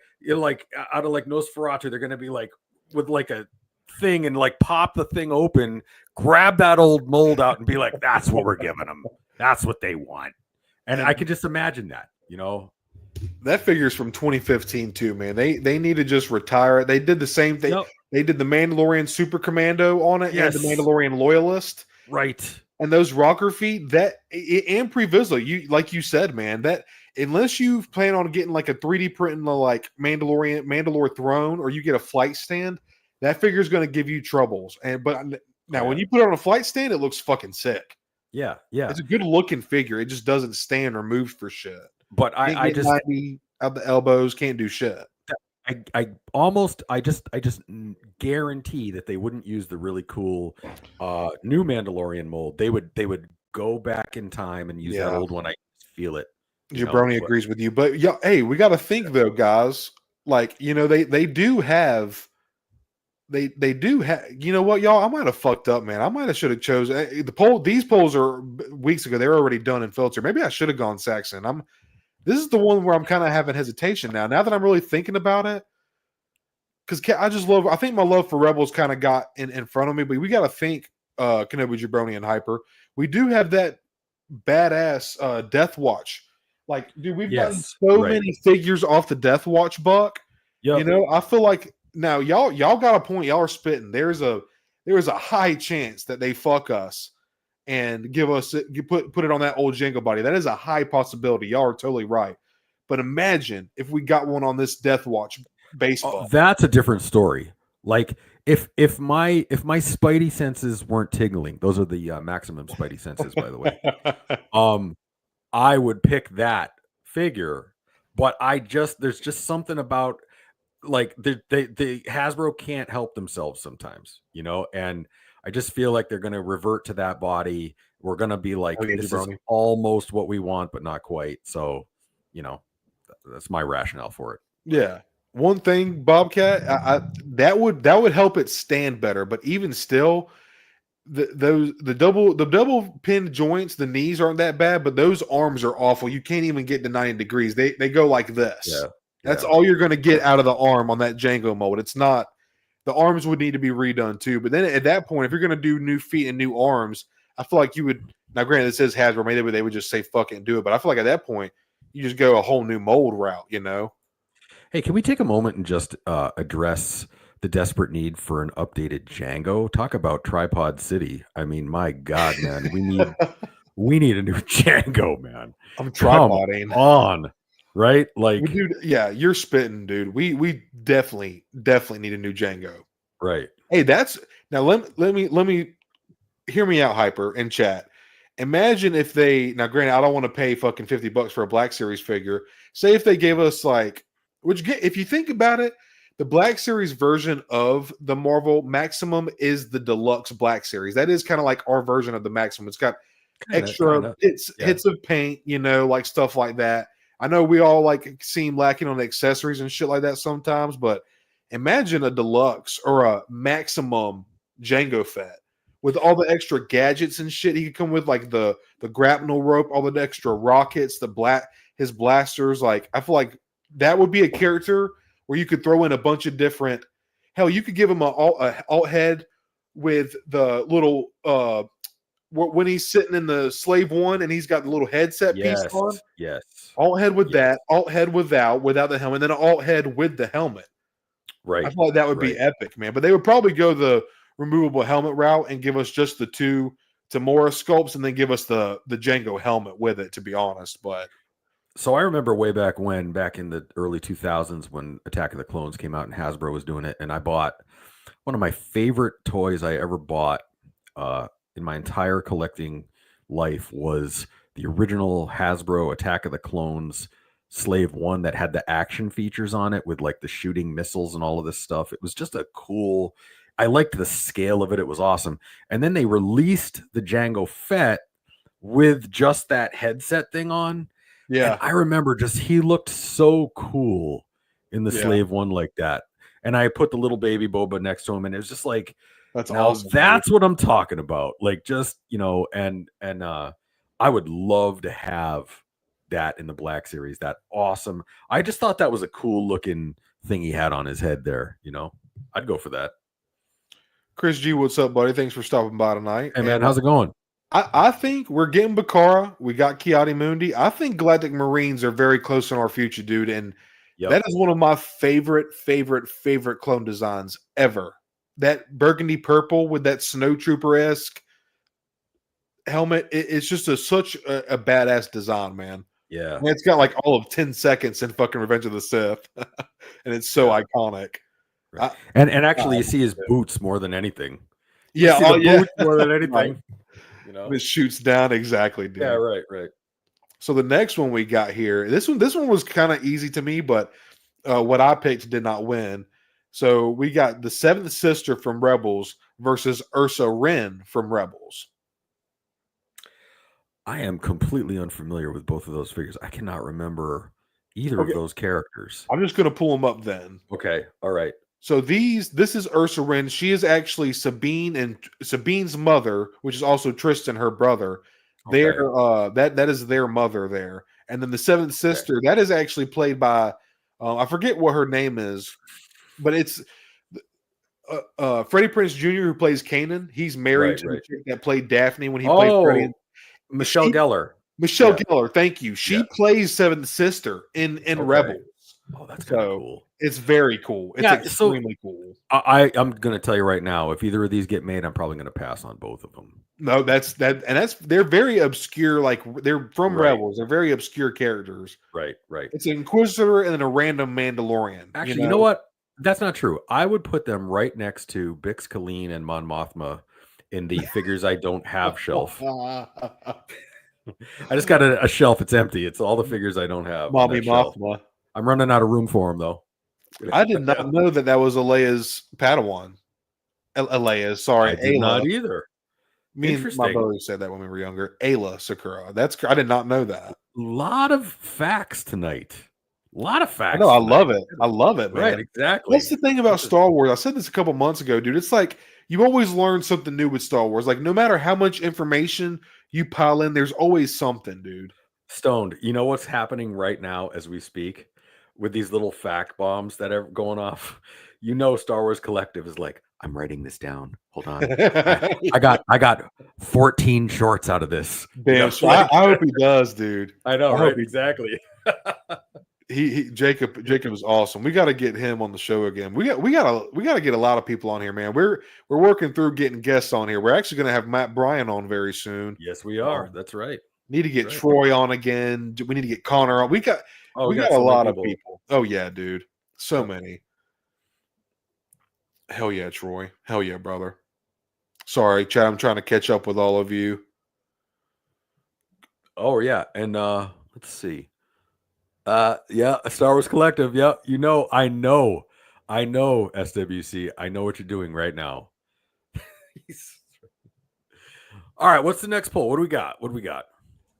out of like Nosferatu, they're gonna be like with like a thing and like pop the thing open, grab that old mold out and be like, that's what we're giving them. That's what they want. And I could just imagine that, you know. That figure's from 2015 too, man. They need to just retire it. They did the same thing. Yep. They did the Mandalorian Super Commando on it, and the Mandalorian Loyalist. Right. And those rocker feet, that and Pre-Vizsla, you like you said, man, that unless you plan on getting like a 3D print in the like Mandalore throne, or you get a flight stand, that figure is going to give you troubles. But now when you put it on a flight stand, it looks fucking sick. Yeah, yeah. It's a good looking figure. It just doesn't stand or move for shit. But I just out the elbows, can't do shit. I just guarantee that they wouldn't use the really cool new Mandalorian mold. They would go back in time and use that old one. I feel it. Jabroni agrees with you, but yeah, hey, we got to think though, guys. Like they do have. They do have. You know what, y'all? I might have fucked up, man. I might have should have chosen the poll. These polls are weeks ago. They were already done and filtered. Maybe I should have gone Saxon. This is the one where I'm kind of having hesitation now. Now that I'm really thinking about it, because I think my love for Rebels kind of got in front of me. But we got to think, Kenobi, Jabroni, and Hyper. We do have that badass Death Watch. Like, dude, we've gotten so many figures off the Death Watch buck. Yep. You know, I feel like now y'all got a point. Y'all are spitting. There's a high chance that they fuck us and give us put it on that old Jango body. That is a high possibility. Y'all are totally right. But imagine if we got one on this Death Watch baseball. That's a different story. Like if my spidey senses weren't tingling, those are the maximum spidey senses, by the way. I would pick that figure, but there's just something about like the Hasbro can't help themselves sometimes, you know, and I just feel like they're going to revert to that body. We're going to be like, this is almost what we want, but not quite. So, you know, that's my rationale for it. Yeah. One thing, Bobcat, that would help it stand better. But even still, the double pinned joints, the knees aren't that bad, but those arms are awful. You can't even get to 90 degrees. They go like this. Yeah. That's all you're going to get out of the arm on that Jango mold. It's not. The arms would need to be redone too. But then at that point, if you're going to do new feet and new arms, I feel like you would. Now, granted, it says Hasbro. Maybe they would just say fuck it and do it. But I feel like at that point, you just go a whole new mold route. You know. Hey, can we take a moment and just address the desperate need for an updated Jango? Talk about Tripod City. I mean, my God, man, we need a new Jango, man. I'm tripoding on. Right? Like, well, dude, yeah, you're spitting, dude. We definitely need a new Jango. Right. Hey, now let me hear me out, Hyper, in chat. Imagine if now granted, I don't want to pay fucking $50 for a Black Series figure. Say if they gave us if you think about it, the Black Series version of the Marvel Maximum is the deluxe Black Series. That is kind of like our version of the Maximum. It's got extra hits of paint, you know, like stuff like that. I know we all seem lacking on the accessories and shit like that sometimes, but imagine a deluxe or a maximum Jango Fett with all the extra gadgets and shit he could come with, like the grapnel rope, all the extra rockets, his blasters. Like, I feel like that would be a character where you could throw in a bunch of different. Hell, you could give him a alt head with the little when he's sitting in the slave one and he's got the little headset piece on. Yes. Alt head with Yes. that, alt head without the helmet, then an alt head with the helmet. Right. I thought that would be epic, man. But they would probably go the removable helmet route and give us just the 2 Tamora sculpts and then give us the Jango helmet with it, to be honest. But so I remember way back in the early 2000s when Attack of the Clones came out and Hasbro was doing it, and I bought one of my favorite toys I ever bought in my entire collecting life was the original Hasbro Attack of the Clones Slave 1 that had the action features on it with like the shooting missiles and all of this stuff. It was just a cool, I liked the scale of it. It was awesome. And then they released the Jango Fett with just that headset thing on. yeah, And I remember he looked so cool in the Slave 1 like that. And I put the little baby Boba next to him, and it was just like, that's now awesome. that's what I'm talking about. Like, just, and I would love to have that in the Black Series. That awesome. I just thought that was a cool looking thing he had on his head there. I'd go for that. Chris G, what's up, buddy? Thanks for stopping by tonight. Hey, man, how's it going? I think we're getting Bakara. We got Kiadi Mundi. I think Galactic Marines are very close in our future, dude. And that is one of my favorite clone designs ever. That burgundy purple with that snowtrooper-esque helmet. It's just such a badass design, man. Yeah. And it's got like all of 10 seconds in fucking Revenge of the Sith. And it's so iconic. Right. And actually, you see his boots more than anything. Yeah, boots more than anything. Right. It shoots down, exactly, dude. Yeah, right. So the next one we got here, this one was kind of easy to me, but what I picked did not win. So we got the 7th Sister from Rebels versus Ursa Wren from Rebels. I am completely unfamiliar with both of those figures. I cannot remember either of those characters. I'm just going to pull them up then. Okay, all right. So this is Ursa Wren. She is actually Sabine's mother, which is also Tristan, her brother. Okay. That is their mother there. And then the 7th Sister, that is actually played by I forget what her name is, but it's Freddie Prinze Jr. who plays Kanan. He's married to the chick that played Daphne when he played Freddie. Michelle Gellar. Michelle Gellar, thank you. She plays 7th Sister in Rebels. Oh, that's kind of cool. It's very cool. It's extremely cool. I'm going to tell you right now, if either of these get made, I'm probably going to pass on both of them. No, they're very obscure. Like they're from Rebels. They're very obscure characters. Right. It's an Inquisitor and then a random Mandalorian. Actually, you know what? That's not true. I would put them right next to Bix Colleen and Mon Mothma in the figures I don't have shelf. I just got a shelf. It's empty. It's all the figures I don't have. Mommy Mothma. I'm running out of room for them, though. I did not know that was Alea's Padawan. Alea, sorry. I did not either. Me and my brother said that when we were younger. Ayla Sakura. I did not know that. A lot of facts tonight. A lot of facts. I love it. I love it, man. Right, exactly. That's the thing about Star Wars. I said this a couple months ago, dude. It's like you always learn something new with Star Wars. Like no matter how much information you pile in, there's always something, dude. Stoned, you know what's happening right now as we speak with these little fact bombs that are going off? Star Wars Collective is like, I'm writing this down. Hold on. I got 14 shorts out of this. Damn, I hope he does, dude. I know, right? Exactly. Jacob is awesome. We got to get him on the show again. We got to get a lot of people on here, man. We're working through getting guests on here. We're actually going to have Matt Bryan on very soon. Yes, we are. That's right. Need to get Troy on again. We need to get Connor on. We got a lot of people. Oh yeah, dude. So many. Hell yeah, Troy. Hell yeah, brother. Sorry, Chad. I'm trying to catch up with all of you. Oh yeah, and let's see. Yeah, Star Wars Collective. Yeah, I know, SWC. I know what you're doing right now. All right, what's the next poll? What do we got?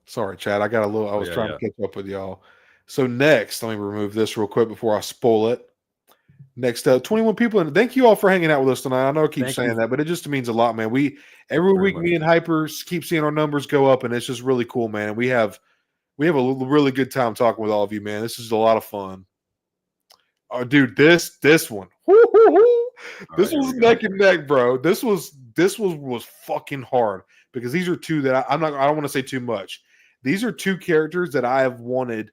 Sorry, Chad. I was trying to catch up with y'all. So next, let me remove this real quick before I spoil it. Next up, 21 people, and thank you all for hanging out with us tonight. I know I keep saying that, but it just means a lot, man. Every week, me and Hypers keep seeing our numbers go up, and it's just really cool, man. And we have a really good time talking with all of you, man. This is a lot of fun. Oh, dude, this one, this was neck and neck, bro. This was this was fucking hard because these are two that I don't want to say too much. These are two characters that I have wanted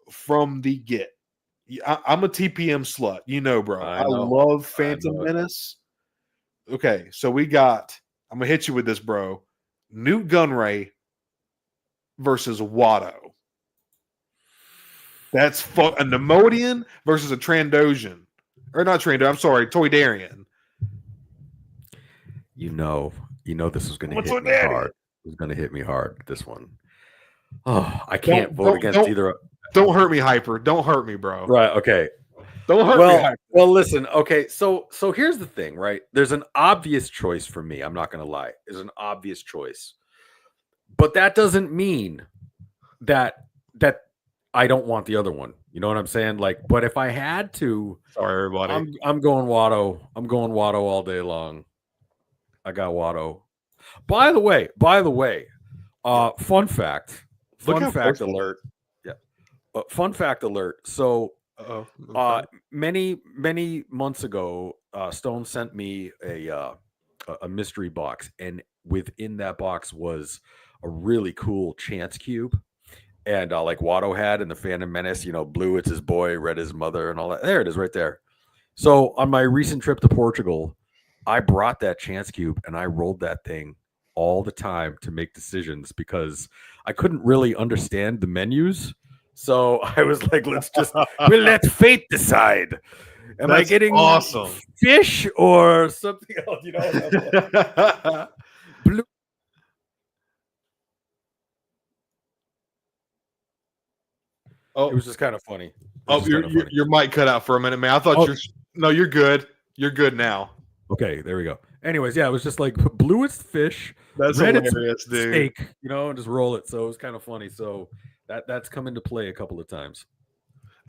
from the get. I'm a TPM slut, bro. I love Phantom Menace. Okay, so I'm gonna hit you with this, bro. Newt Gunray versus Watto. That's a Nemodian versus a Trandoshan. Or not Trandoshan, I'm sorry, Toydarian. You know this was going to hit me hard. It was going to hit me hard, this one. Oh, I can't vote against either. Don't hurt me, Hyper. Don't hurt me, bro. Right, okay. Don't hurt me, Hyper. Well, listen, okay, so here's the thing, right? There's an obvious choice for me. I'm not going to lie. There's an obvious choice. But that doesn't mean that I don't want the other one. You know what I'm saying? Like, but if I had to, sorry everybody, I'm going Watto. I'm going Watto all day long. I got Watto. By the way, fun fact alert. Yeah. Fun fact alert. So, many months ago, Stone sent me a mystery box, and within that box was a really cool chance cube. And like Watto had in the Phantom Menace, blue it's his boy, red his mother, and all that. There it is, right there. So on my recent trip to Portugal, I brought that chance cube and I rolled that thing all the time to make decisions because I couldn't really understand the menus. So I was like, let's let fate decide. Am I getting awesome fish or something else? Blue. Oh, it was just kind of funny. Your mic cut out for a minute, man. I thought you're good. You're good now. Okay, there we go. Anyways, yeah, it was just like blue it's fish, that's red hilarious, dude. Steak, and just roll it. So it was kind of funny. So that's come into play a couple of times.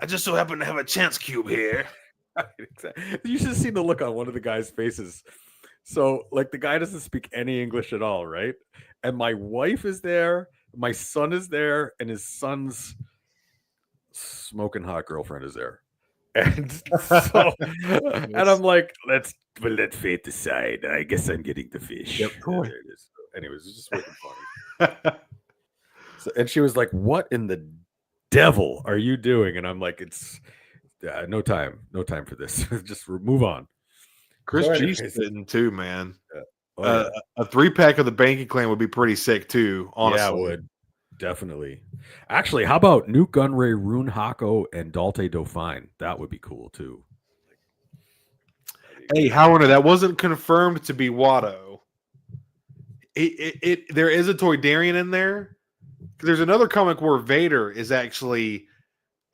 I just so happen to have a chance cube here. Exactly. You should have seen the look on one of the guys' faces. So like the guy doesn't speak any English at all, right? And my wife is there, my son is there, and his son's smoking hot girlfriend is there. And so, and I'm like, let fate decide. I guess I'm getting the fish. Yep, cool. There it is. Anyways, it's just freaking funny. And she was like, "What in the devil are you doing?" And I'm like, "It's no time for this. Just move on." Chris G's sitting too, man. Yeah. A 3-pack of the Banky Clan would be pretty sick too. Honestly, yeah, it would. Definitely. Actually, how about Newt Gunray, Rune Hako, and Dalte Dauphine? That would be cool too. Hey, however, that wasn't confirmed to be Watto. There is a Toydarian in there. There's another comic where Vader is actually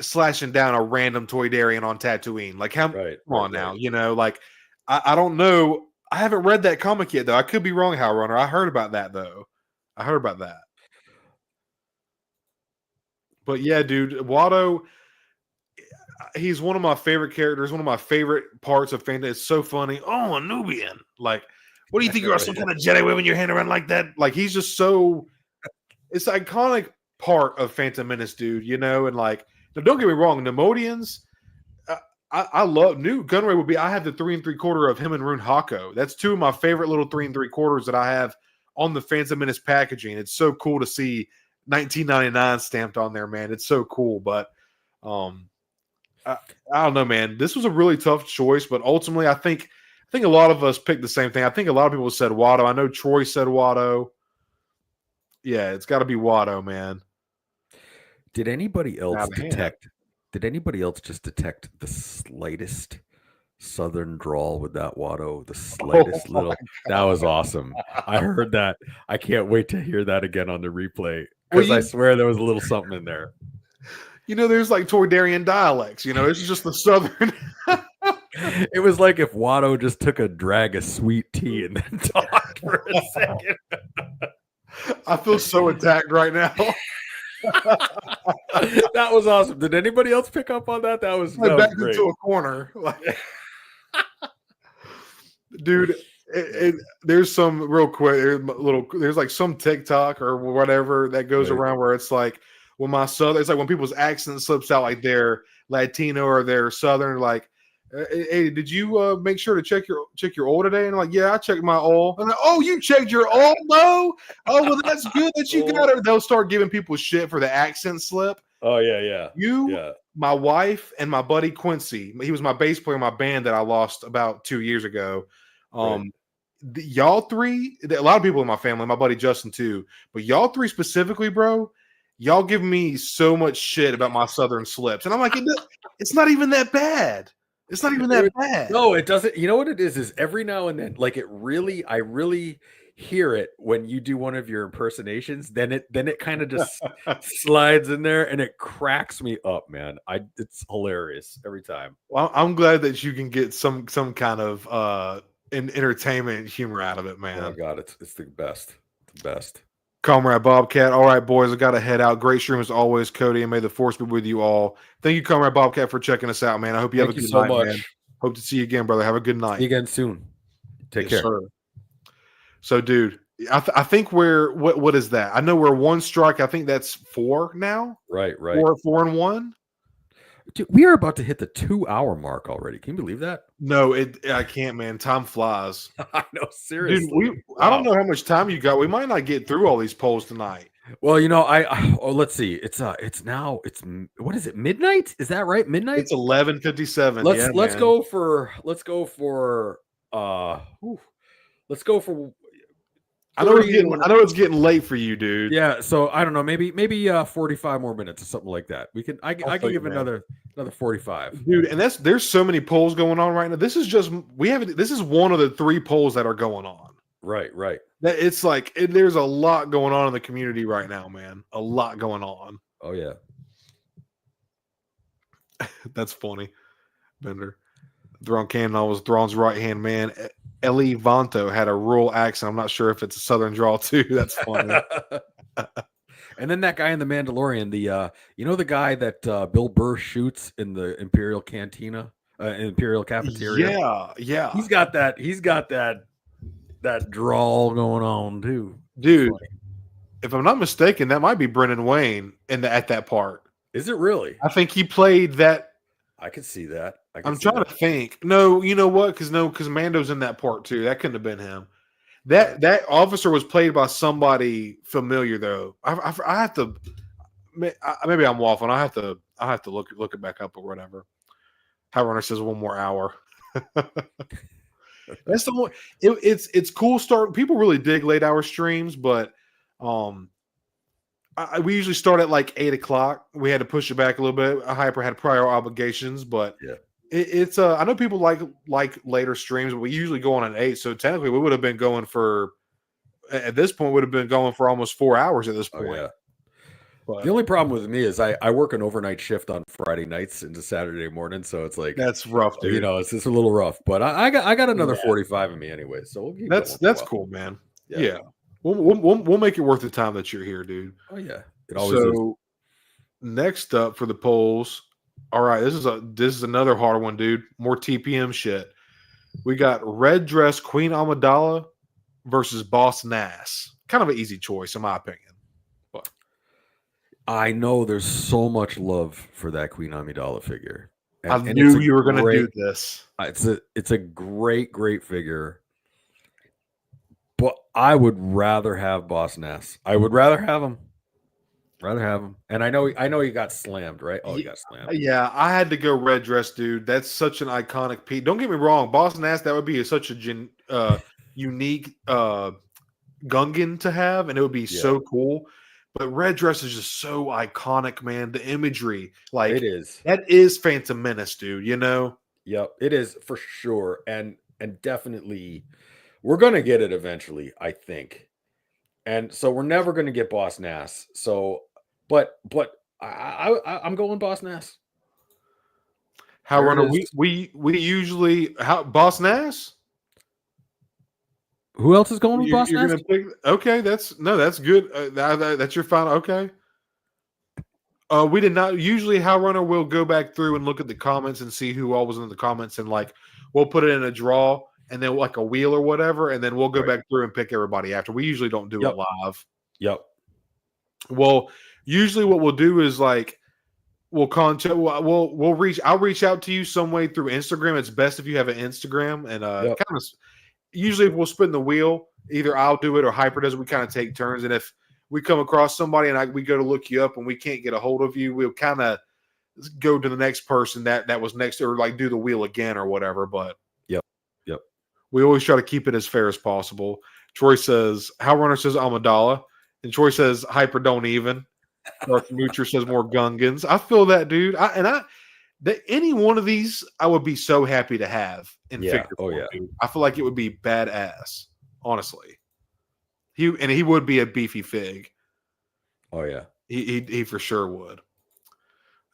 slashing down a random Toydarian on Tatooine. Like, come on now, like I don't know. I haven't read that comic yet, though. I could be wrong, Howrunner. I heard about that, though. But yeah, dude, Watto, he's one of my favorite characters, one of my favorite parts of Phantom. It's so funny. Oh, a Nubian. Like, what do you think you are, some kind of Jedi waving your hand around like that? Like, he's just so, it's an iconic part of Phantom Menace, dude, and like, now don't get me wrong, Nemodians, I love Newt Gunray would be, I have the 3 3/4 of him and Rune Hako. That's two of my favorite little 3 3/4 that I have on the Phantom Menace packaging. It's so cool to see 1999 stamped on there, man. It's so cool. But I don't know, man. This was a really tough choice, but ultimately I think a lot of us picked the same thing. I think a lot of people said Watto. I know Troy said Watto. Yeah, it's got to be Watto, man. Did anybody else just detect the slightest Southern drawl with that Watto? The slightest little. That was awesome. I heard that. I can't wait to hear that again on the replay because I swear there was a little something in there. There's like Toydarian dialects. It's just the Southern. It was like if Watto just took a drag of sweet tea and then talked for a second. I feel so attacked right now. That was awesome. Did anybody else pick up on that? That was back great. Into a corner. Dude, there's some real quick there's like some TikTok or whatever that goes around where it's like when it's like when people's accent slips out, like they're Latino or they're Southern, like Hey, did you make sure to check your oil today? And I'm like, yeah, I checked my oil. I'm like, oh, you checked your oil, Mo? Oh, well, that's good that you got it. They'll start giving people shit for the accent slip. Oh yeah. My wife, and my buddy Quincy. He was my bass player in my band that I lost about 2 years ago. Right. Y'all three, a lot of people in my family, my buddy Justin too, but y'all three specifically, bro, y'all give me so much shit about my southern slips, and I'm like, it's not even that bad. It's not even that bad. No, it doesn't. You know what it is every now and then, like I really hear it when you do one of your impersonations. Then it kind of just slides in there, and it cracks me up, man. It's hilarious every time. Well, I'm glad that you can get some kind of entertainment humor out of it, man. Oh my god, it's the best. The best. Comrade Bobcat. All right, boys, I got to head out. Great stream as always, Cody, and may the force be with you all. Thank you, Comrade Bobcat, for checking us out, man. I hope you have a good night, man. Hope to see you again, brother. Have a good night. See you again soon. Take care. Sir. So, dude, I think what is that? I know we're one strike. I think that's 4 now. Right. 4 and 1. Dude, we are about to hit the 2-hour mark already. Can you believe that? No, I can't, man. Time flies. I know, seriously. Dude, I don't know how much time you got. We might not get through all these polls tonight. Well, let's see. It's what is it? Midnight? Is that right? Midnight? It's 11:57. Let's go for I know it's getting late for you, dude. Yeah, so I don't know, maybe 45 more minutes or something like that. I can give another 45. Dude, and there's so many polls going on right now. This is one of the 3 polls that are going on. Right. It's like there's a lot going on in the community right now, man. A lot going on. Oh yeah. That's funny. Bender. Thrawn Cannon was Thrawn's right-hand man. Eli Vanto had a rural accent. I'm not sure if it's a southern drawl too. That's funny. And then that guy in the Mandalorian, the guy that Bill Burr shoots in the Imperial Cantina, Imperial Cafeteria. Yeah. He's got that drawl going on too. Dude, if I'm not mistaken, that might be Brendan Wayne at that part. Is it really? I think he played that. I could see that. I'm trying to think. No, you know what? Because Mando's in that part too. That couldn't have been him. That officer was played by somebody familiar though. I have to. Maybe I'm waffling. I have to look it back up or whatever. High Runner says 1 more hour. That's the one. It's cool. People really dig late hour streams, but we usually start at like 8 o'clock. We had to push it back a little bit. Hyper had prior obligations, but yeah. It's I know people like later streams, but we usually go on at 8. So technically, we would have been going for at this point would have been going for almost 4 hours at this point. Oh, yeah. But the only problem with me is I work an overnight shift on Friday nights into Saturday morning, so it's like that's rough, dude. It's just a little rough. But I got another 45 in me anyway, so we'll keep that's cool, man. Yeah. We'll make it worth the time that you're here, dude. Oh yeah, it always is. Next up for the polls. All right, this is another hard one, dude. More TPM shit. We got Red Dress Queen Amidala versus Boss Nass. Kind of an easy choice, in my opinion. But I know there's so much love for that Queen Amidala figure. I knew you were going to do this. It's a great figure. But I would rather have Boss Nass. I would rather have him. And I know he got slammed, right? Oh, he got slammed. Yeah, I had to go Red Dress, dude. That's such an iconic piece. Don't get me wrong, Boss Nass, that would be such a unique Gungan to have, and it would be so cool. But Red Dress is just so iconic, man. The imagery, like it is. That is Phantom Menace, dude. You know? Yep, it is for sure, and definitely, we're gonna get it eventually, I think. And so we're never gonna get Boss Nass. So, but I'm going Boss Nass. How Runner? We usually Boss Nass. Who else is going with Boss Nass? Okay, that's good. That's your final. Okay. We did not usually. How Runner will go back through and look at the comments and see who all was in the comments, and like we'll put it in a draw and then like a wheel or whatever, and then we'll go back through and pick everybody after. We usually don't do it live. Yep. Well, usually what we'll do is like we'll contact. We'll reach. I'll reach out to you some way through Instagram. It's best if you have an Instagram, and Yep. kind of. Usually, if we'll spin the wheel, either I'll do it or Hyper does it. We kind of take turns, and if we come across somebody and we go to look you up and we can't get a hold of you, we'll kind of go to the next person that was next, or like do the wheel again or whatever. But Yep. we always try to keep it as fair as possible. Troy says, How Runner says Amidala. And Troy says, Hyper don't even. Darth Moocher says more Gungans. I feel that, dude. Any one of these, I would be so happy to have in figure form. Yeah. Dude. I feel like it would be badass, honestly. He would be a beefy fig. Oh yeah. He for sure would.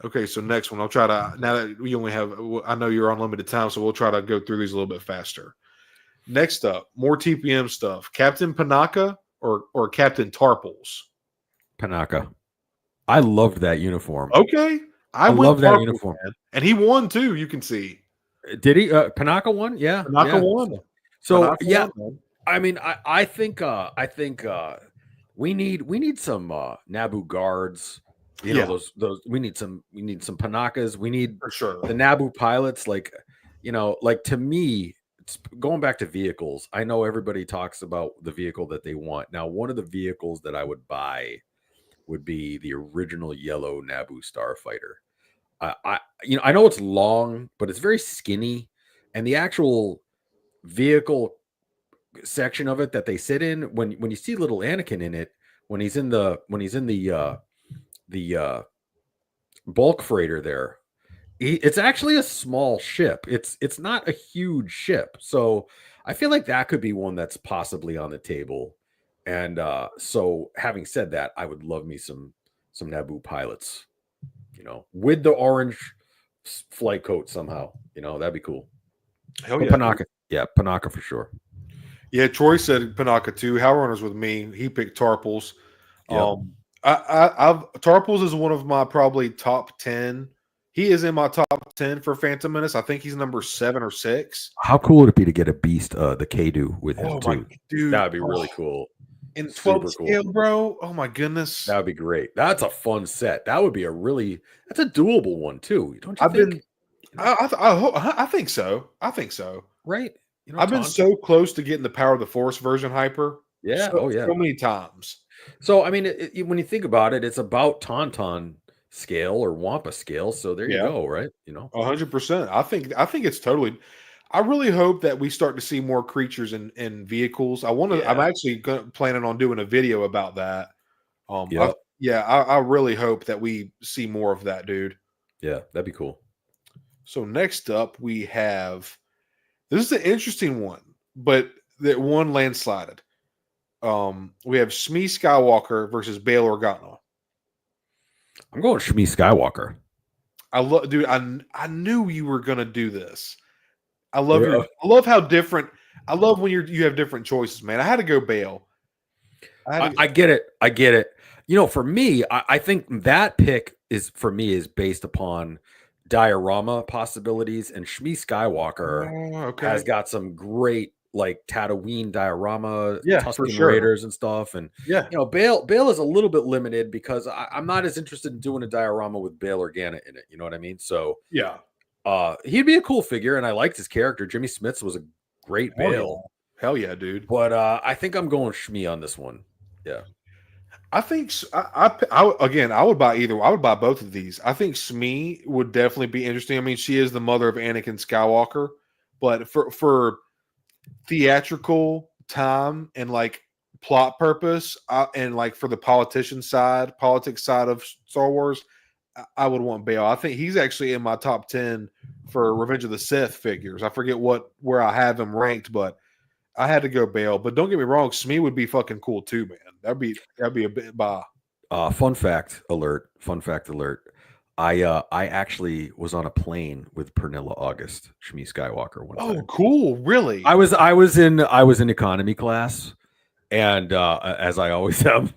Okay, so next one. I'll try to, now that we only have, I know you're on limited time, so we'll try to go through these a little bit faster. Next up, more TPM stuff. Captain Panaka or Captain Tarples? Panaka. I loved that uniform. Okay. I love that Tarples, uniform. man. And he won too, you can see. Did he? Panaka won? Yeah. Panaka won. So Panaka yeah. won, I mean, I think we need some Naboo guards. You know, those we need some Panakas. We need for sure the Naboo pilots. Like, you know, like to me, it's going back to vehicles. I know everybody talks about the vehicle that they want. Now, one of the vehicles that I would buy would be the original yellow Naboo Starfighter. I know it's long, but it's very skinny, and the actual vehicle section of it that they sit in, when you see little Anakin in it, when he's in the bulk freighter there, it's actually a small ship. It's not a huge ship, so I feel like that could be one that's possibly on the table. And so having said that, I would love me some Naboo pilots, you know, with the orange flight coat somehow. You know, that'd be cool. Hell but yeah. Panaka. Yeah, Panaka for sure. Yeah, Troy said Panaka too. How Runner's with me. He picked Tarples. Yep. Tarples is one of my probably top 10. He is in my top 10 for Phantom Menace. I think he's number 7 or 6. How cool would it be to get a beast, the Kadu with him too? My dude, that would be really cool. In 12 scale, cool. Bro. Oh my goodness. That would be great. That's a fun set. That would be that's a doable one too. Don't you think? I think so. I think so. Right. You know, I've been so close to getting the Power of the Force version Hyper. Yeah. So many times. So, I mean, when you think about it, it's about Tauntaun scale or Wampa scale. So there you go, right? You know, 100%. I think it's totally. I really hope that we start to see more creatures in vehicles. I'm actually planning on doing a video about that. I really hope that we see more of that, dude. Yeah, that'd be cool. So next up, we have. This is an interesting one, but that one landslided. We have Shmi Skywalker versus Bail Organa. I'm going Shmi Skywalker. Dude. I knew you were gonna do this. I love how different. I love when you have different choices, man. I had to go Bail. I get it. You know, for me, I think that pick is based upon diorama possibilities, and Shmi Skywalker has got some great like Tatooine diorama, Tusken Raiders and stuff. And you know, Bail is a little bit limited because I'm not as interested in doing a diorama with Bail Organa in it. You know what I mean? So he'd be a cool figure, and I liked his character. Jimmy Smits was a great Bail. Hell yeah, dude. But I think I'm going Shmi on this one. Yeah. I think I would buy either. I would buy both of these. I think Shmi would definitely be interesting. I mean, she is the mother of Anakin Skywalker, but for theatrical time and like plot purpose, and like for the politics side of Star Wars, I would want Bail. I think he's actually in my top 10 for Revenge of the Sith figures. I forget where I have him ranked, but I had to go Bail. But don't get me wrong, Shmi would be fucking cool too, man. That'd be a bit by. Fun fact alert. I actually was on a plane with Pernilla August, Shmi Skywalker one time. Oh, cool! Really? I was in economy class, and as I always am,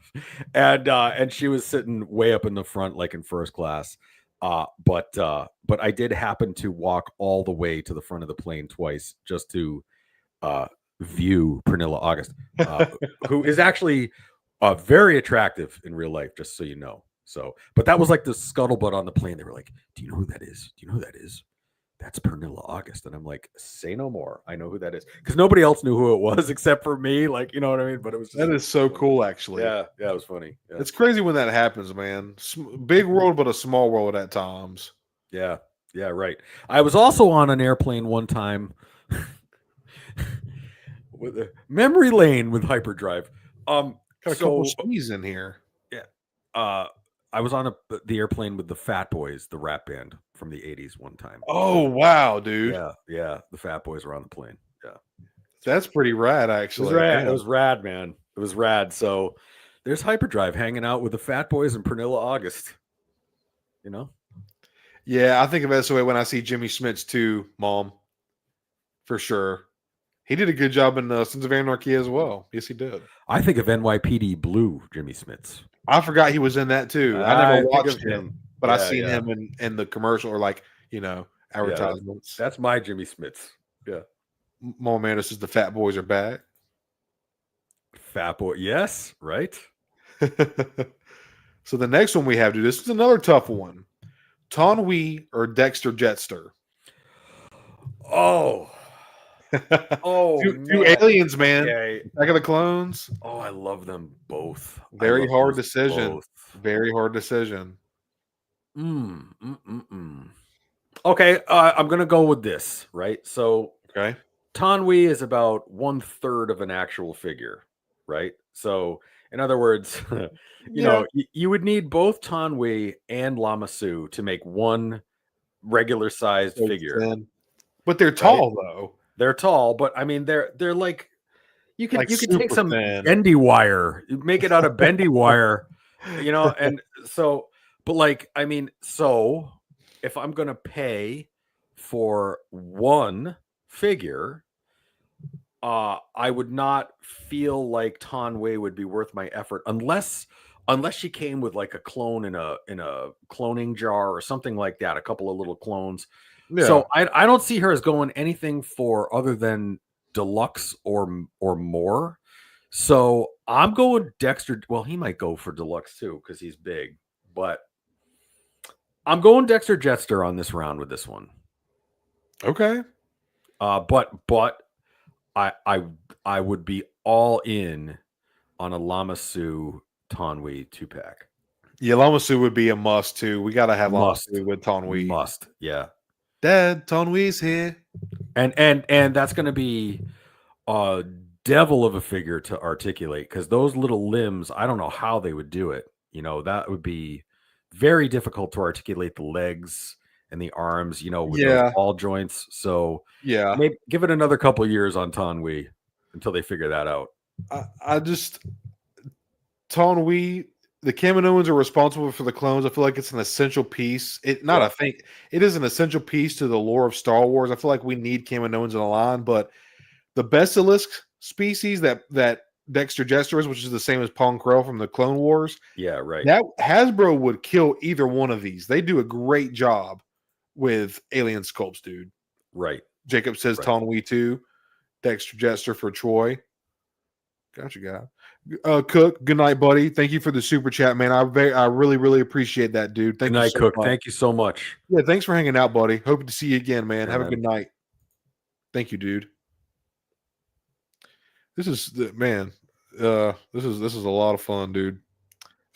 and she was sitting way up in the front, like in first class. But I did happen to walk all the way to the front of the plane twice just to view Pernilla August, who is actually very attractive in real life, just so you know. So, but that was like the scuttlebutt on the plane. They were like, "Do you know who that is? Do you know who that is? That's Pernilla August." And I'm like, "Say no more. I know who that is," because nobody else knew who it was except for me. Like, you know what I mean? But it was just That is so cool, actually. Yeah, it was funny. Yeah. It's crazy when that happens, man. Big world, but a small world at times. Yeah, right. I was also on an airplane one time with a memory lane with hyperdrive. Got a couple of skis in here. Yeah. I was on the airplane with the Fat Boys, the rap band from the 80s one time. Oh, wow, dude. Yeah. The Fat Boys were on the plane. Yeah. That's pretty rad, actually. It was rad, man. It was rad. So there's hyperdrive hanging out with the Fat Boys and Pernilla August. You know? Yeah, I think of SOA when I see Jimmy Smits too, Mom. For sure. He did a good job in Sons of Anarchy as well. Yes, he did. I think of NYPD Blue, Jimmy Smits. I forgot he was in that too. I never watched him, but I seen him in the commercial or advertisements. That's my Jimmy Smits. Yeah. Mom man, this is the Fat Boys are back. Fat Boy, yes, right. So the next one we have, dude, this is another tough one. Tonwi or Dexter Jetster? Oh. Two aliens, man. Okay. Back of the Clones. Oh, I love them both. Very hard decision. Both. Very hard decision. Okay, I'm gonna go with this, right? So, okay, Tonwi is about 1/3 of an actual figure, right? So, in other words, you know, you would need both Tonwi and Lama Su to make one regular sized figure. But they're tall though. They're tall, but I mean they're like you can take some bendy wire, make it out of bendy wire, you know, and so but like I mean, so if I'm gonna pay for one figure, I would not feel like Tonwei would be worth my effort unless she came with like a clone in a cloning jar or something like that, a couple of little clones. Yeah. So I don't see her as going anything for other than deluxe or more. So I'm going Dexter. Well, he might go for deluxe too because he's big, but I'm going Dexter Jetster on this round with this one. Okay. But I would be all in on a Lama Su Tonwi 2-pack. Yeah, Lama Su would be a must too. We gotta have Lama Su with Tonwi. Must, yeah. Dad, Tonwi's here. And that's gonna be a devil of a figure to articulate because those little limbs, I don't know how they would do it. You know, that would be very difficult to articulate the legs and the arms, you know, with those ball joints. So maybe give it another couple of years on Tonwi until they figure that out. I just Tonwi, the Kaminoans are responsible for the clones. I feel like it's an essential piece. It is an essential piece to the lore of Star Wars. I feel like we need Kaminoans in the line, but the Basilisk species that Dexter Jetster is, which is the same as Pong Krell from the Clone Wars. Yeah, right. That Hasbro would kill either one of these. They do a great job with alien sculpts, dude. Right. Jacob says Tonwi too. Dexter Jetster for Troy. Gotcha, guy. Cook, good night, buddy. Thank you for the super chat, man. I really, really appreciate that, dude. Good night, Cook. Thank you so much. Yeah, thanks for hanging out, buddy. Hope to see you again, man. Have a good night. Thank you, dude. This is a lot of fun, dude.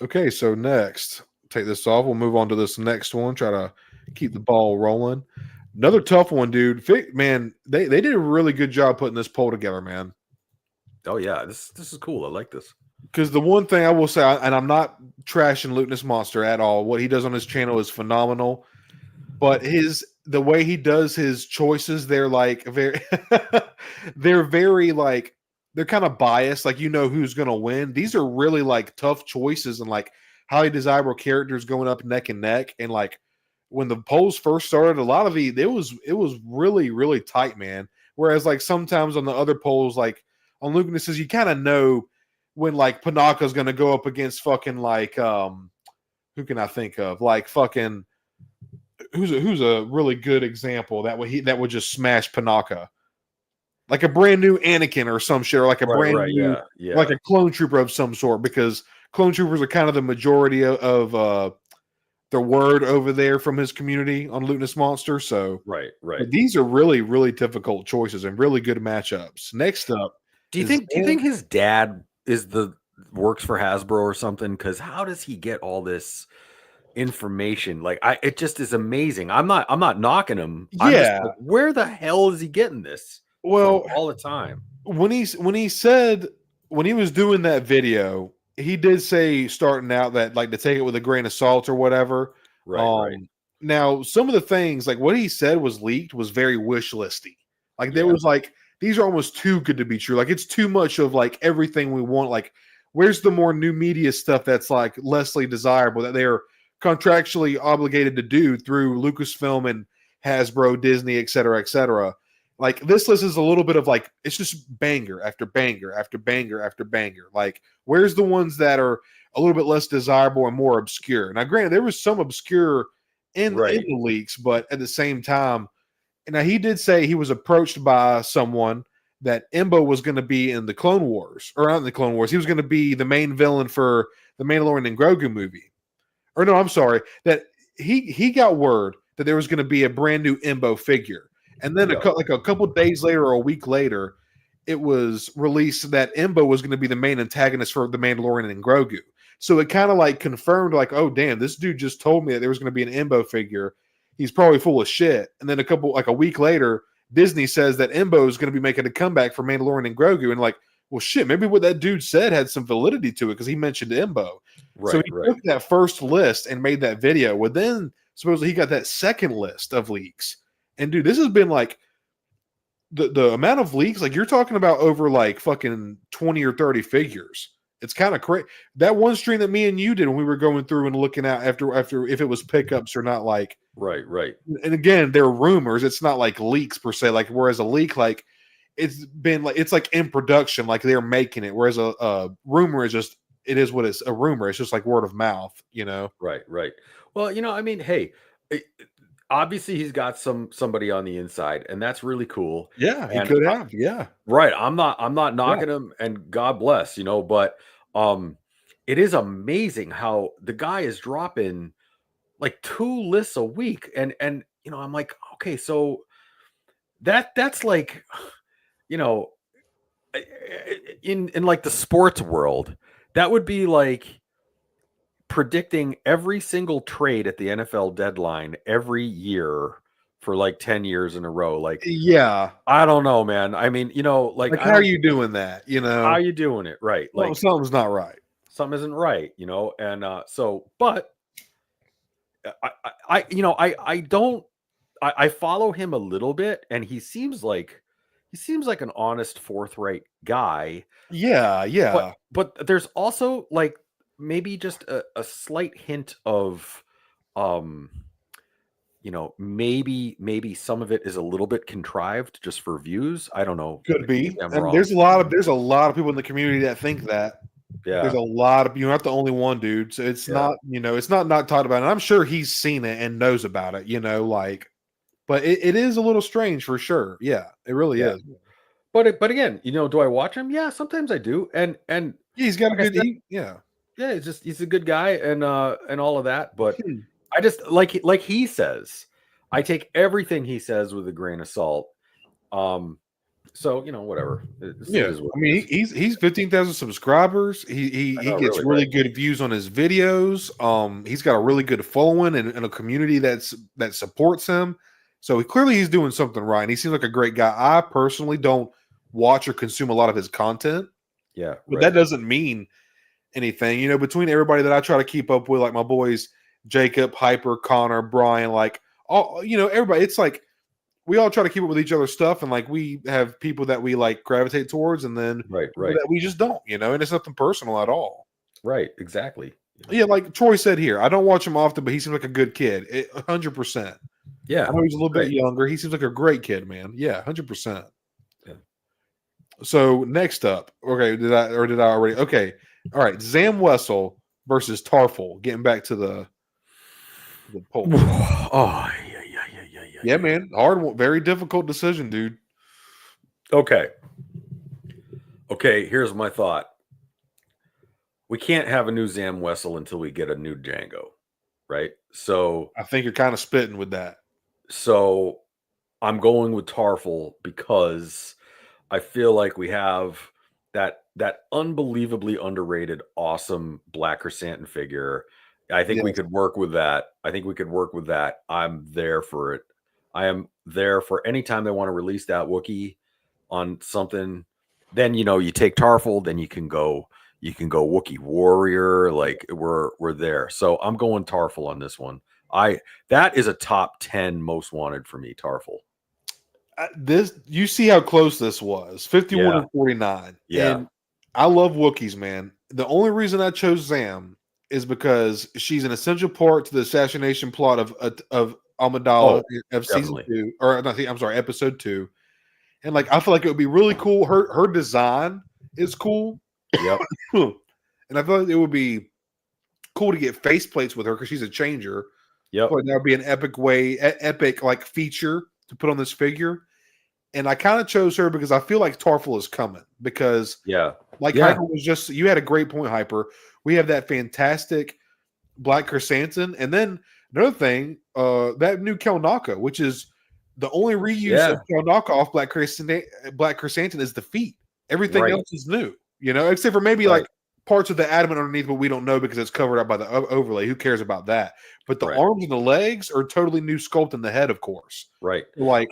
Okay, so next, take this off. We'll move on to this next one. Try to keep the ball rolling. Another tough one, dude. Man, they did a really good job putting this poll together, man. Oh yeah, this is cool. I like this. Because the one thing I will say, and I'm not trashing Lutinous Monster at all. What he does on his channel is phenomenal. But the way he does his choices, they're like very they're kind of biased. Like, you know who's gonna win. These are really like tough choices, and like highly desirable characters going up neck and neck. And like when the polls first started, a lot of it was really, really tight, man. Whereas like sometimes on the other polls, like on Lucanus's, you kind of know when like Panaka's going to go up against fucking like who can I think of? Like fucking who's a really good example that would just smash Panaka. Like a brand new Anakin or some shit, or like a brand new like a clone trooper of some sort, because clone troopers are kind of the majority of the word over there from his community on Lutinous Monster. So, Right. but these are really, really difficult choices and really good matchups. Next up Do you is think his dad works for Hasbro or something? Because how does he get all this information? Like, it just is amazing. I'm not knocking him. I'm just yeah. like, where the hell is he getting this from Well, all the time? when he said when he was doing that video, he did say starting out that like to take it with a grain of salt or whatever. Right. Now some of the things like what he said was leaked was very wish listy. Like there Yeah. was like these are almost too good to be true. Like it's too much of like everything we want. Like where's the more new media stuff that's like lessly desirable that they're contractually obligated to do through Lucasfilm and Hasbro, Disney, et cetera, et cetera. Like this list is a little bit of like it's just banger after banger after banger after banger. Like where's the ones that are a little bit less desirable and more obscure? Now, granted, there was some obscure in Right. the leaks, but at the same time, now he did say he was approached by someone that Embo was going to be in the Clone Wars, or not in the Clone Wars. He was going to be the main villain for the Mandalorian and Grogu movie. Or no, I'm sorry, that he got word that there was going to be a brand new Embo figure. And then like a couple days later or a week later, it was released that Embo was going to be the main antagonist for the Mandalorian and Grogu. So it kind of like confirmed, like, oh damn, this dude just told me that there was going to be an Embo figure. He's probably full of shit. And then a week later, Disney says that Embo is going to be making a comeback for Mandalorian and Grogu. And like, well, shit, maybe what that dude said had some validity to it because he mentioned Embo. So he took that first list and made that video. Well, then supposedly he got that second list of leaks. And dude, this has been like the amount of leaks, like you're talking about over like fucking 20 or 30 figures. It's kind of crazy. That one stream that me and you did when we were going through and looking out after if it was pickups or not, like Right. And again, they're rumors. It's not like leaks per se. Like whereas a leak, like it's been like it's like in production, like they're making it. Whereas a rumor is just it is what it's a rumor. It's just like word of mouth, you know. Right. Well, I mean, hey, obviously he's got somebody on the inside, and that's really cool. Yeah, he And could have. Yeah. right, I'm not Yeah. knocking him, and God bless, but it is amazing how the guy is dropping like 2 lists a week, and I'm like, okay, so that's like, you know, in like the sports world, that would be like predicting every single trade at the NFL deadline every year for like 10 years in a row. Like, Yeah. I don't know, man. I mean, like Like I how are don't you doing that? You how know? you doing it, right? Well, Like something's not right. something isn't right, and so but I don't I follow him a little bit, and he seems like an honest, forthright guy. Yeah, But yeah. but there's also like maybe just a slight hint of um maybe some of it is a little bit contrived just for views. I don't know. Could Maybe be. I'm And wrong. there's a lot of people in the community that think that. There's Yeah. a lot of you're not the only one, dude. So it's Yeah. not, it's not talked about. And I'm sure he's seen it and knows about it, like but it is a little strange for sure. Yeah, it really Yeah. is. But again, do I watch him? Yeah, sometimes I do. And Yeah, he's got a like I good said, yeah. yeah, he's a good guy and all of that. But Hmm. I just like he says, I take everything he says with a grain of salt. So whatever. It Yeah, is what I it mean, is. he's 15,000 subscribers. I He know, gets really, really right? good views on his videos. He's got a really good following and a community that supports him. So clearly he's doing something right. And he seems like a great guy. I personally don't watch or consume a lot of his content, Yeah, but right. that doesn't mean anything. Between everybody that I try to keep up with, like my boys Jacob, Hyper, Connor, Brian, like all everybody. It's like we all try to keep up with each other's stuff, and like we have people that we like gravitate towards, and then people Right. that we just don't, and it's nothing personal at all. Right, exactly. Yeah, like Troy said here, I don't watch him often, but he seems like a good kid, 100%. I Yeah, know he's a little bit right. younger. He seems like a great kid, man. Yeah, 100%. Yeah. So next up, okay, did I already? Okay, all right, Zam Wessel versus Tarful. Getting back to the poll. Oh, Yeah, man, hard one, very difficult decision, dude. Okay, here's my thought. we can't have a new Zam Wessel until we get a new Django, right? So I think you're kind of spitting with that. So I'm going with Tarful because I feel like we have that unbelievably underrated, awesome Black Chrysanthemum figure. I think we Yes. could work with that. I'm there for it. I am there for any time they want to release that Wookiee on something. Then you take Tarful, then you can go Wookiee Warrior. Like we're there. So I'm going Tarful on this one. That is a top 10 most wanted for me, Tarful. You see how close this was, 51 Yeah. and 49. Yeah. And I love Wookiees, man. The only reason I chose Zam is because she's an essential part to the assassination plot of Amidala of season definitely. 2, or not, I'm sorry, episode 2. And like I feel like it would be really cool. Her design is cool. Yep. And I feel like it would be cool to get faceplates with her because she's a changer. Yep. But that would be an epic like feature to put on this figure. And I kind of chose her because I feel like Tarful is coming. Because Hyper was just, you had a great point, Hyper. We have that fantastic Black Chrysanthemum, and then another thing, that new Kelnaka, which is the only reuse of Kelnaka off Black Chrysanthemum is the feet. Everything else is new, except for maybe like parts of the adamant underneath, but we don't know because it's covered up by the overlay. Who cares about that? But the arms and the legs are totally new sculpt, in the head, of course. Right. Like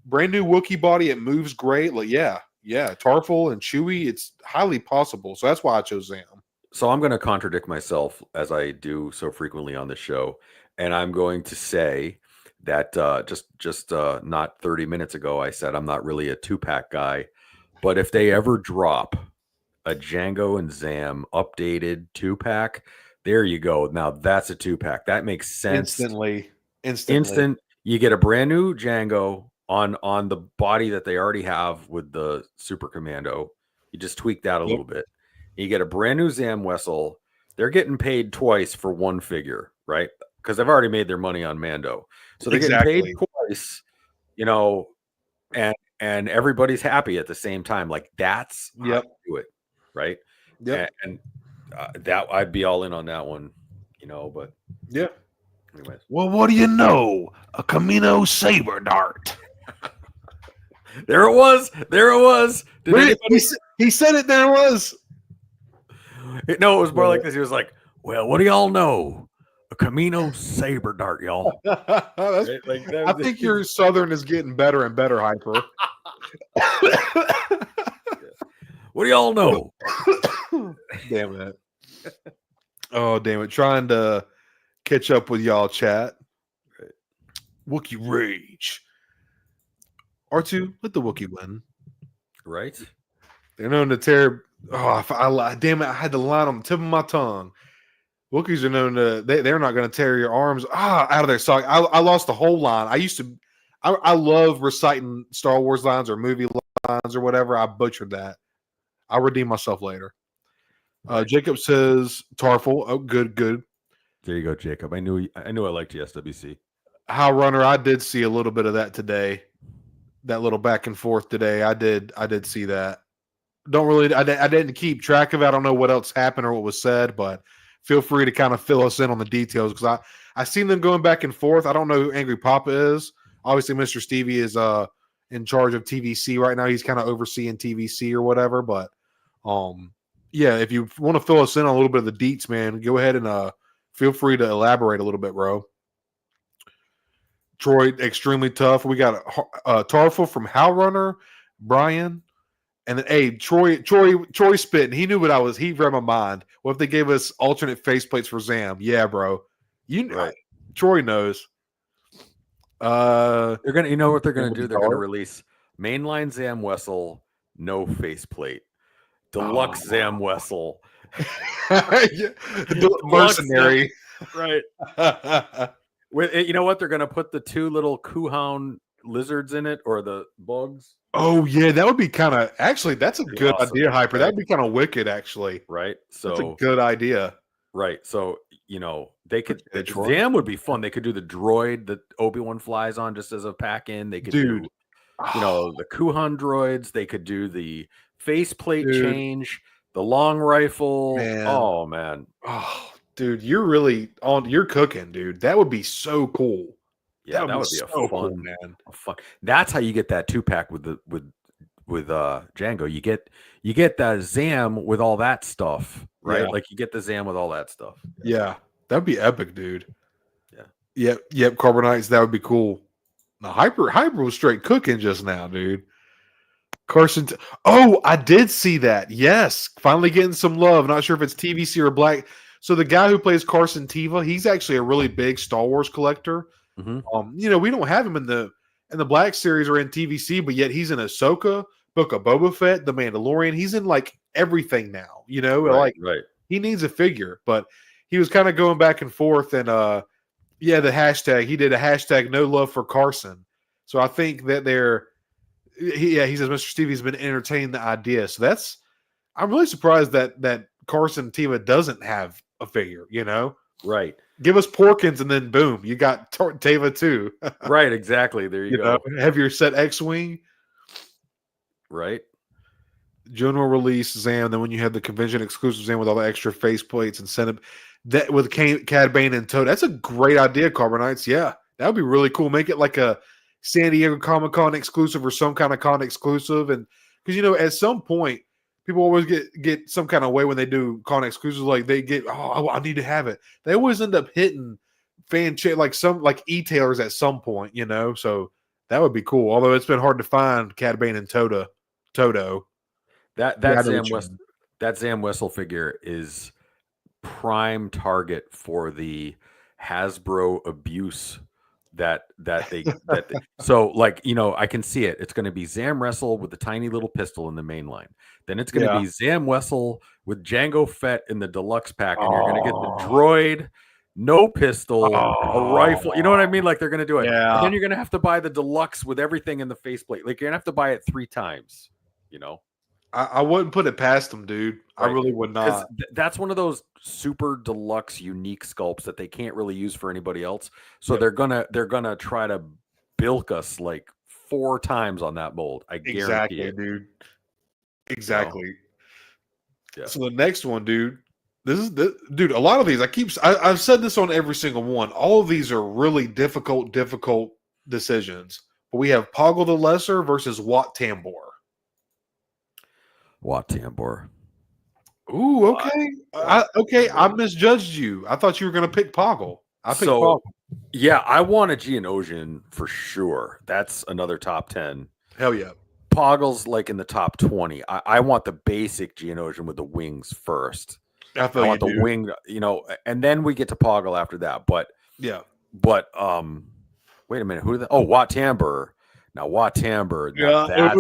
brand new Wookiee body. It moves great. Like yeah, Tarful and Chewie. It's highly possible. So that's why I chose Zam. So I'm going to contradict myself as I do so frequently on the show, and I'm going to say that just not 30 minutes ago I said I'm not really a 2-pack guy, but if they ever drop a Django and Zam updated 2-pack, there you go. Now that's a 2-pack. That makes sense. Instant. You get a brand new Django on the body that they already have with the Super Commando. You just tweak that a little bit. You get a brand new Zam Wessel. They're getting paid twice for one figure, right? Because they've already made their money on Mando. So they're getting paid twice, and everybody's happy at the same time. Like that's how you do it, right? Yep. And that I'd be all in on that one, but yeah. Anyways. Well, what do you know? A Camino saber dart. There it was. He said it. There it was. No, it was more like this. He was like, well, what do y'all know? A Camino saber dart, y'all. I think your Southern is getting better and better, Hyper. What do y'all know? Damn it. Oh, damn it. Trying to catch up with y'all, chat. Wookiee Rage. R2, let the Wookiee win. Right? They're known to tear. Oh, damn it. I had the line on the tip of my tongue. Wookiees are known to, they're not going to tear your arms out of their sock. I lost the whole line. I love reciting Star Wars lines or movie lines or whatever. I butchered that. I'll redeem myself later. Jacob says Tarful. Oh, good. There you go, Jacob. I knew I liked you, SWC. How Runner, I did see a little bit of that today. That little back and forth today. I did see that. I didn't keep track of it. I don't know what else happened or what was said, but feel free to kind of fill us in on the details because I seen them going back and forth. I don't know who Angry Papa is. Obviously, Mr. Stevie is in charge of TVC right now. He's kind of overseeing TVC or whatever. But yeah, if you want to fill us in on a little bit of the deets, man, go ahead and feel free to elaborate a little bit, bro. Troy, extremely tough. We got Tarful from How Runner, Brian. And then, Troy spitting. He knew what I was. He read my mind. What if they gave us alternate faceplates for Zam? Yeah, bro. Troy knows. They're gonna. You know what they're gonna do? They're gonna release mainline Zam Wessel, no faceplate. Deluxe Zam Wessel. Mercenary. Right. You know what? They're gonna put the 2 little Kuhound lizards in it, or the bugs. Oh yeah, that would be kind of. Actually, that's a good idea, Hyper. Right? That'd be kind of wicked, actually. Right. So that's a good idea. Right. So they could. Zam would be fun. They could do the droid that Obi-Wan flies on just as a pack in. They could do, the Kuhan droids. They could do the faceplate change. The long rifle. Man. Oh man. Oh, dude, you're cooking, dude. That would be so cool. Yeah, That would that be would be so cool, man. a fun. That's how you get that 2-pack with Django. You get that Zam with all that stuff, right? Yeah. Like you get the Zam with all that stuff. Yeah. That'd be epic, dude. Yeah. Yep, Carbonites, that would be cool. Now, Hyper was straight cooking just now, dude. Oh, I did see that. Yes, finally getting some love. Not sure if it's TVC or Black. So the guy who plays Carson Teva, he's actually a really big Star Wars collector. Mm-hmm. We don't have him in the Black series or in TVC, but yet he's in Ahsoka, Book of Boba Fett, The Mandalorian. He's in like everything now. Right. He needs a figure, but he was kind of going back and forth, and the hashtag, he did a hashtag no love for Carson. So I think that he says Mr. Stevie's been entertaining the idea. So I'm really surprised that Carson Teva doesn't have a figure, Right. Give us Porkins and then boom, you got Teva too. Right, exactly. There you go. Have your set X-Wing. Right. General release Zam, then when you have the convention exclusive Zam with all the extra faceplates and send that with Cad Bane and Toad. That's a great idea, Carbonites. Yeah, that would be really cool. Make it like a San Diego Comic-Con exclusive or some kind of con exclusive. And because at some point people always get some kind of way when they do con exclusives, like they get, I need to have it. They always end up hitting like some like e-tailers at some point, so that would be cool. Although it's been hard to find Cad Bane and Toto. That Zam Wessel figure is prime target for the Hasbro abuse that they so like I can see it. It's going to be Zam Wrestle with the tiny little pistol in the main line. Then it's going to be Zam Wessel with Django Fett in the deluxe pack, and you're going to get the droid, no pistol, a rifle. You know what I mean? Like they're going to do it. Yeah. And then you're going to have to buy the deluxe with everything in the faceplate. Like you're going to have to buy it 3 times. I wouldn't put it past them, dude. Right. I really would not. That's one of those super deluxe unique sculpts that they can't really use for anybody else. So they're gonna try to bilk us like 4 times on that mold. I guarantee it, dude. Exactly. Yeah. So the next one, dude. Dude. A lot of these, I've said this on every single one. All of these are really difficult decisions. But we have Poggle the Lesser versus Wat Tambor. Wat Tambor. Ooh, okay. I misjudged you. I thought you were going to pick Poggle. I picked Poggle. Yeah, I want a Geonosian for sure. That's another top 10. Hell yeah. Poggle's like in the top 20. I want the basic Geonosian with the wings first. I want the wing, and then we get to Poggle after that. But yeah. But wait a minute. Wat Tambor. Now Wat Tambor. That's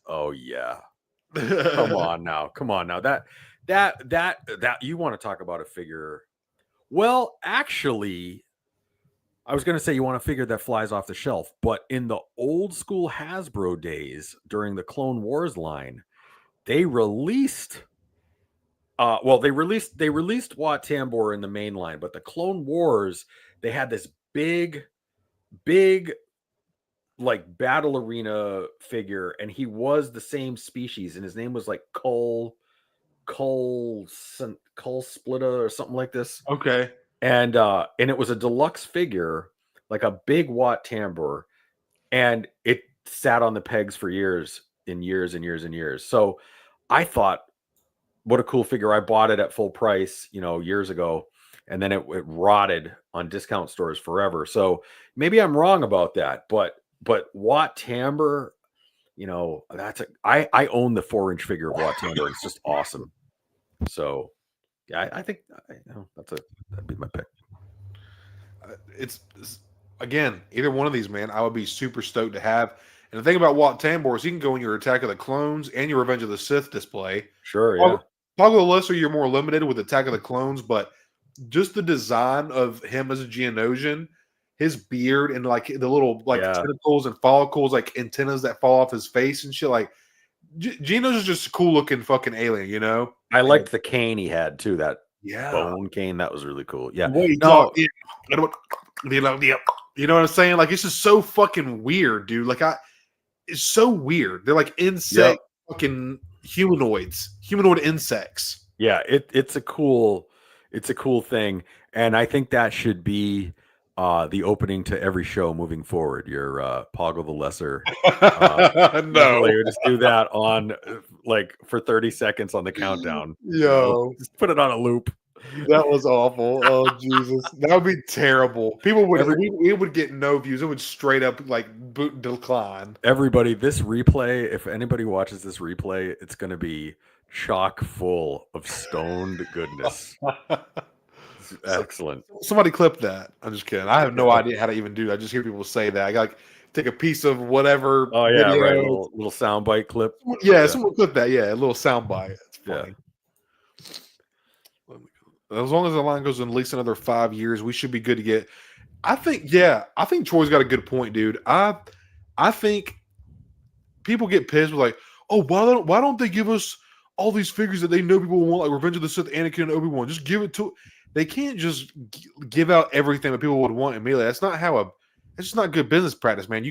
oh yeah. Come on now. That you want to talk about a figure. Well, actually, I was going to say you want a figure that flies off the shelf, but in the old school Hasbro days during the Clone Wars line, they released they released Wat Tambor in the main line, but the Clone Wars, they had this big like battle arena figure, and he was the same species, and his name was like Cull Splitta or something like this. Okay. And it was a deluxe figure, like a big Wat Tambor, and it sat on the pegs for years and years and years and years. So I thought, what a cool figure. I bought it at full price, years ago, and then it rotted on discount stores forever. So maybe I'm wrong about that, but Wat Tambor, I own the 4-inch figure of Wat Tambor. It's just awesome. So yeah, I think that'd be my pick. It's again, either one of these, man, I would be super stoked to have. And the thing about Wat Tambor is he can go in your Attack of the Clones and your Revenge of the Sith display. Sure, yeah. Poggle the Lesser, you're more limited with Attack of the Clones, but just the design of him as a Geonosian, his beard and like the little tentacles and follicles, like antennas that fall off his face and shit. Like Geonos is just a cool looking fucking alien, I liked the cane he had too. That bone cane, that was really cool. Yeah. You know what I'm saying? Like it's just so fucking weird, dude. Like it's so weird. They're like insect fucking humanoids. humanoid insects. Yeah, it's a cool thing, and I think that should be the opening to every show moving forward. Your Poggle the Lesser. No, Just do that on like for 30 seconds on the countdown. yo, Just put it on a loop. that was awful. Oh Jesus, that would be terrible. People would we would get no views. It would straight up like decline. Everybody, this replay, if anybody watches this replay, it's going to be chock full of stoned goodness. Excellent. Somebody clip that. I'm just kidding. I have no idea how to even do that. I just hear people say that. I like take a piece of whatever. Oh yeah, video. Right. Little soundbite clip. Yeah, someone clip that. Yeah, a little soundbite. It's funny. Yeah. As long as the line goes in at least another 5 years, we should be good to get. I think Troy's got a good point, dude. I think people get pissed with like, oh, why don't they give us all these figures that they know people will want, like Revenge of the Sith, Anakin, and Obi-Wan? Just give it to. They can't just give out everything that people would want immediately. That's not how it's just not good business practice, man.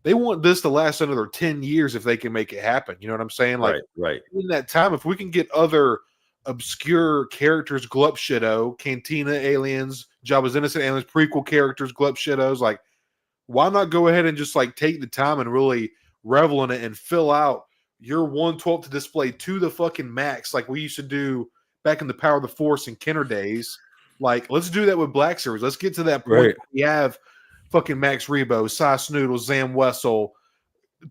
They want this to last another 10 years if they can make it happen. You know what I'm saying? Like, right. In that time, if we can get other obscure characters, Glup Shido, Cantina aliens, Jabba's innocent aliens, prequel characters, Glup Shidos, like, why not go ahead and just like take the time and really revel in it and fill out your 1/12 to display to the fucking max, like we used to do back in the Power of the Force and Kenner days. Like, let's do that with Black Series. Let's get to that point where we have fucking Max Rebo, Cy Snoodle, Zam Wessel,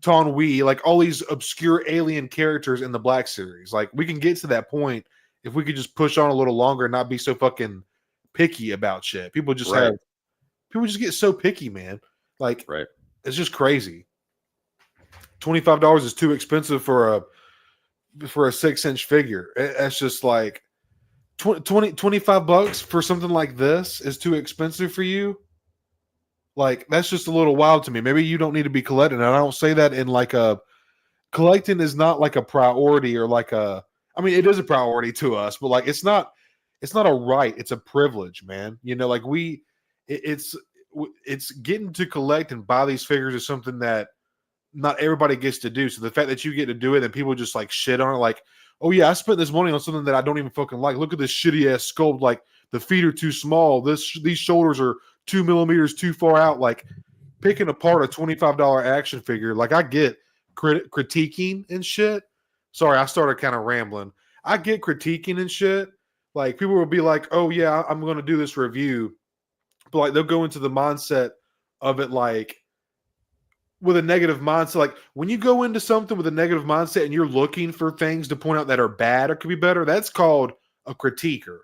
Ton Wee, like all these obscure alien characters in the Black Series. Like, we can get to that point if we could just push on a little longer and not be so fucking picky about shit. People just get so picky, man. Like, it's just crazy. $25 is too expensive for a 6-inch figure. That's just like $25 for something like this is too expensive for you. Like, that's just a little wild to me. Maybe you don't need to be collecting. And I don't say that in like a collecting is not like a priority or like a. I mean, it is a priority to us, but like it's not a right. It's a privilege, man. You know, like it's getting to collect and buy these figures is something that not everybody gets to do. So the fact that you get to do it and people just like shit on it, like, oh yeah, I spent this money on something that I don't even fucking like. Look at this shitty ass sculpt. Like, the feet are too small. These shoulders are 2 millimeters too far out. Like, picking apart a $25 action figure. Like, I get critiquing and shit. Sorry, I started kind of rambling. I get critiquing and shit. Like, people will be like, oh yeah, I'm going to do this review. But like, they'll go into the mindset of it like with a negative mindset. Like, when you go into something with a negative mindset and you're looking for things to point out that are bad or could be better, that's called a critiquer.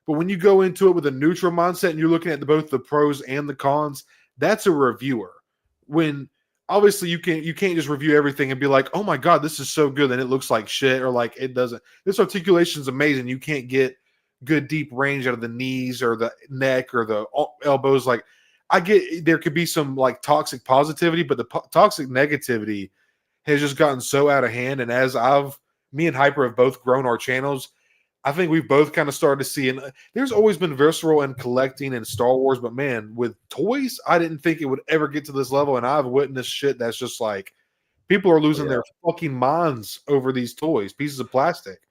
But when you go into it with a neutral mindset and you're looking at both the pros and the cons, that's a reviewer. When obviously you can't just review everything and be like, oh my God, this is so good and it looks like shit, or like it doesn't. This articulation is amazing. You can't get good deep range out of the knees or the neck or the elbows. Like, I get there could be some like toxic positivity, but the toxic negativity has just gotten so out of hand. And as me and Hyper have both grown our channels, I think we've both kind of started to see, and there's always been visceral and collecting and Star Wars, but man, with toys, I didn't think it would ever get to this level. And I've witnessed shit that's just like, people are losing their fucking minds over these toys, pieces of plastic.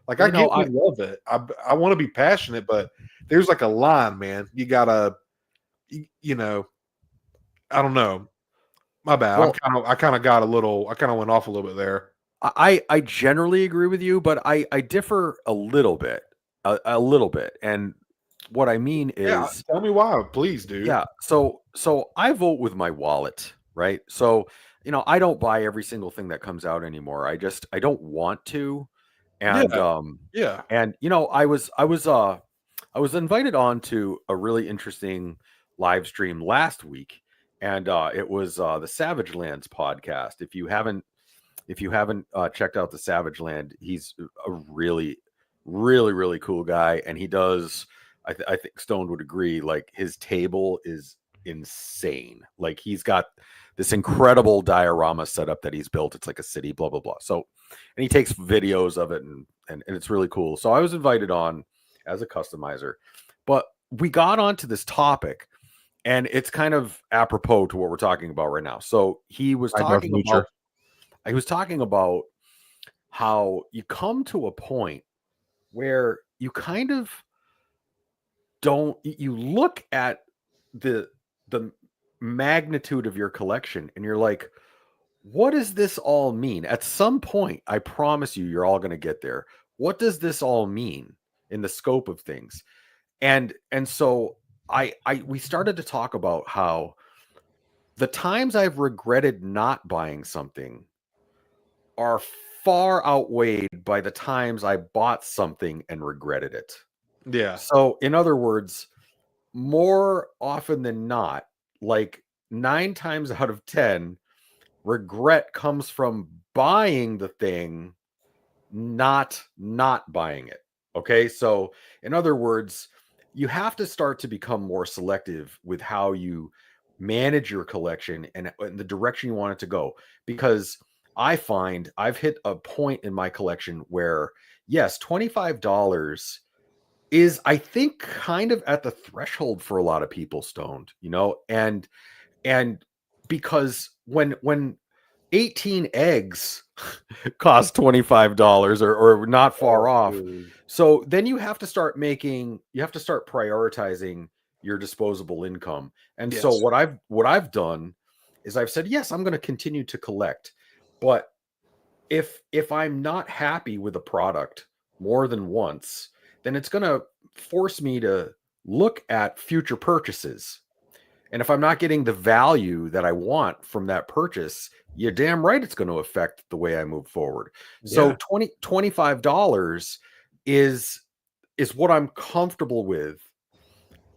Like, I love it. I want to be passionate, but there's like a line, man. You gotta, you know, I don't know. My bad. Well, I kind of went off a little bit there. I generally agree with you, but I differ a little bit. A little bit. And what I mean is, tell me why, please, dude. Yeah. So I vote with my wallet, right? So, I don't buy every single thing that comes out anymore. I don't want to. And and I was invited on to a really interesting live stream last week, and it was the Savage Lands podcast. If you haven't checked out the Savage Land, he's a really, really, really cool guy, and he does. I think Stone would agree. Like, his table is insane. Like, he's got this incredible diorama setup that he's built. It's like a city, blah blah blah. So, and he takes videos of it, and it's really cool. So I was invited on as a customizer, but we got onto this topic, and it's kind of apropos to what we're talking about right now. So he was talking about how you come to a point where you kind of don't, you look at the magnitude of your collection and you're like, what does this all mean? At some point, I promise you're all going to get there. What does this all mean in the scope of things? And so we started to talk about how the times I've regretted not buying something are far outweighed by the times I bought something and regretted it. Yeah. So, in other words, more often than not, like 9 times out of 10, regret comes from buying the thing, not buying it. Okay? So, in other words, you have to start to become more selective with how you manage your collection and the direction you want it to go, because I find I've hit a point in my collection where yes, $25 is, I think, kind of at the threshold for a lot of people, stoned, and because when 18 eggs cost $25 or not far Oh, off. dude. So then you have to start prioritizing your disposable income. And so Yes. what I've done is I've said, yes, I'm going to continue to collect. But if I'm not happy with a product more than once, then it's going to force me to look at future purchases. And if I'm not getting the value that I want from that purchase, you're damn right it's going to affect the way I move forward. So Yeah. $25 is what I'm comfortable with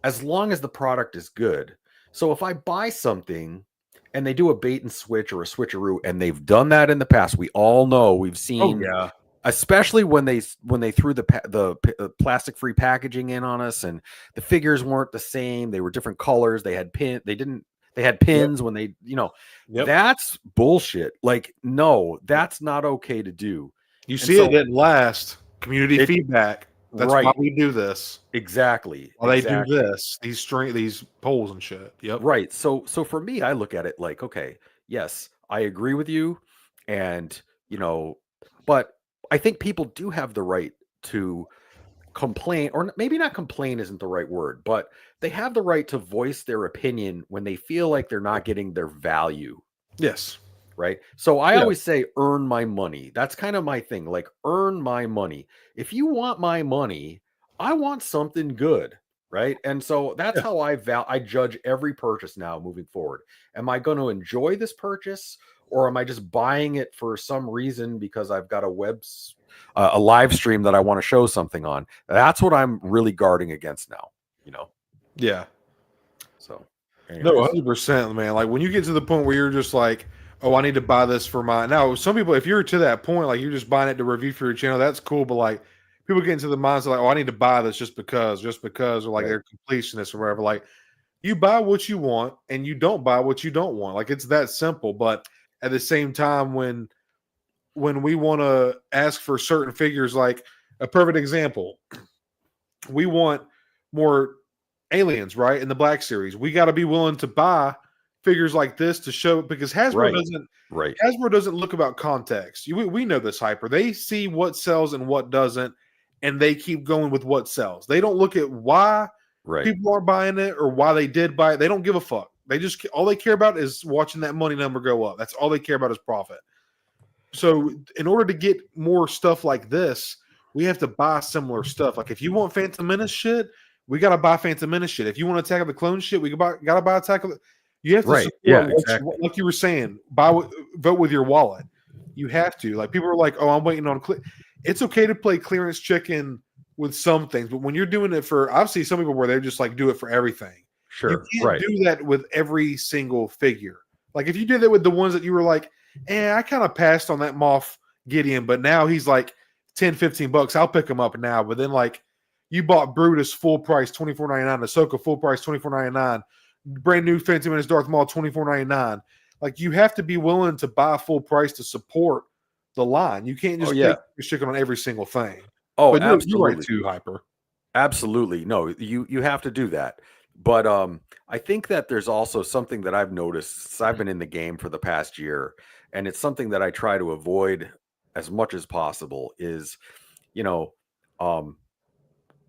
as long as the product is good. So if I buy something and they do a bait and switch or a switcheroo, and they've done that in the past, we all know, we've Oh seen, yeah. especially when they threw the plastic free packaging in on us, and the figures weren't the same, they were different colors, they had Yep. pins when they, Yep. that's bullshit. Like, no, that's not okay to do. You And see, it so didn't last. Community it feedback. That's why right, we do this. exactly, Why they do exactly. this. These polls and shit. Yep. Right. So for me, I look at it like, okay, yes, I agree with you. And, you know, but I think people do have the right to complain, or maybe not complain isn't the right word, but they have the right to voice their opinion when they feel like they're not getting their value. Yes. Right. So I Yeah. always say, earn my money. That's kind of my thing. Like, earn my money. If you want my money, I want something good. Right. And so that's Yeah. how I judge every purchase now moving forward. Am I going to enjoy this purchase, or am I just buying it for some reason because I've got a live stream that I want to show something on? That's what I'm really guarding against now. Yeah. So, No, anyways, 100%, man. Like when you get to the point where you're just like, oh, I need to buy this for my. Now, some people, if you're to that point, like you're just buying it to review for your channel, that's cool. But like people get into the mindset like, oh, I need to buy this just because, or like right. they're completionists or whatever. Like you buy what you want and you don't buy what you don't want. Like it's that simple. But at the same time, when we want to ask for certain figures, like a perfect example, we want more aliens, right? In the Black Series, we got to be willing to buy figures like this to show because Right. Right. Hasbro doesn't look about context. We know this, Hyper. They see what sells and what doesn't, and they keep going with what sells. They don't look at why Right. people aren't buying it or why they did buy it. They don't give a fuck. They just all they care about is watching that money number go up. That's all they care about is profit. So in order to get more stuff like this, we have to buy similar stuff. Like if you want Phantom Menace shit, we gotta buy Phantom Menace shit. If you want Attack of the Clone shit, gotta buy Attack of the. You have to Right. support Yeah, what exactly. like you were saying. Vote with your wallet. You have to. Like people are like, oh, I'm waiting on. It's okay to play clearance chicken with some things, but when you're doing it for, I've seen some people where they just like do it for everything. You Sure. can't Right. do that with every single figure. Like if you did that with the ones that you were like, I kind of passed on that Moff Gideon, but now he's like 10, $15. I'll pick him up now. But then like you bought Brutus full price, $24.99, Ahsoka full price, $24.99, brand new Phantom Menace Darth Maul, $24.99. Like you have to be willing to buy full price to support the line. You can't Oh just yeah. take your chicken on every single thing. Oh, But you're right absolutely. too, Hyper. Absolutely. No, you have to do that. But I think that there's also something that I've noticed since I've been in the game for the past year, and it's something that I try to avoid as much as possible is, you know, um,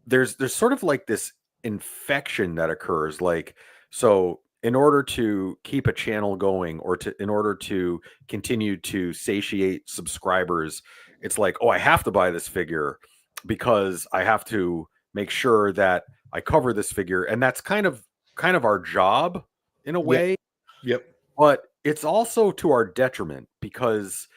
there's sort of like this infection that occurs. Like, so in order to keep a channel going, or in order to continue to satiate subscribers, it's like, oh, I have to buy this figure because I have to make sure that I cover this figure. And that's kind of our job in a Yep. way, Yep. but it's also to our detriment, because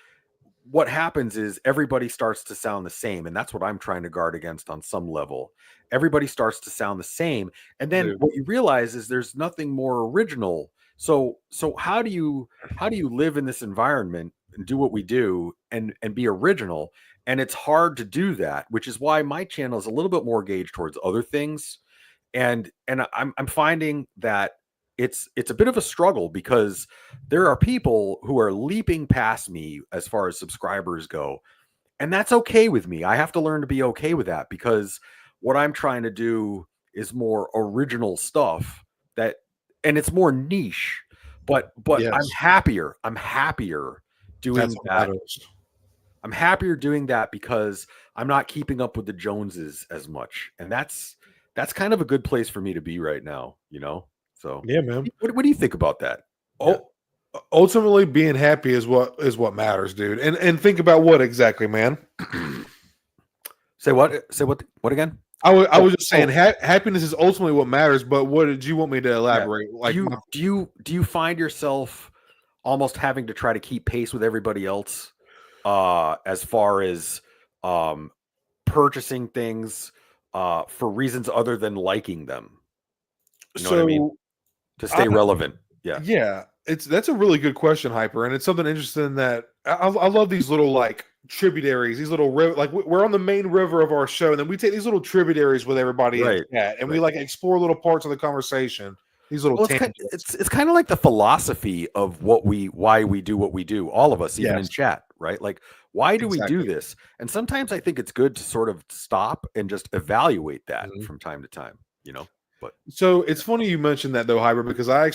what happens is everybody starts to sound the same, and that's what I'm trying to guard against on some level. Everybody starts to sound the same, and then Dude. what you realize is there's nothing more original. So how do you live in this environment and do what we do and be original? And it's hard to do that, which is why my channel is a little bit more gauged towards other things. And I'm finding that it's a bit of a struggle, because there are people who are leaping past me as far as subscribers go, and that's okay with me. I have to learn to be okay with that, because what I'm trying to do is more original stuff, that and it's more niche, but Yes. I'm happier That's doing what that. matters. I'm happier doing that because I'm not keeping up with the Joneses as much, and that's kind of a good place for me to be right now, you know. So, Yeah, man. what do you think about that? Yeah. Oh, ultimately, being happy is what matters, dude. And think about what exactly, man. Say what? Say what again? I Oh, was just saying, happiness is ultimately what matters. But what did you want me to yeah. elaborate? Like, Do you find yourself almost having to try to keep pace with everybody else, as far as purchasing things for reasons other than liking them? You know what I mean? so To I, stay relevant. Yeah. yeah, that's a really good question, Hyper, and it's something interesting that I love these little like tributaries, these little like we're on the main river of our show, and then we take these little tributaries with everybody in Right. chat, and we Right. like explore little parts of the conversation. These little Well, tangents. it's kind of like the philosophy of why we do what we do. All of us, even in Yes, chat, right? Like, why do we do exactly. this? And sometimes I think it's good to sort of stop and just evaluate that Mhm. from time to time, you know? But So it's funny you mentioned that though, Hyper, because I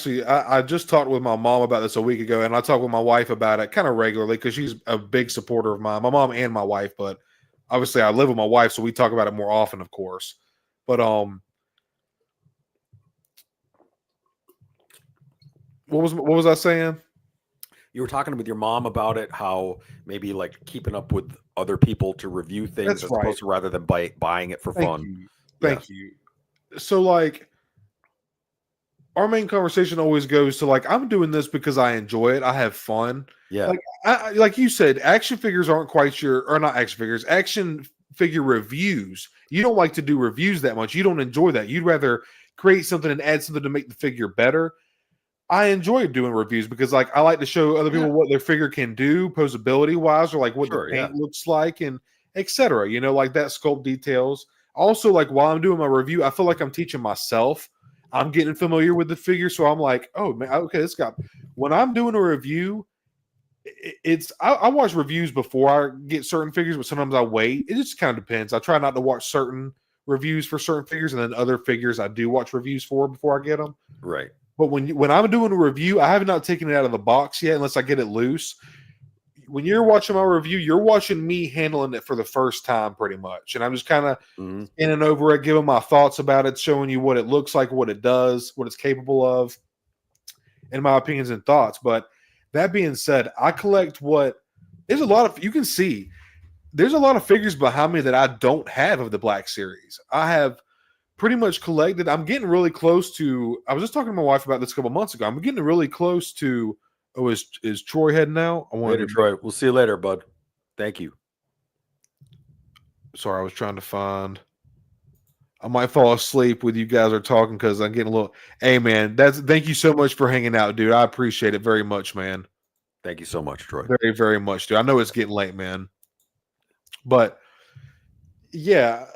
just talked with my mom about this a week ago, and I talked with my wife about it kind of regularly because she's a big supporter of mine, my mom and my wife. But obviously, I live with my wife, so we talk about it more often, of course. But what was I saying? you were talking with your mom about it, how maybe like keeping up with other people to review things That's as right. opposed to rather than buying it for Thank fun. you, Yeah, thank you. So like, our main conversation always goes to like, I'm doing this because I enjoy it. I have fun. yeah, Like like you said, action figures aren't quite your, or not action figures, action figure reviews. You don't like to do reviews that much. You don't enjoy that. You'd rather create something and add something to make the figure better. I enjoy doing reviews because like I like to show other yeah, people what their figure can do posability wise, or like what the sure, yeah, paint looks like, and etc. You know, like that sculpt details. Also, like while I'm doing my review, I feel like I'm teaching myself. I'm getting familiar with the figure, so I'm like, oh man, okay, this guy. When I'm doing a review, I watch reviews before I get certain figures, but sometimes I wait. It just kind of depends. I try not to watch certain reviews for certain figures, and then other figures I do watch reviews for before I get them. right, But when I'm doing a review, I have not taken it out of the box yet unless I get it loose. When you're watching my review, you're watching me handling it for the first time pretty much. And I'm just kind of hmm, in and over it, giving my thoughts about it, showing you what it looks like, what it does, what it's capable of, and my opinions and thoughts. But that being said, I collect what there's a lot of you can see there's a lot of figures behind me that I don't have of the Black Series. I have pretty much collected. I'm getting really close to. I was just talking to my wife about this a couple months ago. I'm getting really close to. Oh, is Troy heading out? I wanted later, to. Troy. We'll see you later, bud. Thank you. Sorry, I was trying to find. I might fall asleep with you guys are talking because I'm getting a little. Hey, man, that's thank you so much for hanging out, dude. I appreciate it very much, man. Thank you so much, Troy. Very, very much, dude. I know it's getting late, man, but yeah,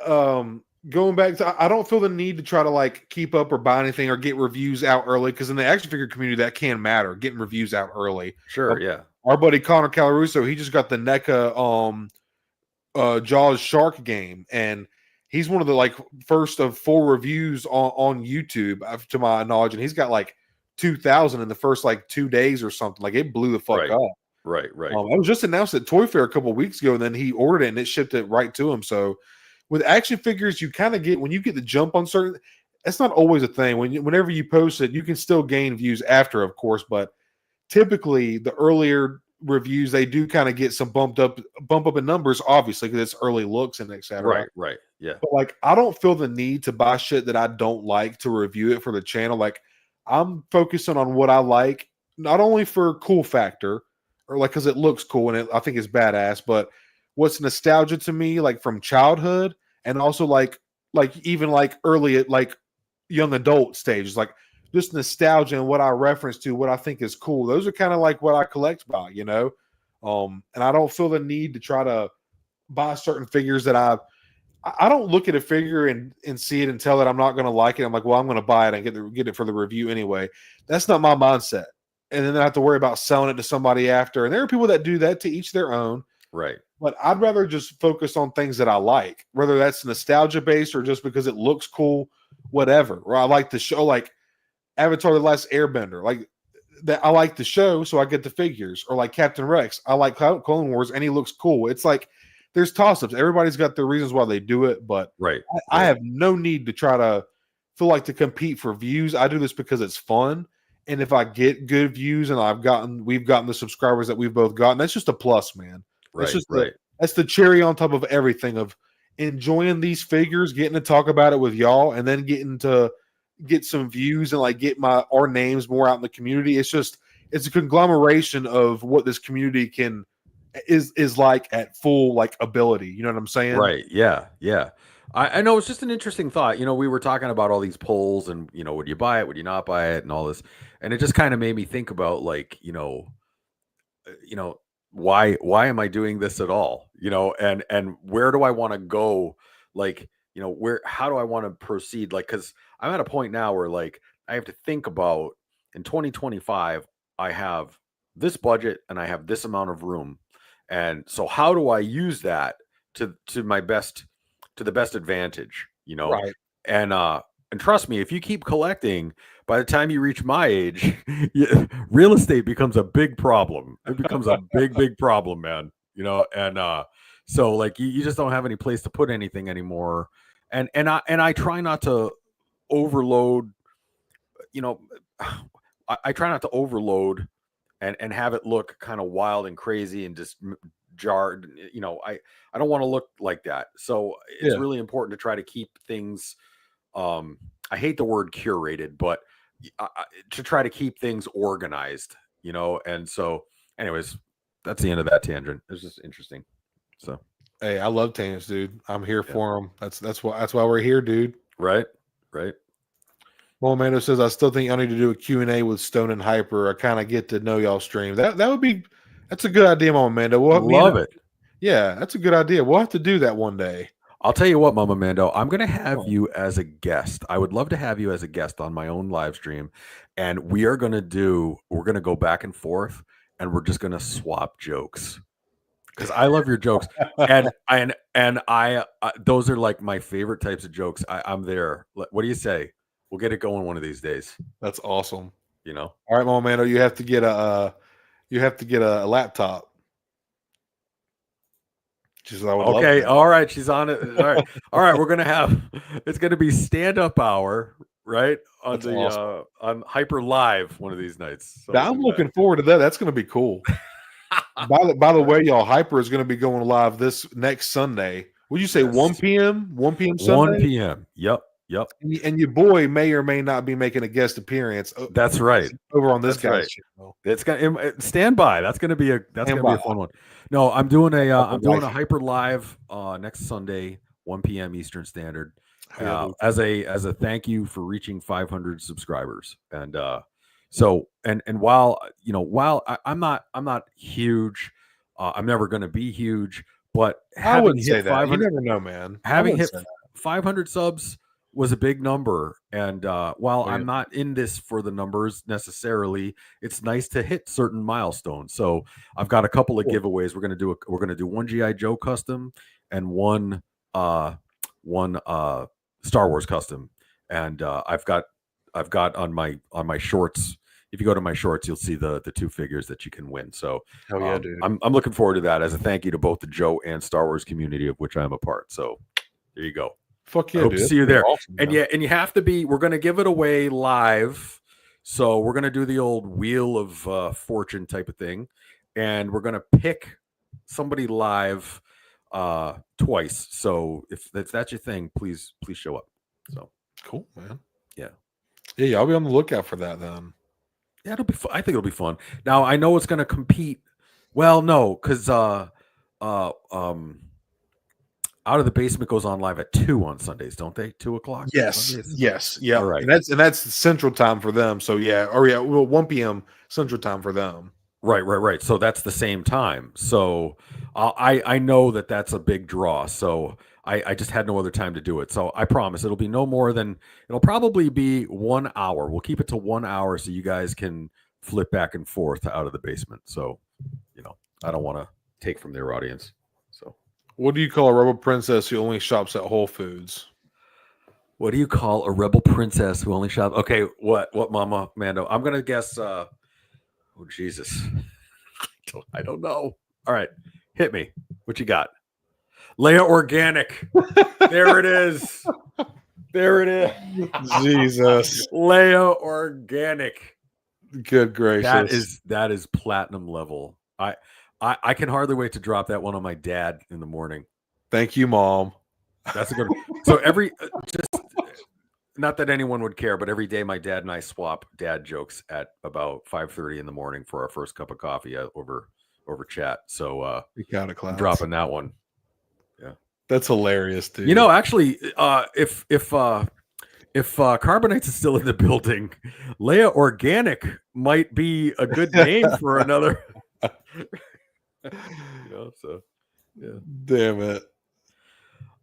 going back to I don't feel the need to try to like keep up or buy anything or get reviews out early because in the action figure community that can matter, getting reviews out early. Sure, yeah, Our buddy Connor Calaruso, he just got the NECA Jaws shark game, and he's one of the like first of 4 reviews on YouTube to my knowledge, and he's got like 2,000 in the first like 2 days or something. Like it blew the fuck right. up. Right. I was just announced at Toy Fair a couple of weeks ago, and then he ordered it and it shipped it right to him. So with action figures, you kind of get when you get the jump on certain. That's not always a thing. Whenever you post it, you can still gain views after, of course, but typically the earlier reviews they do kind of get some bump up in numbers, obviously because it's early looks and etc. Right. Yeah. But like, I don't feel the need to buy shit that I don't like to review it for the channel. Like, I'm focusing on what I like, not only for cool factor or like because it looks cool and I think it's badass, but what's nostalgia to me, like from childhood, and also like even like early like young adult stages, like just nostalgia and what I reference to, what I think is cool. Those are kind of like what I collect by, you know. And I don't feel the need to try to buy certain figures that I don't look at a figure and see it and tell it I'm not going to like it. I'm like, well, I'm going to buy it and get it for the review anyway. That's not my mindset. And then I have to worry about selling it to somebody after. And there are people that do that, to each their own. Right. But I'd rather just focus on things that I like, whether that's nostalgia based or just because it looks cool, whatever. Or I like the show, like Avatar: The Last Airbender, like that. I like the show, so I get the figures. Or like Captain Rex, I like Clone Wars, and he looks cool. It's like there's toss-ups. Everybody's got their reasons why they do it, but I have no need to try to feel like to compete for views. I do this because it's fun, and if I get good views and we've gotten the subscribers that we've both gotten, that's just a plus, man. That's just that's the cherry on top of everything of enjoying these figures, getting to talk about it with y'all, and then getting to get some views and like get our names more out in the community. It's a conglomeration of what this community is like at full like ability. You know what I'm saying? Right. Yeah. I know it's just an interesting thought. We were talking about all these polls and, would you buy it? Would you not buy it? And all this. And it just kind of made me think about like, why am I doing this at all? And where do I want to go? Like, how do I want to proceed? Like, cause I'm at a point now where like, I have to think about in 2025, I have this budget and I have this amount of room. And so how do I use that to the best advantage, Right. And trust me, if you keep collecting, by the time you reach my age, real estate becomes a big problem. It becomes a big problem, man. And so like you just don't have any place to put anything anymore. And I try not to overload, I try not to overload and have it look kind of wild and crazy and just jarred. I don't want to look like that. So it's really important to try to keep things. I hate the word curated, but to try to keep things organized, and so anyways, that's the end of that tangent. It's just interesting. So, hey, I love tangents, dude. I'm here for them. That's why we're here, dude. Right. Well, Mando says, I still think I need to do a Q&A with Stone and Hyper. I kind of get to know y'all stream. That's a good idea, Mama Mando. Love it. Yeah, that's a good idea. We'll have to do that one day. I'll tell you what, Mama Mando, I'm going to have you as a guest. I would love to have you as a guest on my own live stream. And we're going to go back and forth and we're just going to swap jokes. Because I love your jokes. and I those are like my favorite types of jokes. I'm there. What do you say? We'll get it going one of these days. That's awesome. All right, Mama Mando, you have to get a laptop. Okay, all right, she's on it. All right, we're gonna it's gonna be stand-up hour, right? On That's awesome. On Hyper Live one of these nights. So I'm looking forward to that. That's gonna be cool. by the way, y'all, Hyper is gonna be going live this next Sunday. Would you say 1 p.m.? 1 p.m. Sunday? 1 p.m. Yep. And your boy may or may not be making a guest appearance. That's right. Over on this guy's channel. It's gonna stand by. That's gonna be a fun one. No, I'm doing a Hyper Live next Sunday, 1 p.m. Eastern Standard, as a thank you for reaching 500 subscribers. And so while I'm not huge, I'm never going to be huge, but I wouldn't say that. You never know, man. Having hit 500 subs was a big number, and while I'm not in this for the numbers necessarily, it's nice to hit certain milestones. So I've got a couple of giveaways. We're gonna do one GI Joe custom and one Star Wars custom, and I've got on my shorts, if you go to my shorts, you'll see the 2 figures that you can win. So Hell yeah, dude. I'm looking forward to that as a thank you to both the Joe and Star Wars community of which I'm a part. So there you go. Fuck yeah, I hope dude. to see you there. Awesome, and man. and you have to be. We're going to give it away live. So we're going to do the old Wheel of Fortune type of thing, and we're going to pick somebody live twice. So if that's your thing, please show up. So cool, man. Yeah. I'll be on the lookout for that then. Yeah, it'll be fun. I think it'll be fun. Now I know it's going to compete. Well, no, because Out of the Basement goes on live at 2 on Sundays, don't they? 2:00. Yes, yeah. All right. And that's Central Time for them. So yeah, well, 1 p.m. Central Time for them. Right. So that's the same time. So I know that's a big draw. So I just had no other time to do it. So I promise it'll be no more than, it'll probably be 1 hour. We'll keep it to 1 hour so you guys can flip back and forth Out of the Basement. So, I don't want to take from their audience. So what do you call a rebel princess who only shops at Whole Foods? What do you call a rebel princess who only shops? Okay, what Mama Mando? I'm gonna guess. Oh Jesus, I don't know. All right, hit me. What you got? Leia Organic. There it is. There it is. Jesus. Leia Organic. Good gracious. That is platinum level. I can hardly wait to drop that one on my dad in the morning. Thank you, Mom. That's a good one. So just not that anyone would care, but every day my dad and I swap dad jokes at about 5:30 in the morning for our first cup of coffee over chat. So I'm dropping that one. Yeah, that's hilarious, dude. Actually, if Carbonates is still in the building, Leia Organic might be a good name for another. So yeah. Damn it.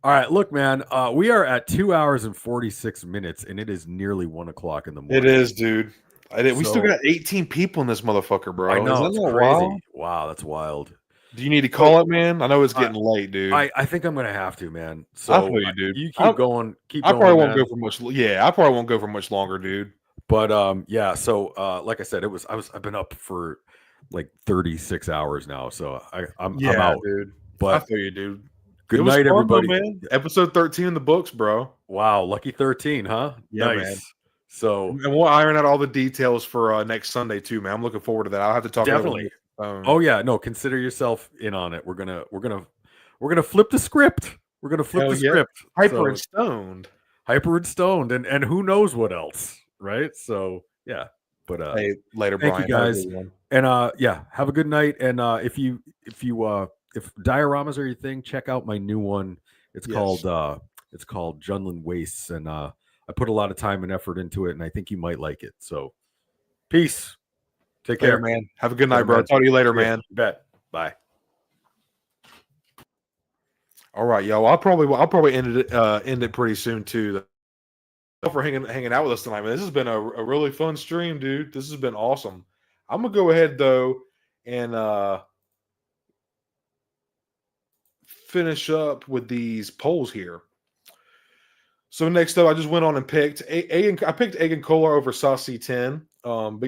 All right, look, man, we are at 2 hours and 46 minutes, and it is nearly 1:00 in the morning. It is, dude. We still got 18 people in this motherfucker, bro. I know, it's crazy. Wild? Wow, that's wild. Do you need to call it, man? I know it's getting late, dude. I think I'm gonna have to, man. So I feel you, dude. You keep going. I probably won't go for much. Yeah, I probably won't go for much longer, dude. But yeah. So like I said, I've been up for like 36 hours now, so I'm out, dude. But I feel you, dude. Good night, everybody. Though, man. Episode 13 in the books, bro. Wow, lucky 13, huh? Yeah, nice. Man. So, and we'll iron out all the details for next Sunday too, man. I'm looking forward to that. I'll have to talk. Definitely. Oh yeah, no. Consider yourself in on it. We're gonna flip the script. We're gonna flip the script. Hyper and stoned. And who knows what else, right? So yeah. But hey, later, thank Brian. You guys. And yeah, have a good night. And if dioramas are your thing, check out my new one. It's called Junlin Wastes, and I put a lot of time and effort into it, and I think you might like it. So peace. Take care, man. Have a good night, bro. I'll talk to you later, man. Bet. Bye. All right, yo. I'll probably end it pretty soon too. For hanging out with us tonight, man. This has been a really fun stream, dude. This has been awesome. I'm gonna go ahead though and finish up with these polls here. So next up, I just went on and picked I picked Egg and Kolar over Saucy 10,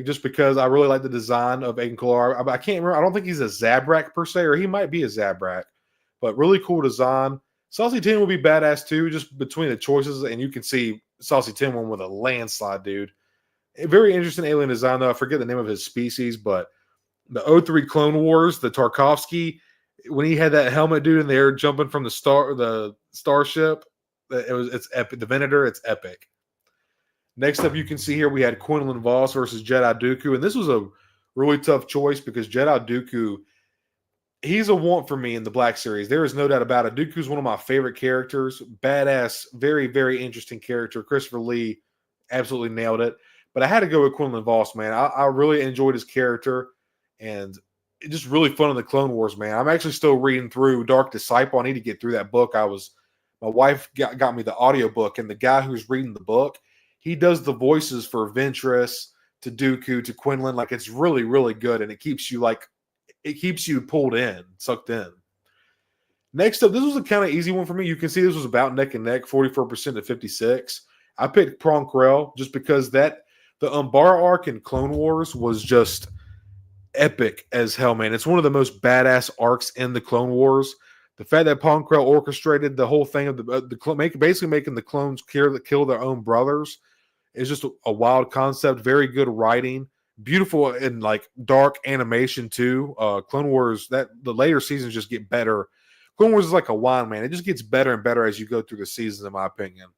just because I really like the design of Egg and Kolar. I can't remember. I don't think he's a Zabrak per se, or he might be a Zabrak, but really cool design. Saucy 10 will be badass too, just between the choices, and you can see Saucy 10 one with a landslide, dude. A very interesting alien design, though. I forget the name of his species, but the 03 Clone Wars, the Tarkovsky, when he had that helmet, dude, in the air jumping from the starship, it's epic. The Venator, it's epic. Next up, you can see here we had Quinlan Voss versus Jedi Dooku, and this was a really tough choice because Jedi Dooku, he's a want for me in the Black Series. There is no doubt about it. Dooku's one of my favorite characters. Badass, very, very interesting character. Christopher Lee absolutely nailed it. But I had to go with Quinlan Voss, man. I really enjoyed his character, and it's just really fun in the Clone Wars, man. I'm actually still reading through Dark Disciple. I need to get through that book. My wife got me the audiobook, and the guy who's reading the book, he does the voices for Ventress to Dooku to Quinlan. Like, it's really, really good, and it keeps you pulled in, sucked in. Next up, this was a kind of easy one for me. You can see this was about neck and neck, 44% to 56%. I picked Pronkrell just because that The Umbara arc in Clone Wars was just epic as hell, man. It's one of the most badass arcs in the Clone Wars. The fact that Ponkrell orchestrated the whole thing of basically making the clones kill their own brothers is just a wild concept. Very good writing, beautiful and like dark animation too. Clone Wars, that the later seasons just get better. Clone Wars is like a wine, man. It just gets better and better as you go through the seasons, in my opinion.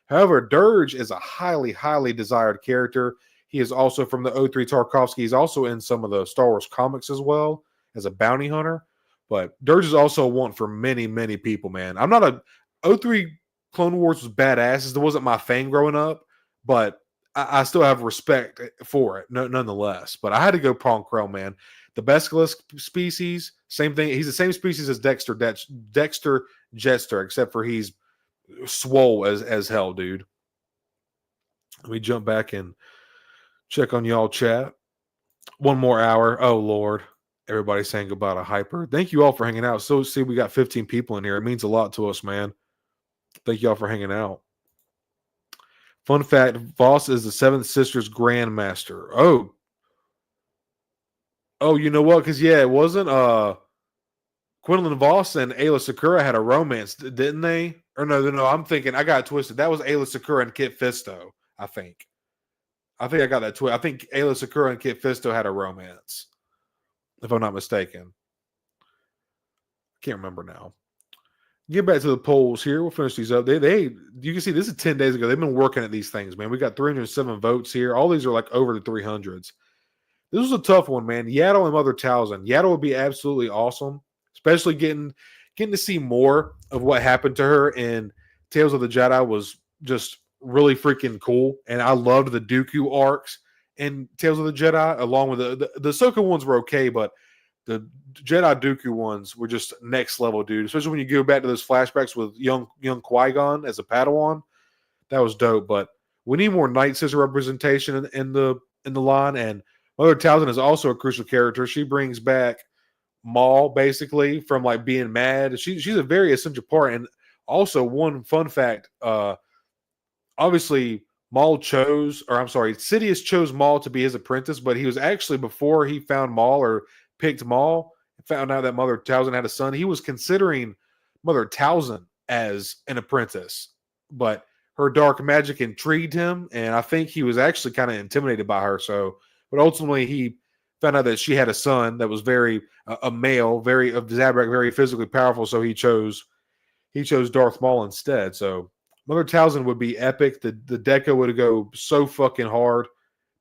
However, Dirge is a highly, highly desired character. He is also from the 03 Tarkovsky. He's also in some of the Star Wars comics as well as a bounty hunter. But Dirge is also one for many, many people, man. I'm not a 03 Clone Wars was badass. It wasn't my thing growing up, but I still have respect for it, nonetheless. But I had to go Ponkrell, man. The Basilisk species, same thing. He's the same species as Dexter Jetster, except for he's swole as hell, dude. Let me jump back and check on y'all chat. One more hour. Oh, Lord. Everybody saying goodbye to Hyper. Thank you all for hanging out. So, see, we got 15 people in here. It means a lot to us, man. Thank you all for hanging out. Fun fact, Voss is the Seventh Sisters Grandmaster. Oh, you know what? Because, yeah, it wasn't Quinlan Voss and Ayla Sakura had a romance, didn't they? Or no, I'm thinking, I got it twisted. That was Ayla Sakura and Kit Fisto, I think. I got that twisted. I think Ayla Sakura and Kit Fisto had a romance, if I'm not mistaken. Can't remember now. Get back to the polls here. We'll finish these up. They you can see this is 10 days ago. They've been working at these things, man. We got 307 votes here. All these are like over the 300s. This was a tough one, man. Yaddle and Mother Talzin. Yaddle would be absolutely awesome, especially getting to see more of what happened to her in Tales of the Jedi was just really freaking cool. And I loved the Dooku arcs in Tales of the Jedi, along with the Ahsoka ones were okay, but the Jedi Dooku ones were just next level, dude. Especially when you go back to those flashbacks with young Qui-Gon as a Padawan. That was dope. But we need more Night Sister representation in the line. And Mother Talzin is also a crucial character. She brings back Maul basically from like being mad. She's a very essential part. And also one fun fact, obviously Sidious chose Maul to be his apprentice, but he was actually, before he found Maul or picked Maul, found out that Mother Talzin had a son, he was considering Mother Talzin as an apprentice, but her dark magic intrigued him, and I think he was actually kind of intimidated by her. So, but ultimately he found out that she had a son that was very a male, very of Zabrak, very physically powerful. So he chose Darth Maul instead. So Mother Talzin would be epic. The deco would go so fucking hard.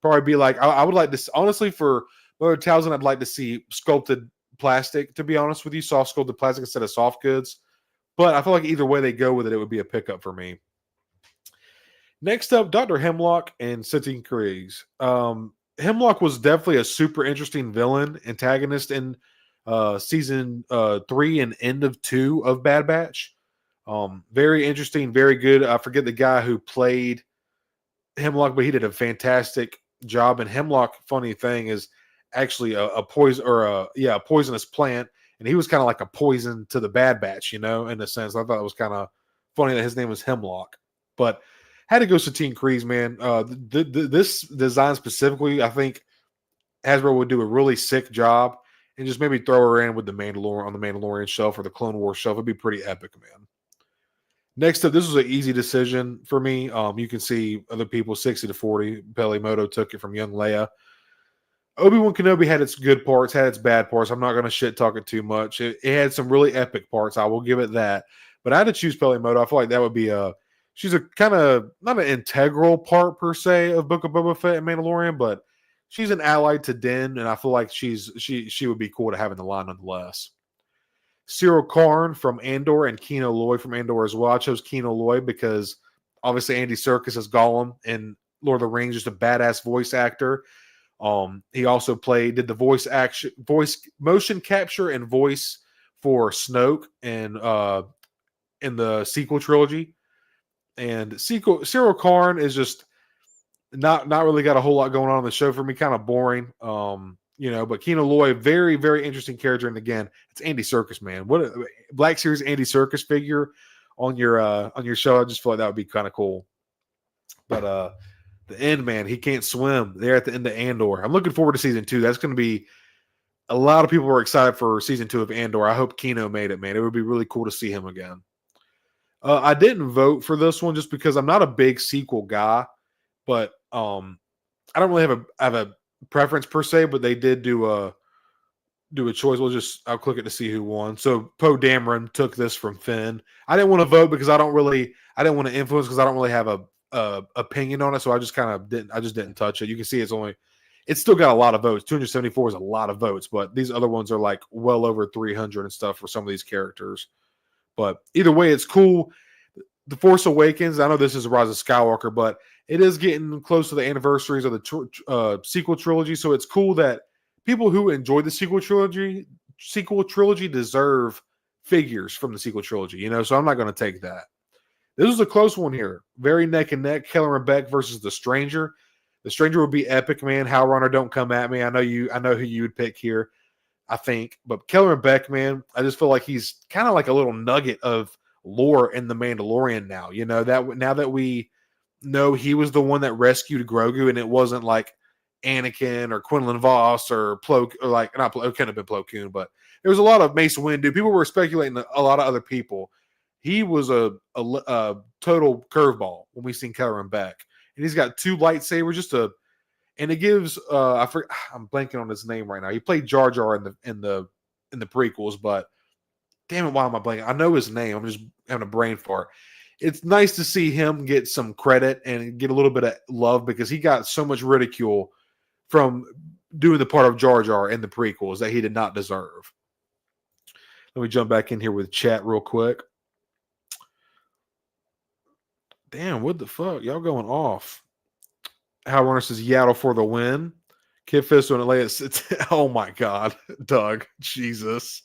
Probably be like, I would like this honestly for Mother Talzin. I'd like to see sculpted plastic, to be honest with you, soft sculpted plastic instead of soft goods. But I feel like either way they go with it, it would be a pickup for me. Next up, Dr. Hemlock and Satine Kryze. Hemlock was definitely a super interesting villain, antagonist in season 3 and end of 2 of Bad Batch. Very interesting, very good. I forget the guy who played Hemlock, but he did a fantastic job. And Hemlock, funny thing, is actually a poison or a poisonous plant, and he was kind of like a poison to the Bad Batch, in a sense. I thought it was kind of funny that his name was Hemlock, but had to go Satine Kryze, man. This design specifically, I think Hasbro would do a really sick job, and just maybe throw her in with the Mandalorian on the Mandalorian shelf or the Clone Wars shelf. It'd be pretty epic, man. Next up, this was an easy decision for me. You can see other people 60-40. Pelimoto took it from young Leia. Obi-Wan Kenobi had its good parts, had its bad parts. I'm not going to shit talk it too much. It had some really epic parts. I will give it that. But I had to choose Pelimoto. I feel like that would be she's a kind of not an integral part per se of Book of Boba Fett and Mandalorian, but she's an ally to Din, and I feel like she would be cool to have in the line nonetheless. Cyril Karn from Andor and Kino Loy from Andor as well. I chose Kino Loy because obviously Andy Serkis as Gollum in Lord of the Rings, just a badass voice actor. He also did the voice motion capture and voice for Snoke in the sequel trilogy. And Cyril Karn is just not really got a whole lot going on in the show for me, kind of boring. But Kino Loy, very, very interesting character. And again, it's Andy Serkis, man. What a Black Series Andy Serkis figure on your show. I just feel like that would be kind of cool. But The end man, he can't swim. They're at the end of Andor. I'm looking forward to season 2. That's going to be a lot of people are excited for season 2 of Andor. I hope Kino made it, man. It would be really cool to see him again. I didn't vote for this one just because I'm not a big sequel guy, but I don't really have a preference per se. But they did do a choice. I'll click it to see who won. So Poe Dameron took this from Finn. I didn't want to vote because I didn't want to influence because I don't really have a opinion on it. So I just didn't touch it. You can see it's still got a lot of votes. 274 is a lot of votes, but these other ones are like well over 300 and stuff for some of these characters. But either way, it's cool. The Force Awakens, I know this is Rise of Skywalker, but it is getting close to the anniversaries of the sequel trilogy. So it's cool that people who enjoyed the sequel trilogy deserve figures from the sequel trilogy, so I'm not going to take that. This was a close one here. Very neck and neck. Kellerman Beck versus The Stranger. The Stranger would be epic, man. Hal Runner, don't come at me. I know who you would pick here, I think. But Kellerman Beck, man, I just feel like he's kind of like a little nugget of lore in The Mandalorian now. Now that we know he was the one that rescued Grogu, and it wasn't like Anakin or Quinlan Voss or Plo, or like not Plo, it couldn't have been Plo Koon, but there was a lot of Mace Windu. People were speculating a lot of other people. He was a total curveball when we seen Kellerman Beck, and he's got 2 lightsabers. And it gives I'm blanking on his name right now. He played Jar Jar in the prequels, but damn it, why am I blanking? I know his name. I'm just having a brain fart. It's nice to see him get some credit and get a little bit of love because he got so much ridicule from doing the part of Jar Jar in the prequels that he did not deserve. Let me jump back in here with chat real quick. Damn, what the fuck? Y'all going off. Hal Runner says Yaddle for the win. Kid Fisto and Leia. Oh my God, Doug. Jesus.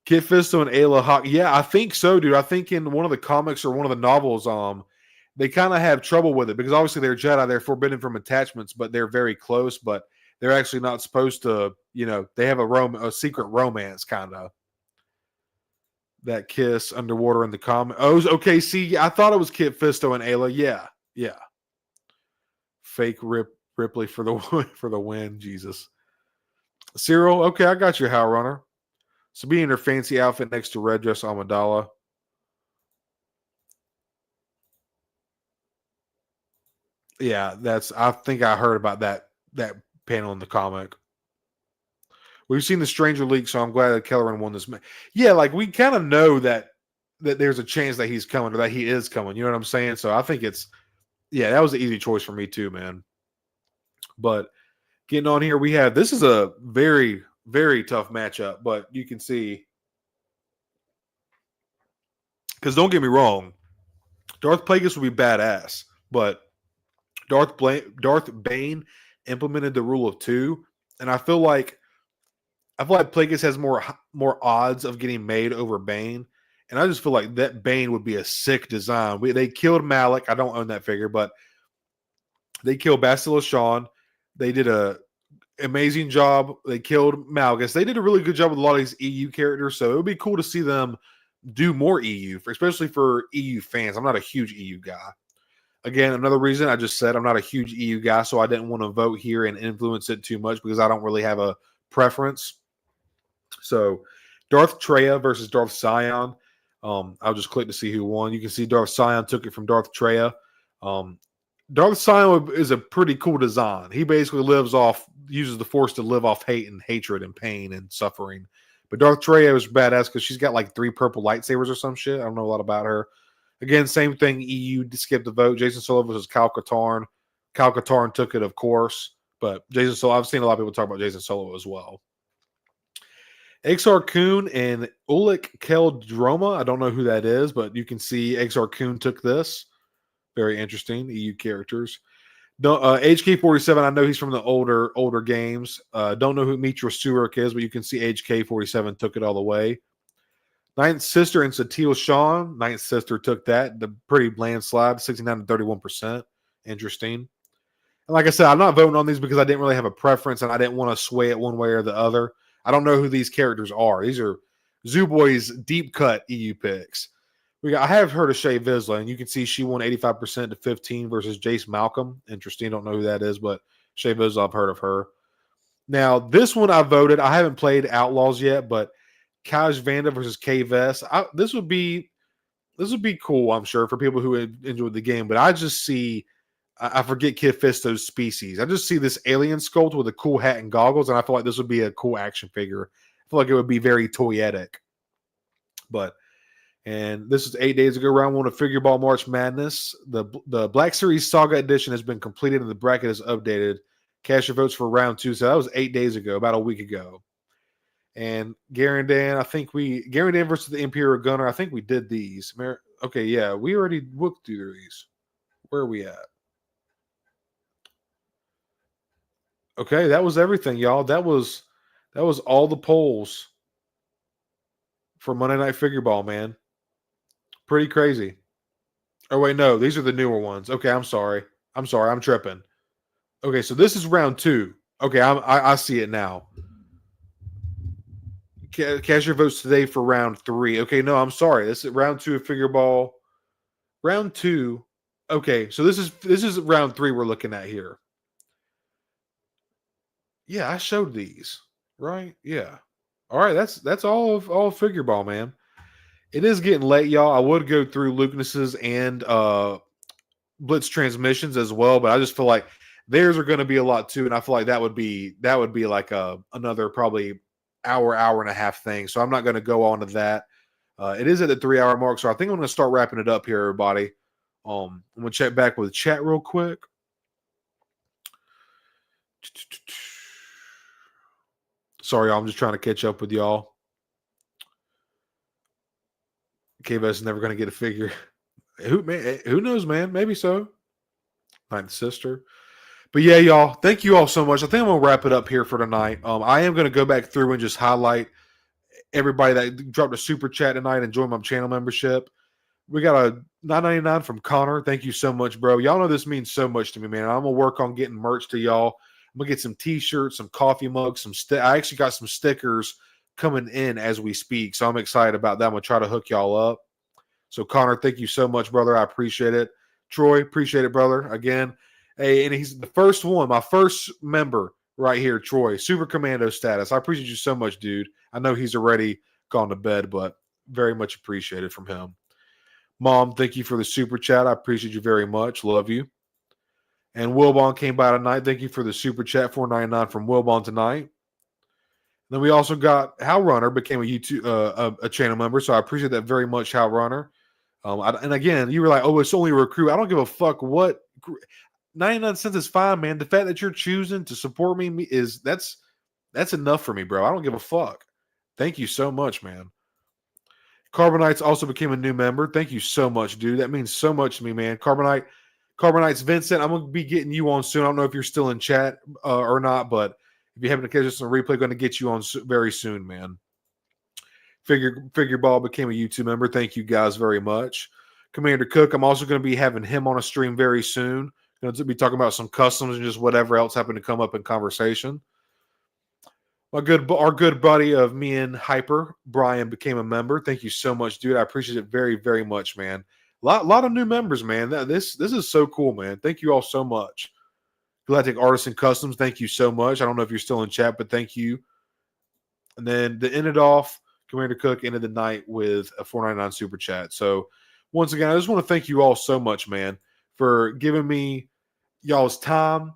Kid Fisto and Ayla Hawk. Yeah, I think so, dude. I think in one of the comics or one of the novels, they kind of have trouble with it because obviously they're Jedi, they're forbidden from attachments, but they're very close, but they're actually not supposed to, they have a secret romance kind of. That kiss underwater in the comic. Oh, okay. See, I thought it was Kit Fisto and Ayla. Yeah. Fake Ripley for the win. Jesus. Cyril, okay, I got you, Hal Runner. Sabine in her fancy outfit next to Red Dress Amidala. Yeah, I think I heard about that panel in the comic. We've seen the Stranger leak, so I'm glad that Kelleran won this. Yeah, like we kind of know that there's a chance that he's coming or that he is coming. You know what I'm saying? So I think that was an easy choice for me too, man. But getting on here, this is a very, very tough matchup, but you can see, because don't get me wrong, Darth Plagueis would be badass, but Darth Bane implemented the rule of 2, and I feel like Plagueis has more odds of getting made over Bane, and I just feel like that Bane would be a sick design. They killed Malik. I don't own that figure, but they killed Bastila Shan. They did a amazing job. They killed Malgus. They did a really good job with a lot of these EU characters, so it would be cool to see them do more EU, especially for EU fans. I'm not a huge EU guy. Again, another reason I just said I'm not a huge EU guy, so I didn't want to vote here and influence it too much because I don't really have a preference. So Darth Treya versus Darth Sion. I'll just click to see who won. You can see Darth Sion took it from Darth Treya. Darth Sion is a pretty cool design. He basically uses the Force to live off hate and hatred and pain and suffering. But Darth Treya is badass because she's got like 3 purple lightsabers or some shit. I don't know a lot about her. Again, same thing. EU skipped the vote. Jason Solo versus Kyle Katarn. Kyle Katarn took it, of course. But Jason Solo, I've seen a lot of people talk about Jason Solo as well. Exar Kun and Ulik Keldroma. I don't know who that is, but you can see Exar Kun took this. Very interesting. EU characters. HK47, I know he's from the older games. Don't know who Mitra Surik is, but you can see HK47 took it all the way. Ninth Sister and Satil Shawn. Ninth Sister took that. The pretty landslide, 69 to 31%. Interesting. And like I said, I'm not voting on these because I didn't really have a preference and I didn't want to sway it one way or the other. I don't know who these characters are. These are Zoo Boy's deep cut EU picks. I have heard of Shea Vizsla, and you can see she won 85% to 15 versus Jace Malcolm. Interesting. Don't know who that is, but Shea Vizsla, I've heard of her. Now, this one I voted. I haven't played Outlaws yet, but Kaj Vanda versus K Vest. This would be cool, I'm sure, for people who enjoyed the game. But I just see, I forget Kid Fisto's species. I just see this alien sculpt with a cool hat and goggles, and I feel like this would be a cool action figure. I feel like it would be very toyetic. And this is 8 days ago, round 1 of Figure Ball March Madness. The Black Series Saga Edition has been completed and the bracket is updated. Cast your votes for round 2. So that was 8 days ago, about a week ago. And Garandan, Garandan versus the Imperial Gunner, I think we did these. Okay, yeah, we already looked through these. Where are we at? Okay, that was everything, y'all. That was all the polls for Monday Night Figure Ball, man. Pretty crazy. Oh, wait, no. These are the newer ones. Okay, I'm sorry. I'm tripping. Okay, so this is round 2. Okay, I see it now. Cast your votes today for round 3. Okay, no, I'm sorry. This is round 2 of Figure Ball. Round 2. Okay, so this is round 3 we're looking at here. Yeah, I showed these, right? Yeah. All right, that's all of Figure Ball, man. It is getting late, y'all. I would go through Lucas's and Blitz transmissions as well, but I just feel like theirs are going to be a lot too, and I feel like that would be like another probably hour and a half thing. So I'm not going to go on to that. It is at the 3 hour mark, so I think I'm going to start wrapping it up here, everybody. I'm going to check back with the chat real quick. Sorry, y'all. I'm just trying to catch up with y'all. KBS is never going to get a figure. Who knows, man? Maybe so. Ninth sister. But yeah, y'all, thank you all so much. I think I'm going to wrap it up here for tonight. I am going to go back through and just highlight everybody that dropped a super chat tonight and joined my channel membership. We got a $9.99 from Connor. Thank you so much, bro. Y'all know this means so much to me, man. I'm going to work on getting merch to y'all. I'm going to get some t-shirts, some coffee mugs, I actually got some stickers coming in as we speak, so I'm excited about that. I'm going to try to hook y'all up. So, Connor, thank you so much, brother. I appreciate it. Troy, appreciate it, brother. Again, hey, and he's the first one, my first member right here, Troy, Super Commando status. I appreciate you so much, dude. I know he's already gone to bed, but very much appreciated from him. Mom, thank you for the super chat. I appreciate you very much. Love you. And Wilbon came by tonight. Thank you for the super chat, $4.99 from Wilbon tonight. Then we also got How Runner became a YouTube a channel member, so I appreciate that very much, How Runner. And again, you were like, "Oh, it's only a recruit." I don't give a fuck what 99 cents is fine, man. The fact that you're choosing to support me that's enough for me, bro. I don't give a fuck. Thank you so much, man. Carbonite's also became a new member. Thank you so much, dude. That means so much to me, man. Carbonite's Vincent. I'm gonna be getting you on soon. I don't know if you're still in chat or not, but if you happen to catch us on replay, going to get you on very soon, man. Figure Ball became a YouTube member. Thank you guys very much. Commander Cook, I'm also going to be having him on a stream very soon. Going to be talking about some customs and just whatever else happened to come up in conversation. Our good buddy of me and Hyper, Brian, became a member. Thank you so much, dude. I appreciate it very, very much, man. Lot of new members, man. This is so cool, man. Thank you all so much. Galactic Artisan Customs, thank you so much. I don't know if you're still in chat, but thank you. And then to end it off, Commander Cook ended the night with a $4.99 super chat. So once again, I just want to thank you all so much, man, for giving me y'all's time,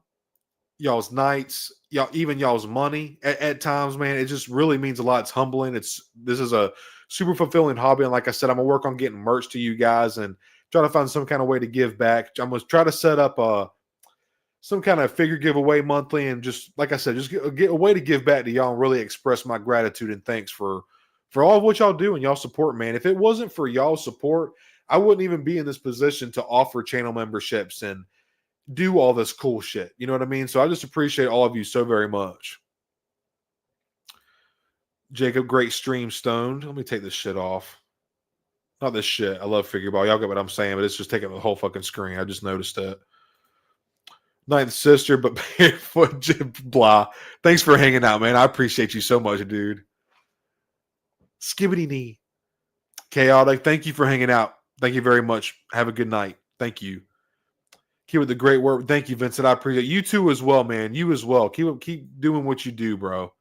y'all's nights, y'all's money at times, man. It just really means a lot. It's humbling. This is a super fulfilling hobby. And like I said, I'm gonna work on getting merch to you guys and try to find some kind of way to give back. I'm gonna try to set up some kind of figure giveaway monthly, and just like I said, just get a way to give back to y'all and really express my gratitude and thanks for all of what y'all do and y'all support, man. If it wasn't for y'all's support, I wouldn't even be in this position to offer channel memberships and do all this cool shit. You know what I mean? So I just appreciate all of you so very much. Jacob, great stream, Stoned. Let me take this shit off. Not this shit. I love Figure Ball. Y'all get what I'm saying, but it's just taking the whole fucking screen. I just noticed it. Ninth sister, but barefoot, blah. Thanks for hanging out, man. I appreciate you so much, dude. Skibbity knee. Chaotic, thank you for hanging out. Thank you very much. Have a good night. Thank you. Keep with the great work. Thank you, Vincent. I appreciate it. You too as well, man. You as well. Keep doing what you do, bro.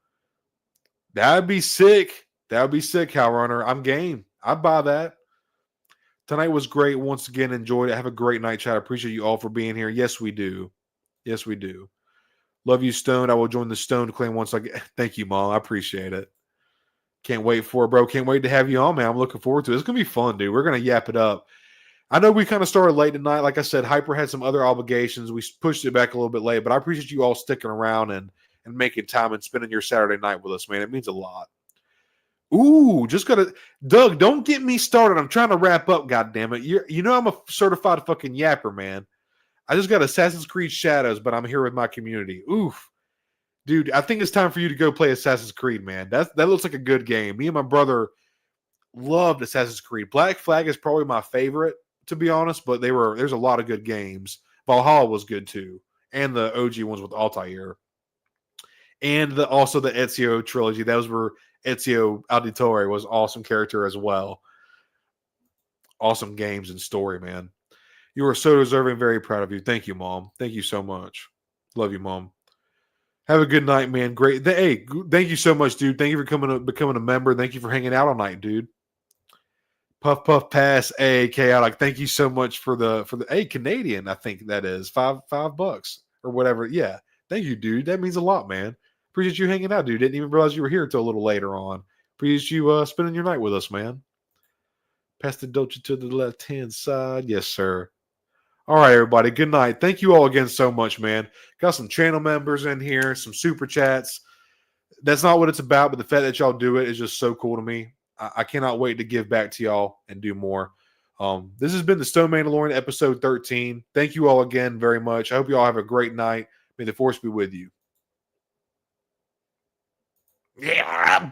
That'd be sick. That would be sick, Hal Runner. I'm game. I'd buy that. Tonight was great. Once again, enjoyed it. Have a great night, chat. I appreciate you all for being here. Yes, we do. Yes, we do. Love you, Stone. I will join the Stone clan once I get. Thank you, Mom. I appreciate it. Can't wait for it, bro. Can't wait to have you on, man. I'm looking forward to it. It's going to be fun, dude. We're going to yap it up. I know we kind of started late tonight. Like I said, Hyper had some other obligations. We pushed it back a little bit late, but I appreciate you all sticking around and making time and spending your Saturday night with us, man. It means a lot. Ooh, just gotta, Doug, don't get me started. I'm trying to wrap up, goddammit. You know I'm a certified fucking yapper, man. I just got Assassin's Creed Shadows, but I'm here with my community. Oof. Dude, I think it's time for you to go play Assassin's Creed, man. That looks like a good game. Me and my brother loved Assassin's Creed. Black Flag is probably my favorite, to be honest, but there's a lot of good games. Valhalla was good too. And the OG ones with Altair. And also the Ezio trilogy. Those were Ezio Auditore was awesome character as well. Awesome games and story, man. You are so deserving. Very proud of you. Thank you, Mom. Thank you so much. Love you, Mom. Have a good night, man. Great. Hey, thank you so much, dude. Thank you for becoming a member. Thank you for hanging out all night, dude. Puff Puff Pass, chaotic. Thank you so much for the Canadian. I think that is $5 or whatever. Yeah. Thank you, dude. That means a lot, man. Appreciate you hanging out, dude. Didn't even realize you were here until a little later on. Appreciate you spending your night with us, man. Pass the Dolce to the left-hand side. Yes, sir. All right, everybody. Good night. Thank you all again so much, man. Got some channel members in here, some super chats. That's not what it's about, but the fact that y'all do it is just so cool to me. I cannot wait to give back to y'all and do more. This has been the Stone Mandalorian episode 13. Thank you all again very much. I hope you all have a great night. May the Force be with you. Yeah, but